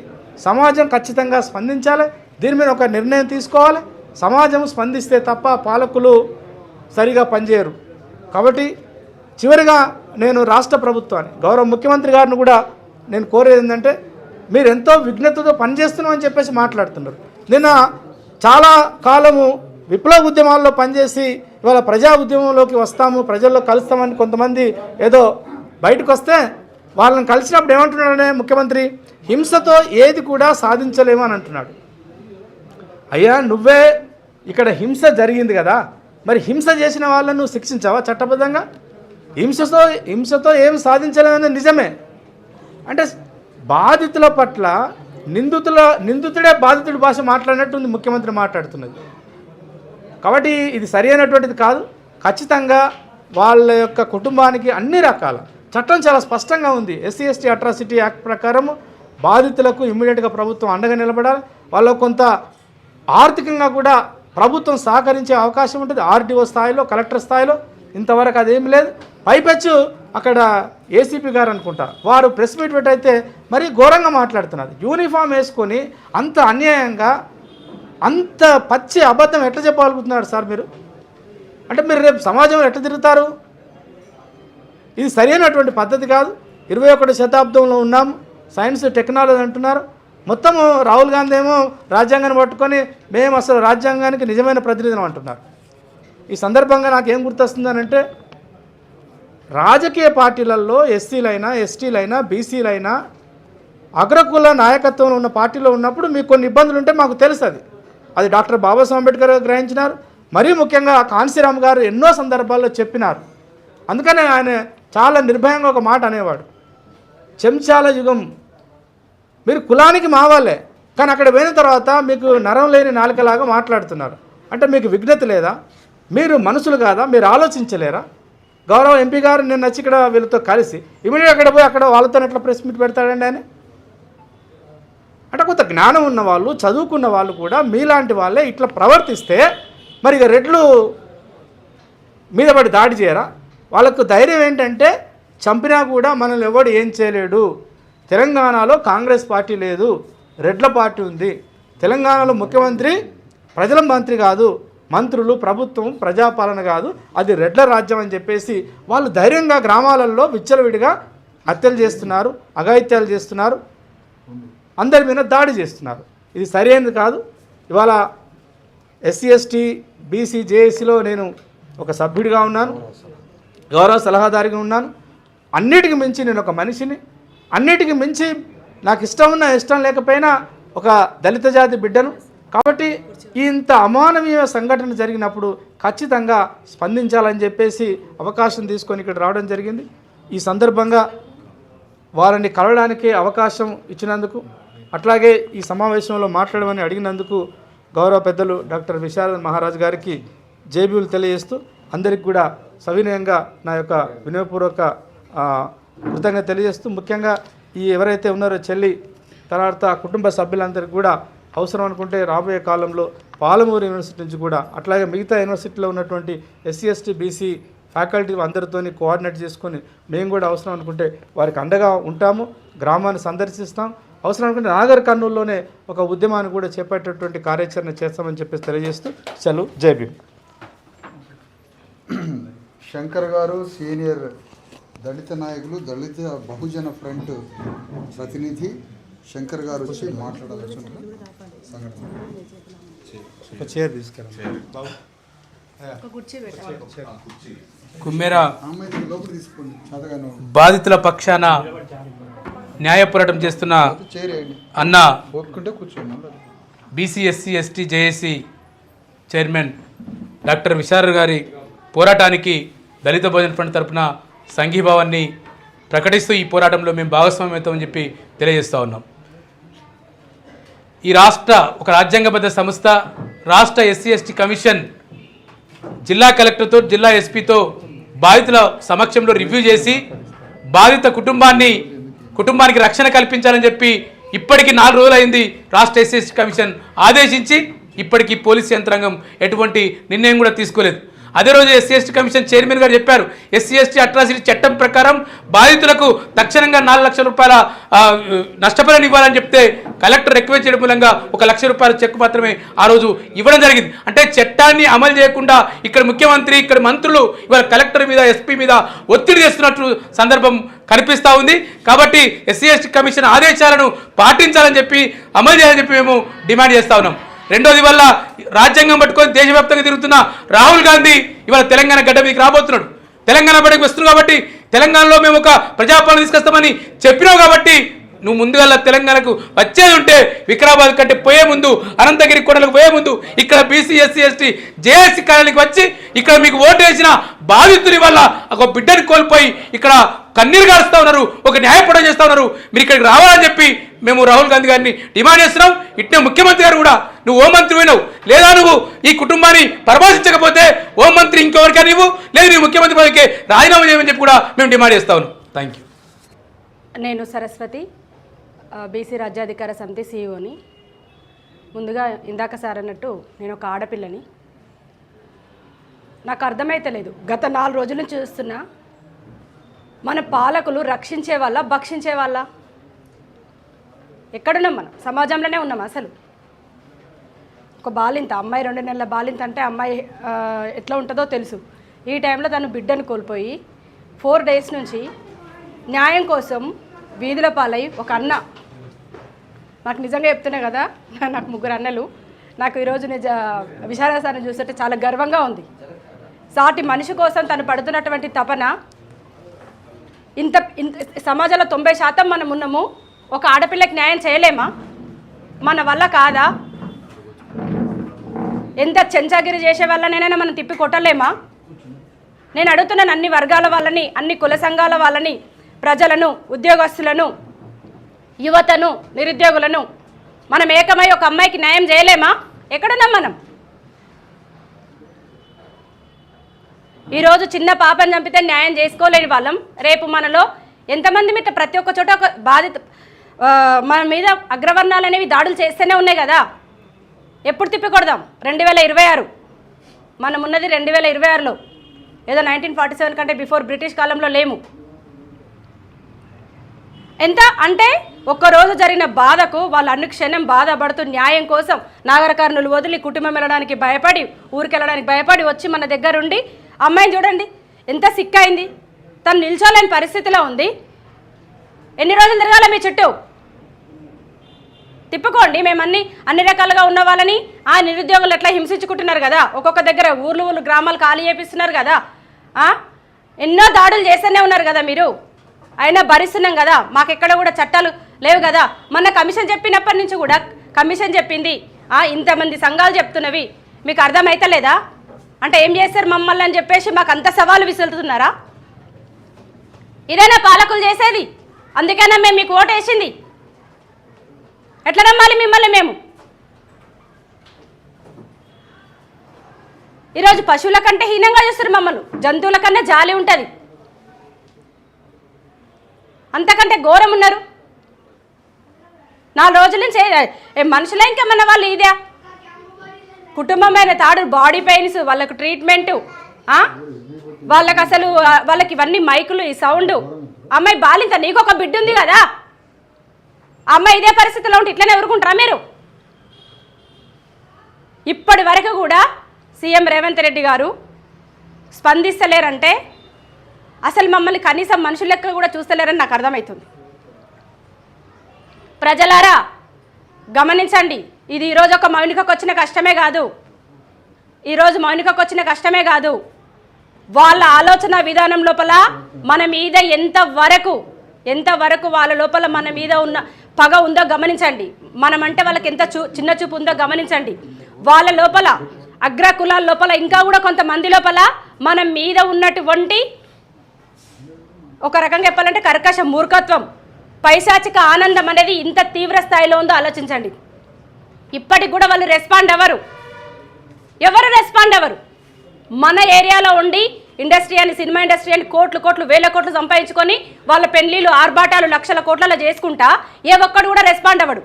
సమాజం ఖచ్చితంగా స్పందించాలి. దీని మీద ఒక నిర్ణయం తీసుకోవాలి. సమాజం స్పందిస్తే తప్ప పాలకులు సరిగా పనిచేయరు. కాబట్టి చివరిగా నేను రాష్ట్ర ప్రభుత్వాన్ని గౌరవ ముఖ్యమంత్రి గారిని కూడా నేను కోరేది ఏంటంటే మీరు ఎంతో విఘ్నతతో పనిచేస్తున్నామని చెప్పేసి మాట్లాడుతున్నారు. నిన్న చాలా కాలము విప్లవ ఉద్యమాల్లో పనిచేసి ఇవాళ ప్రజా ఉద్యమంలోకి వస్తాము, ప్రజల్లో కలుస్తామని కొంతమంది ఏదో బయటకు వస్తే వాళ్ళని కలిసినప్పుడు ఏమంటున్నాడనే ముఖ్యమంత్రి, హింసతో ఏది కూడా సాధించలేము అని అంటున్నాడు. అయ్యా నువ్వే ఇక్కడ హింస జరిగింది కదా, మరి హింస చేసిన వాళ్ళను నువ్వు శిక్షించావా చట్టబద్ధంగా? హింసతో ఏం సాధించలేమని నిజమే. అంటే బాధితుల పట్ల నిందితుడే బాధితుడి భాష మాట్లాడినట్టు ముఖ్యమంత్రి మాట్లాడుతున్నది. కాబట్టి ఇది సరి అయినటువంటిది కాదు. ఖచ్చితంగా వాళ్ళ యొక్క కుటుంబానికి అన్ని రకాల చట్టం చాలా స్పష్టంగా ఉంది. ఎస్సీ ఎస్టీ అట్రాసిటీ యాక్ట్ ప్రకారం బాధితులకు ఇమ్మీడియట్గా ప్రభుత్వం అండగా నిలబడాలి. వాళ్ళకు కొంత ఆర్థికంగా కూడా ప్రభుత్వం సహకరించే అవకాశం ఉంటుంది. ఆర్టీఓ స్థాయిలో, కలెక్టర్ స్థాయిలో. ఇంతవరకు అదేమి లేదు. పైపెచ్చు అక్కడ ఏసీపీ గారు అనుకుంటా వారు ప్రెస్ మీట్ పెట్టయితే మరీ ఘోరంగా మాట్లాడుతున్నారు. యూనిఫామ్ వేసుకొని అంత అన్యాయంగా అంత పచ్చి అబద్ధం ఎట్లా చెప్పగలుగుతున్నారు సార్ మీరు? అంటే మీరు రేపు సమాజంలో ఎట్లా తిరుగుతారు? ఇది సరైనటువంటి పద్ధతి కాదు. 21వ శతాబ్దంలో ఉన్నాము, సైన్స్ టెక్నాలజీ అంటున్నారు. మొత్తము రాహుల్ గాంధీ ఏమో రాజ్యాంగాన్ని పట్టుకొని మేము అసలు రాజ్యాంగానికి నిజమైన ప్రతినిధులు అంటున్నారు. ఈ సందర్భంగా నాకేం గుర్తొస్తుందనంటే రాజకీయ పార్టీలలో ఎస్సీలైనా, ఎస్టీలైనా, బీసీలైనా అగ్రకుల నాయకత్వంలో ఉన్న పార్టీలో ఉన్నప్పుడు మీకు కొన్ని ఇబ్బందులు ఉంటే మాకు తెలుసు. అది డాక్టర్ బాబాసాహెబ్ అంబేద్కర్ గారు గ్రహించినారు. మరీ ముఖ్యంగా కాన్సీరామ్ గారు ఎన్నో సందర్భాల్లో చెప్పినారు. అందుకనే ఆయన చాలా నిర్భయంగా ఒక మాట అనేవాడు, చెంచాల యుగం, మీరు కులానికి మావాలే కానీ అక్కడ పోయిన తర్వాత మీకు నరం లేని నాలుకలాగా మాట్లాడుతున్నారు. అంటే మీకు విఘ్నత లేదా? మీరు మనుషులు కాదా? మీరు ఆలోచించలేరా? గౌరవ ఎంపీ గారు నేను వచ్చి ఇక్కడ వీళ్ళతో కలిసి ఇమీడియట్గా అక్కడ పోయి అక్కడ వాళ్ళతో ఎట్లా ప్రెస్ మీట్ పెడతాడండి ఆయన? అంటే కొంత జ్ఞానం ఉన్న వాళ్ళు, చదువుకున్న వాళ్ళు కూడా మీలాంటి వాళ్ళే ఇట్లా ప్రవర్తిస్తే మరి ఇక రెడ్లు మీద పడి దాడి చేయరా? వాళ్ళకు ధైర్యం ఏంటంటే చంపినా కూడా మనల్ని ఎవడు ఏం చేయలేడు. తెలంగాణలో కాంగ్రెస్ పార్టీ లేదు, రెడ్ల పార్టీ ఉంది. తెలంగాణలో ముఖ్యమంత్రి ప్రజల మంత్రి కాదు, మంత్రులు, ప్రభుత్వం, ప్రజాపాలన కాదు, అది రెడ్ల రాజ్యం అని చెప్పేసి వాళ్ళు ధైర్యంగా గ్రామాలలో విచ్చలవిడిగా హత్యలు చేస్తున్నారు, అఘాయిత్యాలు చేస్తున్నారు, అందరి మీద దాడి చేస్తున్నారు. ఇది సరైనది కాదు. ఇవాళ ఎస్సీ ఎస్టీ బీసీ జేఏసీలో నేను ఒక సభ్యుడిగా ఉన్నాను, గౌరవ సలహాదారిగా ఉన్నాను. అన్నిటికి మించి నేను ఒక మనిషిని, అన్నిటికీ మించి నాకు ఇష్టం ఉన్నా ఇష్టం లేకపోయినా ఒక దళిత జాతి బిడ్డను. కాబట్టి ఇంత అమానవీయ సంఘటన జరిగినప్పుడు ఖచ్చితంగా స్పందించాలని చెప్పేసి అవకాశం తీసుకొని ఇక్కడ రావడం జరిగింది. ఈ సందర్భంగా వారిని కలవడానికి అవకాశం ఇచ్చినందుకు, అట్లాగే ఈ సమావేశంలో మాట్లాడమని అడిగినందుకు గౌరవ పెద్దలు డాక్టర్ విశారద మహారాజ్ గారికి జేబీలు తెలియజేస్తూ అందరికి కూడా సవినయంగా నా యొక్క వినయపూర్వక కృతజ్ఞత తెలియజేస్తూ, ముఖ్యంగా ఈ ఎవరైతే ఉన్నారో చెల్లి తర్వాత కుటుంబ సభ్యులందరికీ కూడా అవసరం అనుకుంటే రాబోయే కాలంలో పాలమూరు యూనివర్సిటీ నుంచి కూడా అట్లాగే మిగతా యూనివర్సిటీలో ఉన్నటువంటి ఎస్సీ ఎస్టీ బీసీ ఫ్యాకల్టీ అందరితో కోఆర్డినేట్ చేసుకొని మేము కూడా అవసరం అనుకుంటే వారికి అండగా ఉంటాము, గ్రామాన్ని సందర్శిస్తాం. అవసరం అనుకుంటే నాగర్ కర్నూలులోనే ఒక ఉద్యమాన్ని కూడా చేపట్టేటువంటి కార్యాచరణ చేస్తామని చెప్పేసి తెలియజేస్తూ సెలవు. జై భీమ్. శంకర్ గారు సీనియర్ దళిత నాయకులు, దళిత బహుజన ఫ్రంట్ ప్రతినిధి శంకర్ గారు వచ్చి మాట్లాడాల్సిన సంఘటన. చైర్ తీసుకురా. కుమ్మెర బాధితుల పక్షాన న్యాయ పోరాటం చేస్తున్న అన్న BC SC ST JAC chairman doctor Visharada గారి పోరాటానికి దళిత బహుజన ఫ్రంట్ తరఫున సంఘీభావాన్ని ప్రకటిస్తూ ఈ పోరాటంలో మేము భాగస్వామ్యం అవుతామని చెప్పి తెలియజేస్తూ ఉన్నాం. ఈ ఒక రాజ్యాంగబద్ధ సంస్థ రాష్ట్ర ఎస్సీ ఎస్టీ కమిషన్ జిల్లా కలెక్టర్తో, జిల్లా ఎస్పీతో బాధితుల సమక్షంలో రివ్యూ చేసి బాధిత కుటుంబానికి రక్షణ కల్పించాలని చెప్పి ఇప్పటికీ 4 రోజులు అయింది. రాష్ట్ర ఎస్సీ ఎస్టీ కమిషన్ ఆదేశించి ఇప్పటికీ పోలీస్ యంత్రాంగం ఎటువంటి నిర్ణయం కూడా తీసుకోలేదు. అదే రోజు ఎస్సీ ఎస్టీ కమిషన్ చైర్మన్ గారు చెప్పారు, ఎస్సీ ఎస్టీ అట్రాసిటీ చట్టం ప్రకారం బాధితులకు తక్షణంగా 4 లక్షల రూపాయల నష్టపరిహారం ఇవ్వాలని చెప్తే కలెక్టర్ రిక్వెస్ట్ చేయడం మూలంగా 1 లక్ష రూపాయల చెక్ మాత్రమే ఆ రోజు ఇవ్వడం జరిగింది. అంటే చట్టాన్ని అమలు చేయకుండా ఇక్కడ ముఖ్యమంత్రి, ఇక్కడ మంత్రులు ఇవాళ కలెక్టర్ మీద, ఎస్పీ మీద ఒత్తిడి చేస్తున్నట్టు సందర్భం కనిపిస్తూ ఉంది. కాబట్టి ఎస్సీ ఎస్టీ కమిషన్ ఆదేశాలను పాటించాలని చెప్పి, అమలు చేయాలని చెప్పి మేము డిమాండ్ చేస్తా ఉన్నాం. రెండోది వల్ల రాజ్యాంగం పట్టుకొని దేశవ్యాప్తంగా తిరుగుతున్న రాహుల్ గాంధీ ఇవాళ తెలంగాణ గడ్డ మీదకి రాబోతున్నాడు. తెలంగాణ బడికి వస్తున్నాడు కాబట్టి తెలంగాణలో మేము ఒక ప్రజాపాలన తీసుకొస్తామని చెప్పినావు కాబట్టి నువ్వు ముందుగా తెలంగాణకు వచ్చేది ఉంటే వికారాబాద్ కంటే పోయే ముందు, అనంతగిరి కొండలకు పోయే ముందు ఇక్కడ బీసీ ఎస్సీ ఎస్టీ జేఏసీ కార్యాలయానికి వచ్చి ఇక్కడ మీకు ఓటు వేసిన బాధితుని వల్ల ఒక బిడ్డని కోల్పోయి ఇక్కడ కన్నీరు కారుస్తూ ఉన్నారు, ఒక న్యాయపోరాటం చేస్తూ ఉన్నారు. మీరు ఇక్కడికి రావాలని చెప్పి మేము రాహుల్ గాంధీ గారిని డిమాండ్ చేస్తున్నాం. ఇట్నే ముఖ్యమంత్రి గారు కూడా నువ్వు హోంమంత్రి పోయినావు, లేదా నువ్వు ఈ కుటుంబాన్ని పరామర్శించకపోతే హోంమంత్రి ఇంకెవరికైనా నువ్వు, లేదు నీ ముఖ్యమంత్రి పదవికి రాజీనామా చేయమని చెప్పి కూడా మేము డిమాండ్ చేస్తా ఉన్నాం. Thank you. నేను సరస్వతి, బీసీ రాజ్యాధికార సమితి సీఈఓని. ముందుగా ఇందాక సార్ అన్నట్టు నేను ఒక ఆడపిల్లని. నాకు అర్థమైతలేదు, గత 4 రోజుల నుంచి చూస్తున్నా, మన పాలకులు రక్షించే వాళ్ళ, భక్షించే వాళ్ళ? ఎక్కడున్నాం మనం? సమాజంలోనే ఉన్నాం. అసలు ఒక బాలింత అమ్మాయి, 2 నెలల బాలింత అంటే అమ్మాయి ఎట్లా ఉంటుందో తెలుసు. ఈ టైంలో తను బిడ్డను కోల్పోయి 4 డేస్ నుంచి న్యాయం కోసం వీధుల పాలై ఒక అన్న, నాకు నిజంగా చెప్తున్నా కదా, నాకు 3 అన్నలు. నాకు ఈరోజు విశాలాసాన్ని చూస్తుంటే చాలా గర్వంగా ఉంది. సాటి మనిషి కోసం తను పడుతున్నటువంటి తపన, ఇంత సమాజంలో 90% మనం ఉన్నాము. ఒక ఆడపిల్లకి న్యాయం చేయలేమా? మన వల్ల కాదా? ఎంత చెంచాగిరి చేసే వాళ్ళనైనా మనం తిప్పి కొట్టలేమా? నేను అడుగుతున్నాను అన్ని వర్గాల వాళ్ళని, అన్ని కుల సంఘాల వాళ్ళని, ప్రజలను, ఉద్యోగస్తులను, యువతను, నిరుద్యోగులను మనం ఏకమై ఒక అమ్మాయికి న్యాయం చేయలేమా? ఎక్కడున్నాం మనం? ఈరోజు చిన్న పాపని చంపితే న్యాయం చేసుకోలేని వాళ్ళం, రేపు మనలో ఎంతమంది మీద ప్రతి ఒక్క చోట ఒక బాధిత మన మీద అగ్రవర్ణాలు అనేవి దాడులు చేస్తూనే ఉన్నాయి కదా. ఎప్పుడు తిప్పికొడదాం? 2026 మనం ఉన్నది 2026లో, ఏదో 1947 కంటే బిఫోర్ బ్రిటిష్ కాలంలో లేము. ఎంత అంటే ఒక్కరోజు జరిగిన బాధకు వాళ్ళు అనుక్షణం బాధపడుతూ న్యాయం కోసం నాగర కర్నూలు వదిలి కుటుంబం వెళ్ళడానికి భయపడి, ఊరికి వెళ్ళడానికి భయపడి వచ్చి మన దగ్గరుండి, అమ్మాయిని చూడండి ఎంత సిక్ అయింది, తను నిల్చోలేని పరిస్థితిలో ఉంది. ఎన్ని రోజులు తిరగాలి మీ చుట్టూ? తిప్పుకోండి. మేము అన్ని రకాలుగా ఉన్న వాళ్ళని నిరుద్యోగులు ఎట్లా హింసించుకుంటున్నారు కదా, ఒక్కొక్క దగ్గర ఊర్లు గ్రామాలు ఖాళీ చేపిస్తున్నారు కదా, ఎన్నో దాడులు చేస్తూనే ఉన్నారు కదా మీరు. అయినా భరిస్తున్నాం కదా, మాకెక్కడ కూడా చట్టాలు లేవు కదా. మొన్న కమిషన్ చెప్పినప్పటి నుంచి కూడా కమిషన్ చెప్పింది, ఇంతమంది సంఘాలు చెప్తున్నవి మీకు అర్థమైతలేదా? అంటే ఏం చేస్తారు మమ్మల్ని అని చెప్పేసి మాకు అంత సవాలు విసులుతున్నారా? ఇదేనా పాలకులు చేసేది? అందుకైనా మేము మీకు ఓటు వేసింది. ఎట్లా నమ్మాలి మిమ్మల్ని మేము? ఈరోజు పశువుల కంటే హీనంగా చూస్తారు మమ్మల్ని, జంతువుల కన్నా జాలి ఉంటుంది, అంతకంటే ఘోరం ఉన్నారు. 4 రోజుల నుంచి మనుషులే ఇంకా మన వాళ్ళు ఇదే కుటుంబమైన తాడు, బాడీ పెయిన్స్, వాళ్ళకు ట్రీట్మెంటు, వాళ్ళకి అసలు వాళ్ళకి ఇవన్నీ మైకులు, ఈ సౌండ్. అమ్మాయి బాలింత, నీకు ఒక బిడ్డ ఉంది కదా, అమ్మాయి ఇదే పరిస్థితిలో ఉంటే ఇట్లనే ఊరుకుంటారా మీరు? ఇప్పటి వరకు కూడా సీఎం రేవంత్ రెడ్డి గారు స్పందిస్తలేరంటే అసలు మమ్మల్ని కనీసం మనుషుల లెక్క కూడా చూస్తలేరని నాకు అర్థమవుతుంది. ప్రజలారా గమనించండి, ఇది ఈరోజు ఒక మౌనికకు వచ్చిన కష్టమే కాదు, ఈరోజు మౌనికకు వచ్చిన కష్టమే కాదు, వాళ్ళ ఆలోచన విధానం లోపల మన మీద ఎంతవరకు వాళ్ళ లోపల మన మీద ఉన్న పగ ఉందో గమనించండి. మనమంటే వాళ్ళకి ఎంత చిన్న చూపు ఉందో గమనించండి. వాళ్ళ లోపల అగ్ర కులాల లోపల ఇంకా కూడా కొంతమంది లోపల మన మీద ఉన్నటువంటి ఒక రకంగా చెప్పాలంటే కర్కశ మూర్ఖత్వం, పైశాచిక ఆనందం అనేది ఇంత తీవ్ర స్థాయిలో ఉందో ఆలోచించండి. ఇప్పటికి కూడా వాళ్ళు రెస్పాండ్ అవ్వరు. మన ఏరియాలో ఉండి ఇండస్ట్రీ అని, సినిమా ఇండస్ట్రీ అని కోట్లు వేల కోట్లు సంపాదించుకొని వాళ్ళ పెళ్లిళ్ళు, ఆర్భాటాలు లక్షల కోట్లలో చేసుకుంటా ఏ ఒక్కడు కూడా రెస్పాండ్ అవ్వడు.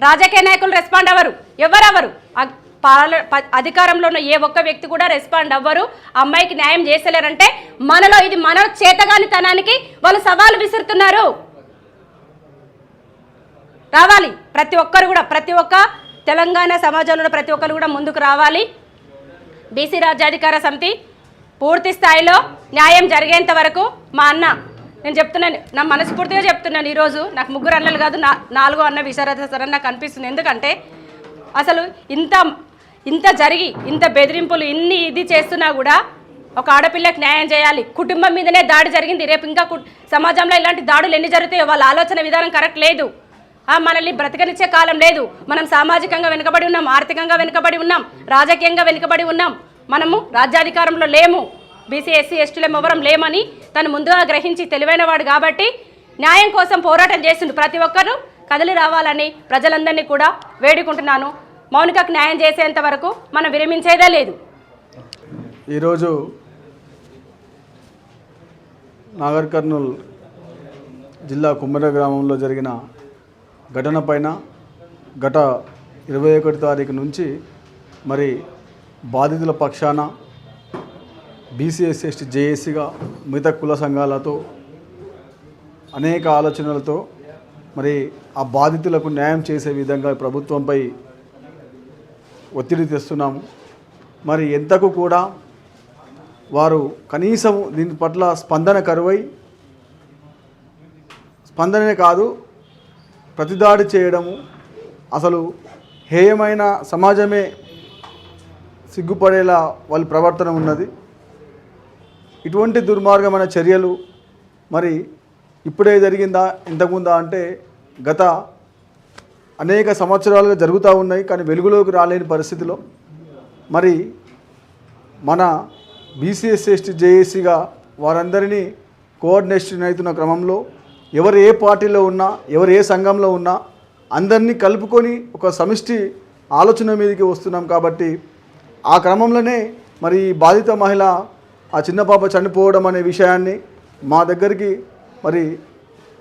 రాజకీయ నాయకులు రెస్పాండ్ అవ్వరు, ఎవరవ్వరు. అధికారంలో ఉన్న ఏ ఒక్క వ్యక్తి కూడా రెస్పాండ్ అవ్వరు, అమ్మాయికి న్యాయం చేసలేరంటే మనలో ఇది మన చేతగానితనానికి వాళ్ళు సవాలు విసురుతున్నారు. రావాలి ప్రతి ఒక్కరు కూడా, ప్రతి ఒక్క తెలంగాణ సమాజంలో ప్రతి ఒక్కరు కూడా ముందుకు రావాలి. బీసీ రాజ్యాధికార సమితి పూర్తి స్థాయిలో న్యాయం జరిగేంత వరకు మా అన్న, నేను చెప్తున్నాను, నా మనస్ఫూర్తిగా చెప్తున్నాను, ఈరోజు నాకు 3 అన్నలు కాదు 4 అన్న విశారదసరని నాకు అనిపిస్తుంది. ఎందుకంటే అసలు ఇంత జరిగి ఇంత బెదిరింపులు ఇది చేస్తున్నా కూడా ఒక ఆడపిల్లకి న్యాయం చేయాలి. కుటుంబం మీదనే దాడి జరిగింది, రేపు ఇంకా సమాజంలో ఇలాంటి దాడులు ఎన్ని జరుగుతాయో వాళ్ళ ఆలోచన విధానం కరెక్ట్ లేదు. మనల్ని బ్రతకనిచ్చే కాలం లేదు. మనం సామాజికంగా వెనుకబడి ఉన్నాం, ఆర్థికంగా వెనుకబడి ఉన్నాం, రాజకీయంగా వెనుకబడి ఉన్నాం. మనము రాజ్యాధికారంలో లేము, బీసీ ఎస్సీ ఎస్టీలం ఎవరం లేమని తను ముందుగా గ్రహించి తెలివైనవాడు కాబట్టి న్యాయం కోసం పోరాటం చేస్తుండు. ప్రతి ఒక్కరూ కదిలి రావాలని ప్రజలందరినీ కూడా వేడుకుంటున్నాను. మౌనికకు న్యాయం చేసేంత వరకు మనం విరమించేదే లేదు. ఈరోజు నాగర్ కర్నూల్ జిల్లా కుమ్మర గ్రామంలో జరిగిన ఘటన పైన గత 21 తారీఖు నుంచి మరి బాధితుల పక్షాన బీసీఎస్సీ ఎస్టీ జేఏసీగా మిగతా కుల సంఘాలతో అనేక ఆలోచనలతో మరి ఆ బాధితులకు న్యాయం చేసే విధంగా ప్రభుత్వంపై ఒత్తిడి తెస్తున్నాము. మరి ఎంతకు కూడా వారు కనీసం దీని పట్ల స్పందన కరువై, స్పందనే కాదు ప్రతిదాడి చేయడము, అసలు హేయమైన సమాజమే సిగ్గుపడేలా వాళ్ళ ప్రవర్తన ఉన్నది. ఇటువంటి దుర్మార్గమైన చర్యలు మరి ఇప్పుడే జరిగిందా ఇంతకుముందా అంటే గత అనేక సంవత్సరాలుగా జరుగుతూ ఉన్నాయి. కానీ వెలుగులోకి రాలేని పరిస్థితిలో మరి మన బీసీఎస్సీ ఎస్టీ జేఏసీగా వారందరినీ కోఆర్డినేషన్ అవుతున్న క్రమంలో ఎవరు ఏ పార్టీలో ఉన్నా, ఎవరు ఏ సంఘంలో ఉన్నా అందరినీ కలుపుకొని ఒక సమిష్టి ఆలోచన మీదకి వస్తున్నాం. కాబట్టి ఆ క్రమంలోనే మరి బాధిత మహిళ ఆ చిన్న పాప చనిపోవడం అనే విషయాన్ని మా దగ్గరికి మరి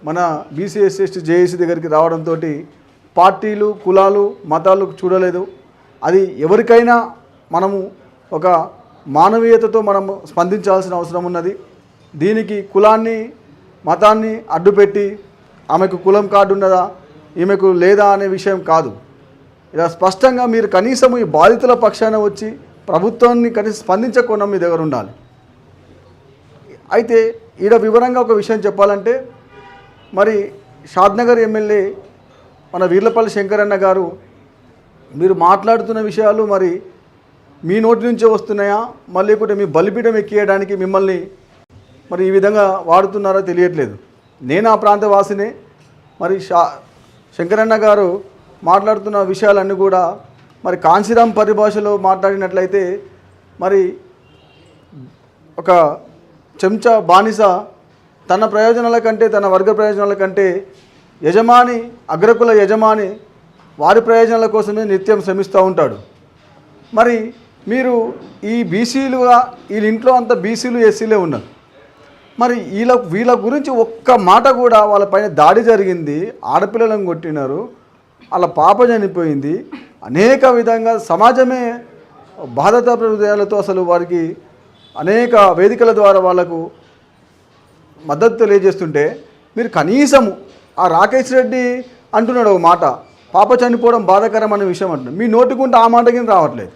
మన బీసీఎస్సీ ఎస్టీ జేఏసీ దగ్గరికి రావడంతో పార్టీలు కులాలు మతాలు చూడలేదు. అది ఎవరికైనా మనము ఒక మానవీయతతో మనము స్పందించాల్సిన అవసరం ఉన్నది. దీనికి కులాన్ని మతాన్ని అడ్డుపెట్టి ఆమెకు కులం కార్డు ఉన్నదా ఈమెకు లేదా అనే విషయం కాదు. ఇలా స్పష్టంగా మీరు కనీసం ఈ బాధితుల పక్షాన వచ్చి ప్రభుత్వాన్ని కనీసం స్పందించకుండా మీ దగ్గర ఉండాలి. అయితే ఈడ వివరంగా ఒక విషయం చెప్పాలంటే మరి షాద్నగర్ ఎమ్మెల్యే మన వీర్లపల్లి శంకరన్న గారు మీరు మాట్లాడుతున్న విషయాలు మరి మీ నోటి నుంచే వస్తున్నాయా, మళ్ళీ కూడా మీ బలిపీఠం ఎక్కియడానికి మిమ్మల్ని మరి ఈ విధంగా వాడుతున్నారో తెలియట్లేదు. నేను ఆ ప్రాంతవాసినే. మరి శంకరన్న గారు మాట్లాడుతున్న విషయాలన్నీ కూడా మరి కాంశీరాం పరిభాషలో మాట్లాడినట్లయితే మరి ఒక చెంచా బానిస తన ప్రయోజనాల కంటే, తన వర్గ ప్రయోజనాల కంటే యజమాని, అగ్రకుల యజమాని వారి ప్రయోజనాల కోసమే నిత్యం శ్రమిస్తూ ఉంటాడు. మరి మీరు ఈ బీసీలుగా వీళ్ళ ఇంట్లో అంతా బీసీలు ఎస్సీలే ఉన్నారు. మరి వీళ్ళ గురించి ఒక్క మాట కూడా వాళ్ళపైన దాడి జరిగింది, ఆడపిల్లలను కొట్టినారు, వాళ్ళ పాప చనిపోయింది, అనేక విధంగా సమాజమే బాధత హృదయాలతో అసలు వారికి అనేక వేదికల ద్వారా వాళ్లకు మద్దతు తెలియజేస్తుంటే మీరు కనీసము ఆ రాకేష్ రెడ్డి అంటున్నాడు ఒక మాట, పాప చనిపోవడం బాధాకరం అనే విషయం అంటున్నాడు, మీ నోటికుంటే ఆ మాట కింద రావట్లేదు.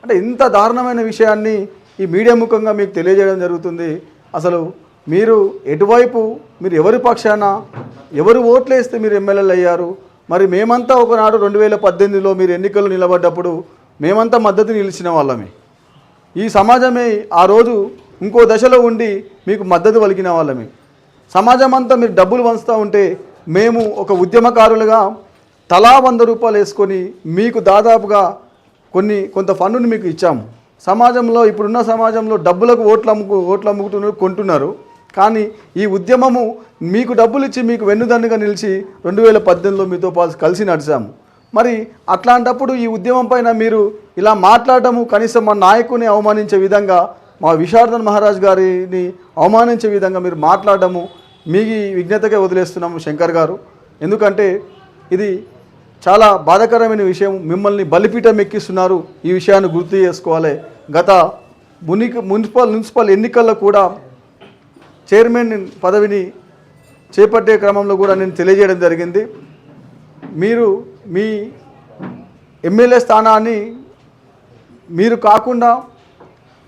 అంటే ఇంత దారుణమైన విషయాన్ని ఈ మీడియా ముఖంగా మీకు తెలియజేయడం జరుగుతుంది. అసలు మీరు ఎటువైపు, మీరు ఎవరి పక్షాన, ఎవరు ఓట్లు వేస్తే మీరు ఎమ్మెల్యేలు అయ్యారు? మరి మేమంతా ఒకనాడు 2018లో మీరు ఎన్నికలు నిలబడ్డప్పుడు మేమంతా మద్దతు నిలిచిన వాళ్ళమే. ఈ సమాజమే ఆ రోజు ఇంకో దశలో ఉండి మీకు మద్దతు పలికిన వాళ్ళమే. సమాజం అంతా మీరు డబ్బులు పంచుతూ ఉంటే మేము ఒక ఉద్యమకారులుగా తలా 100 రూపాయలు వేసుకొని మీకు దాదాపుగా కొంత ఫండుని మీకు ఇచ్చాము. సమాజంలో ఇప్పుడున్న సమాజంలో డబ్బులకు ఓట్లు అమ్ముకుంటున్నారు, కొంటున్నారు. కానీ ఈ ఉద్యమము మీకు డబ్బులు ఇచ్చి మీకు వెన్నుదన్నుగా నిలిచి 2018లో మీతో కలిసి నడిచాము. మరి అట్లాంటప్పుడు ఈ ఉద్యమం పైన మీరు ఇలా మాట్లాడటము, కనీసం మా నాయకుని అవమానించే విధంగా, మా విశారదన్ మహారాజ్ గారిని అవమానించే విధంగా మీరు మాట్లాడటము మీ విజ్ఞతకే వదిలేస్తున్నాము శంకర్ గారు. ఎందుకంటే ఇది చాలా బాధాకరమైన విషయం. మిమ్మల్ని బలిపీఠం ఎక్కిస్తున్నారు. ఈ విషయాన్ని గుర్తు చేసుకోవాలి. గత మున్సిపల్ ఎన్నికల్లో కూడా చైర్మన్ పదవిని చేపట్టే క్రమంలో కూడా నేను తెలియజేయడం జరిగింది. మీరు మీ ఎమ్మెల్యే స్థానాన్ని మీరు కాకుండా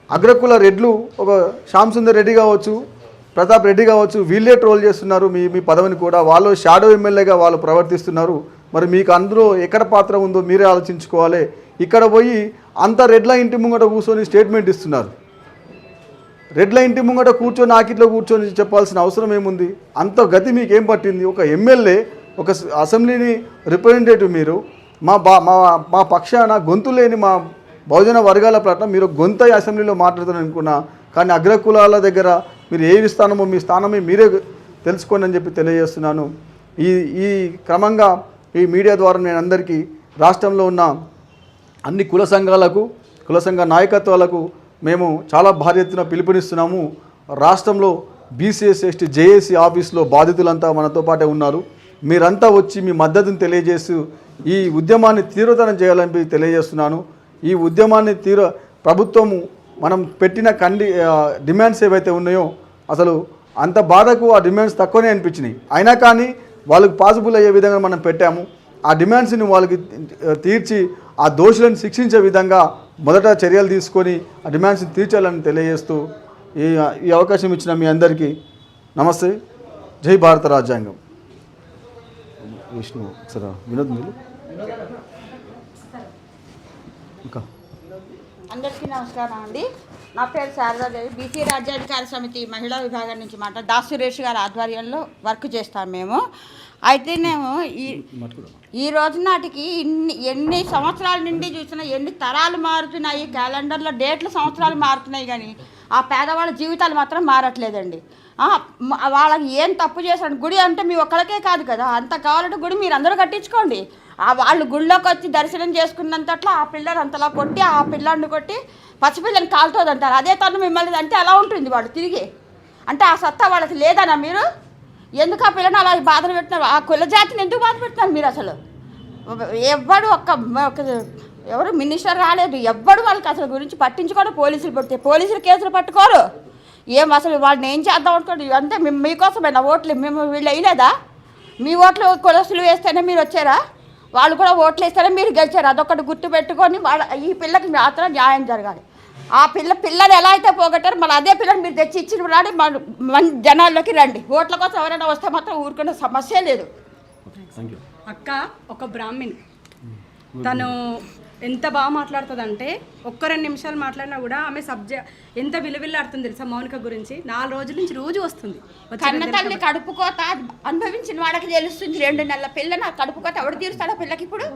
అగ్రకుల రెడ్లు ఒక శ్యామ్ సుందర్ రెడ్డి కావచ్చు, ప్రతాప్ రెడ్డి కావచ్చు, వీళ్ళే ట్రోల్ చేస్తున్నారు మీ పదవిని కూడా. వాళ్ళు షాడో ఎమ్మెల్యేగా వాళ్ళు ప్రవర్తిస్తున్నారు. మరి మీకు అందులో ఎక్కడ పాత్ర ఉందో మీరే ఆలోచించుకోవాలి. ఇక్కడ పోయి అంత రెడ్ల ఇంటి ముంగట కూర్చొని స్టేట్మెంట్ ఇస్తున్నారు. రెడ్ల ఇంటి ముంగట కూర్చొని ఆకిట్లో కూర్చొని చెప్పాల్సిన అవసరం ఏముంది? అంత గతి మీకేం పట్టింది? ఒక ఎమ్మెల్యే, ఒక అసెంబ్లీని రిప్రజెంటేటివ్ మీరు. మా పక్షాన గొంతు లేని మా బహుజన వర్గాల పట్ల మీరు గొంతై అసెంబ్లీలో మాట్లాడుతారని అనుకున్నా. కానీ అగ్రకులాల దగ్గర మీరు ఏ స్థానమో మీ స్థానమే మీరే తెలుసుకోండి అని చెప్పి తెలియజేస్తున్నాను. ఈ క్రమంగా ఈ మీడియా ద్వారా నేను అందరికీ రాష్ట్రంలో ఉన్న అన్ని కుల సంఘాలకు, కుల సంఘ నాయకత్వాలకు మేము చాలా భారీ ఎత్తున పిలుపునిస్తున్నాము. రాష్ట్రంలో బీసీఎస్ ఎస్టీ జేఏసీ ఆఫీస్లో బాధితులంతా మనతో పాటే ఉన్నారు. మీరంతా వచ్చి మీ మద్దతును తెలియజేస్తూ ఈ ఉద్యమాన్ని తీవ్రతరం చేయాలని తెలియజేస్తున్నాను. ఈ ఉద్యమాన్ని ప్రభుత్వము మనం పెట్టిన డిమాండ్స్ ఏవైతే ఉన్నాయో అసలు అంత బాధకు ఆ డిమాండ్స్ తక్కువనే అనిపించినాయి. అయినా కానీ వాళ్ళకి పాసిబుల్ అయ్యే విధంగా మనం పెట్టాము. ఆ డిమాండ్స్ని వాళ్ళకి తీర్చి ఆ దోషులను శిక్షించే విధంగా మొదట చర్యలు తీసుకొని ఆ డిమాండ్స్ని తీర్చాలని తెలియజేస్తూ ఈ అవకాశం ఇచ్చిన మీ అందరికీ నమస్తే. జై భారత రాజ్యాంగం. విష్ణు సరే వినోద్ మీరు ఇంకా అందరికీ నమస్కారం అండి. నా పేరు శారదాదేవి. బీసీ రాజ్యాధికార సమితి మహిళా విభాగం నుంచి దాస్ సురేష్ గారి ఆధ్వర్యంలో వర్క్ చేస్తాం మేము. అయితేనేమో ఈ రోజు నాటికి ఎన్ని సంవత్సరాల నుండి చూసినా, ఎన్ని తరాలు మారుతున్నాయి, క్యాలెండర్లో డేట్లు సంవత్సరాలు మారుతున్నాయి, కానీ ఆ పేదవాళ్ళ జీవితాలు మాత్రం మారట్లేదండి. వాళ్ళకి ఏం తప్పు చేశాడు? గుడి అంటే మీ ఒక్కరికే కాదు కదా, అంత కావాలంటే గుడి మీరు అందరూ కట్టించుకోండి. వాళ్ళు గుళ్ళోకి వచ్చి దర్శనం చేసుకున్నంతట్లో ఆ పిల్లని అంతలా కొట్టి, ఆ పిల్లాన్ని కొట్టి పసిపిల్లని కాలుతుంది అంటారు. అదే తను మిమ్మల్ని అంటే ఎలా ఉంటుంది వాడు తిరిగి? అంటే ఆ సత్తా వాళ్ళకి లేదనా? మీరు ఎందుకు ఆ పిల్లని అలా బాధలు పెట్టినారు? ఆ కుల జాతిని ఎందుకు బాధ పెట్టినారు మీరు? అసలు ఎవ్వడు ఎవరు మినిస్టర్ రాలేదు, ఎవ్వడు వాళ్ళకి అసలు గురించి పట్టించుకోరు. పోలీసులు పడితే పోలీసులు కేసులు పట్టుకోరు. ఏం అసలు వాళ్ళని ఏం చేద్దాం అనుకోండి. అంతే మీకోసమైనా ఓట్లు మేము వీళ్ళు వేయలేదా? మీ ఓట్లు కులసులు వేస్తేనే మీరు వచ్చారా? వాళ్ళు కూడా ఓట్లు వేస్తేనే మీరు గెలిచారు. అదొకటి గుర్తు పెట్టుకొని ఈ పిల్లకి మాత్రం న్యాయం జరగాలి. ఆ పిల్లని ఎలా అయితే పోగొట్టారు, మళ్ళీ అదే పిల్లని మీరు తెచ్చి ఇచ్చిన రాడి మన జనాల్లోకి రండి. ఓట్ల కోసం ఎవరైనా వస్తే మాత్రం ఊరుకునే సమస్య లేదు. అక్క ఒక బ్రాహ్మణ్, తను ఎంత బాగా మాట్లాడుతుందంటే ఒక్క 2 నిమిషాలు మాట్లాడినా కూడా ఆమె ఎంత విలువిల్లాడుతుంది తెలుసా మౌనిక గురించి. 4 రోజుల నుంచి రోజు వస్తుంది. కన్న తల్లి కడుపు కోత అనుభవించిన వాడికి తెలుస్తుంది. 2 నెలల పిల్ల నా కడుపు కోత ఎవడు తీరుస్తాడా పిల్లకి? ఇప్పుడు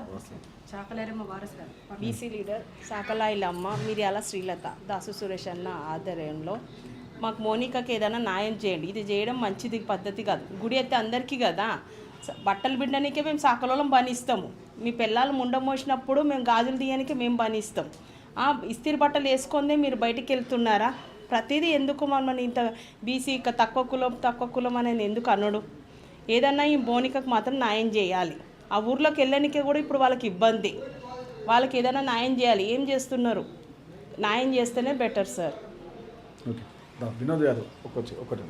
చాకలేరమ్మ వారసురాలు బీసీ లీడర్ సాకలాయిలమ్మ, మిర్యాల శ్రీలత, దాసు సురేష్ అన్న ఆధ్వర్యంలో మాకు మోనికకి ఏదైనా న్యాయం చేయండి. ఇది చేయడం మంచిది పద్ధతి కాదు. గుడి అయితే అందరికీ కదా, బట్టలు బిడ్డనికే మేము సాకలోలం బనిస్తాము. మీ పిల్లలు ముండ మోసినప్పుడు మేము గాజులు తీయడానికి మేము బనిస్తాం. ఇస్తిరి బట్టలు వేసుకుందే మీరు బయటికి వెళ్తున్నారా? ప్రతిదీ ఎందుకు మమ్మల్ని ఇంత బీసీ తక్కువ కులం అనేది ఎందుకు అనడు? ఏదన్నా ఈ మోనికకు మాత్రం న్యాయం చేయాలి. ఆ ఊర్లోకి వెళ్ళడానికి కూడా ఇప్పుడు వాళ్ళకి ఇబ్బంది. వాళ్ళకి ఏదైనా న్యాయం చేయాలి. ఏం చేస్తున్నారు? న్యాయం చేస్తేనే బెటర్ సార్. ఓకే వినోద్ గారు ఒకటి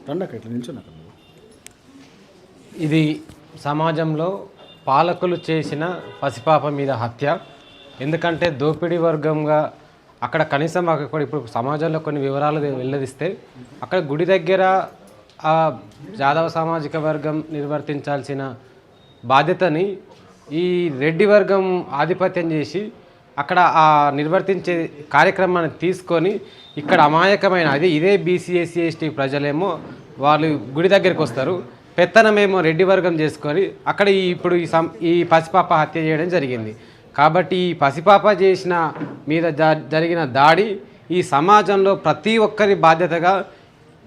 రండి ఇట్లా నిల్చున్నాక. ఇది సమాజంలో పాలకులు చేసిన పసిపాప మీద హత్య. ఎందుకంటే దోపిడీ వర్గంగా అక్కడ కనీసం అక్కడ ఇప్పుడు సమాజంలో కొన్ని వివరాలు వెల్లడిస్తే అక్కడ గుడి దగ్గర ఆ యాదవ సామాజిక వర్గం నిర్వర్తించాల్సిన బాధ్యతని ఈ రెడ్డి వర్గం ఆధిపత్యం చేసి అక్కడ ఆ నిర్వర్తించే కార్యక్రమాన్ని తీసుకొని ఇక్కడ అమాయకమైన ఇదే బీసీ ఎస్సీ ఎస్టీ ప్రజలేమో వాళ్ళు గుడి దగ్గరికి వస్తారు, పెత్తనమేమో రెడ్డి వర్గం చేసుకొని అక్కడ ఇప్పుడు ఈ పసిపాప హత్య చేయడం జరిగింది. కాబట్టి ఈ పసిపాప చేసిన మీద జరిగిన దాడి ఈ సమాజంలో ప్రతి ఒక్కరి బాధ్యతగా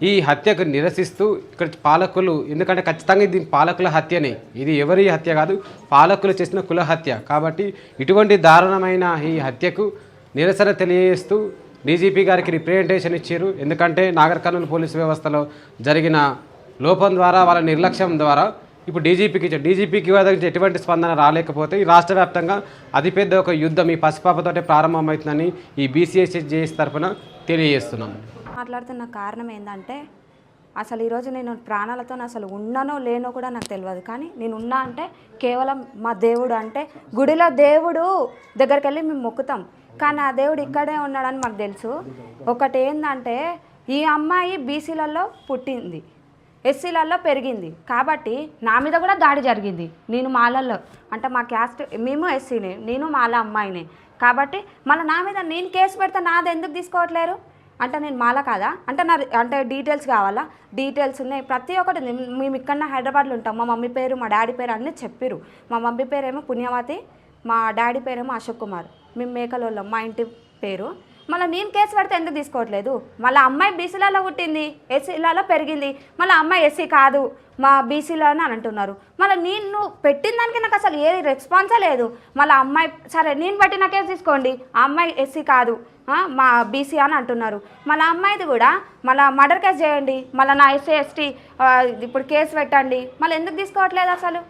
ఈ హత్యకు నిరసిస్తూ ఇక్కడ పాలకులు, ఎందుకంటే ఖచ్చితంగా ఇది పాలకుల హత్యనే, ఇది ఎవరి హత్య కాదు, పాలకులు చేసిన కుల హత్య. కాబట్టి ఇటువంటి దారుణమైన ఈ హత్యకు నిరసన తెలియజేస్తూ డీజీపీ గారికి రిప్రజెంటేషన్ ఇచ్చారు. ఎందుకంటే నాగర్ కర్నూలు పోలీసు వ్యవస్థలో జరిగిన లోపం ద్వారా, వాళ్ళ నిర్లక్ష్యం ద్వారా ఇప్పుడు డీజీపీకి ఇచ్చారు. డీజీపీకి నుంచి ఎటువంటి స్పందన రాలేకపోతే ఈ రాష్ట్ర వ్యాప్తంగా అతిపెద్ద ఒక యుద్ధం ఈ పసిపాపతోటే ప్రారంభమవుతుందని ఈ బీసీఎస్జేఎస్ తరఫున తెలియజేస్తున్నాం. మాట్లాడుతున్న కారణం ఏంటంటే అసలు ఈరోజు నేను ప్రాణాలతో అసలు ఉన్నానో లేనో కూడా నాకు తెలియదు. కానీ నేను ఉన్నా అంటే కేవలం మా దేవుడు, అంటే గుడిలో దేవుడు దగ్గరికి వెళ్ళి మేము మొక్కుతాం, కానీ ఆ దేవుడు ఇక్కడే ఉన్నాడని మాకు తెలుసు. ఒకటి ఏంటంటే ఈ అమ్మాయి బీసీలలో పుట్టింది, ఎస్సీలలో పెరిగింది, కాబట్టి నా మీద కూడా దాడి జరిగింది. నేను మాలల్లో అంటే మా క్యాస్ట్, మేము ఎస్సీనే, నేను మాల అమ్మాయినే, కాబట్టి మళ్ళీ నా మీద నేను కేసు పెడితే నాది ఎందుకు తీసుకోవట్లేరు? అంటే నేను మాల కాదా? అంటే డీటెయిల్స్ కావాలా? డీటెయిల్స్ ఉన్నాయి, ప్రతి ఒక్కటి. మేము ఇక్కడ హైదరాబాద్లో ఉంటాం. మా మమ్మీ పేరు మా డాడీ పేరు అన్నీ చెప్పిరు. మా మమ్మీ పేరేమో పుణ్యవతి, మా డాడీ పేరేమో అశోక్ కుమార్, మేము మేకలోళ్ళం, మా ఇంటి పేరు. మళ్ళీ నేను కేసు పెడితే ఎందుకు తీసుకోవట్లేదు? మళ్ళీ అమ్మాయి బీసీలలో పుట్టింది, ఎస్సీలలో పెరిగింది, మళ్ళీ అమ్మాయి ఎస్సీ కాదు మా బీసీలో అని అంటున్నారు. మళ్ళీ నేను పెట్టిన దానికి నాకు అసలు ఏ రెస్పాన్సే లేదు. మళ్ళీ అమ్మాయి సరే నేను పెట్టిన కేసు తీసుకోండి, ఆ అమ్మాయి ఎస్సీ కాదు మా బీసీ అని అంటున్నారు. మళ్ళీ అమ్మాయిది కూడా మళ్ళీ మర్డర్ కేసు చేయండి, మళ్ళీ నా ఎస్సీ ఎస్టీ ఇప్పుడు కేసు పెట్టండి, మళ్ళీ ఎందుకు తీసుకోవట్లేదు అసలు?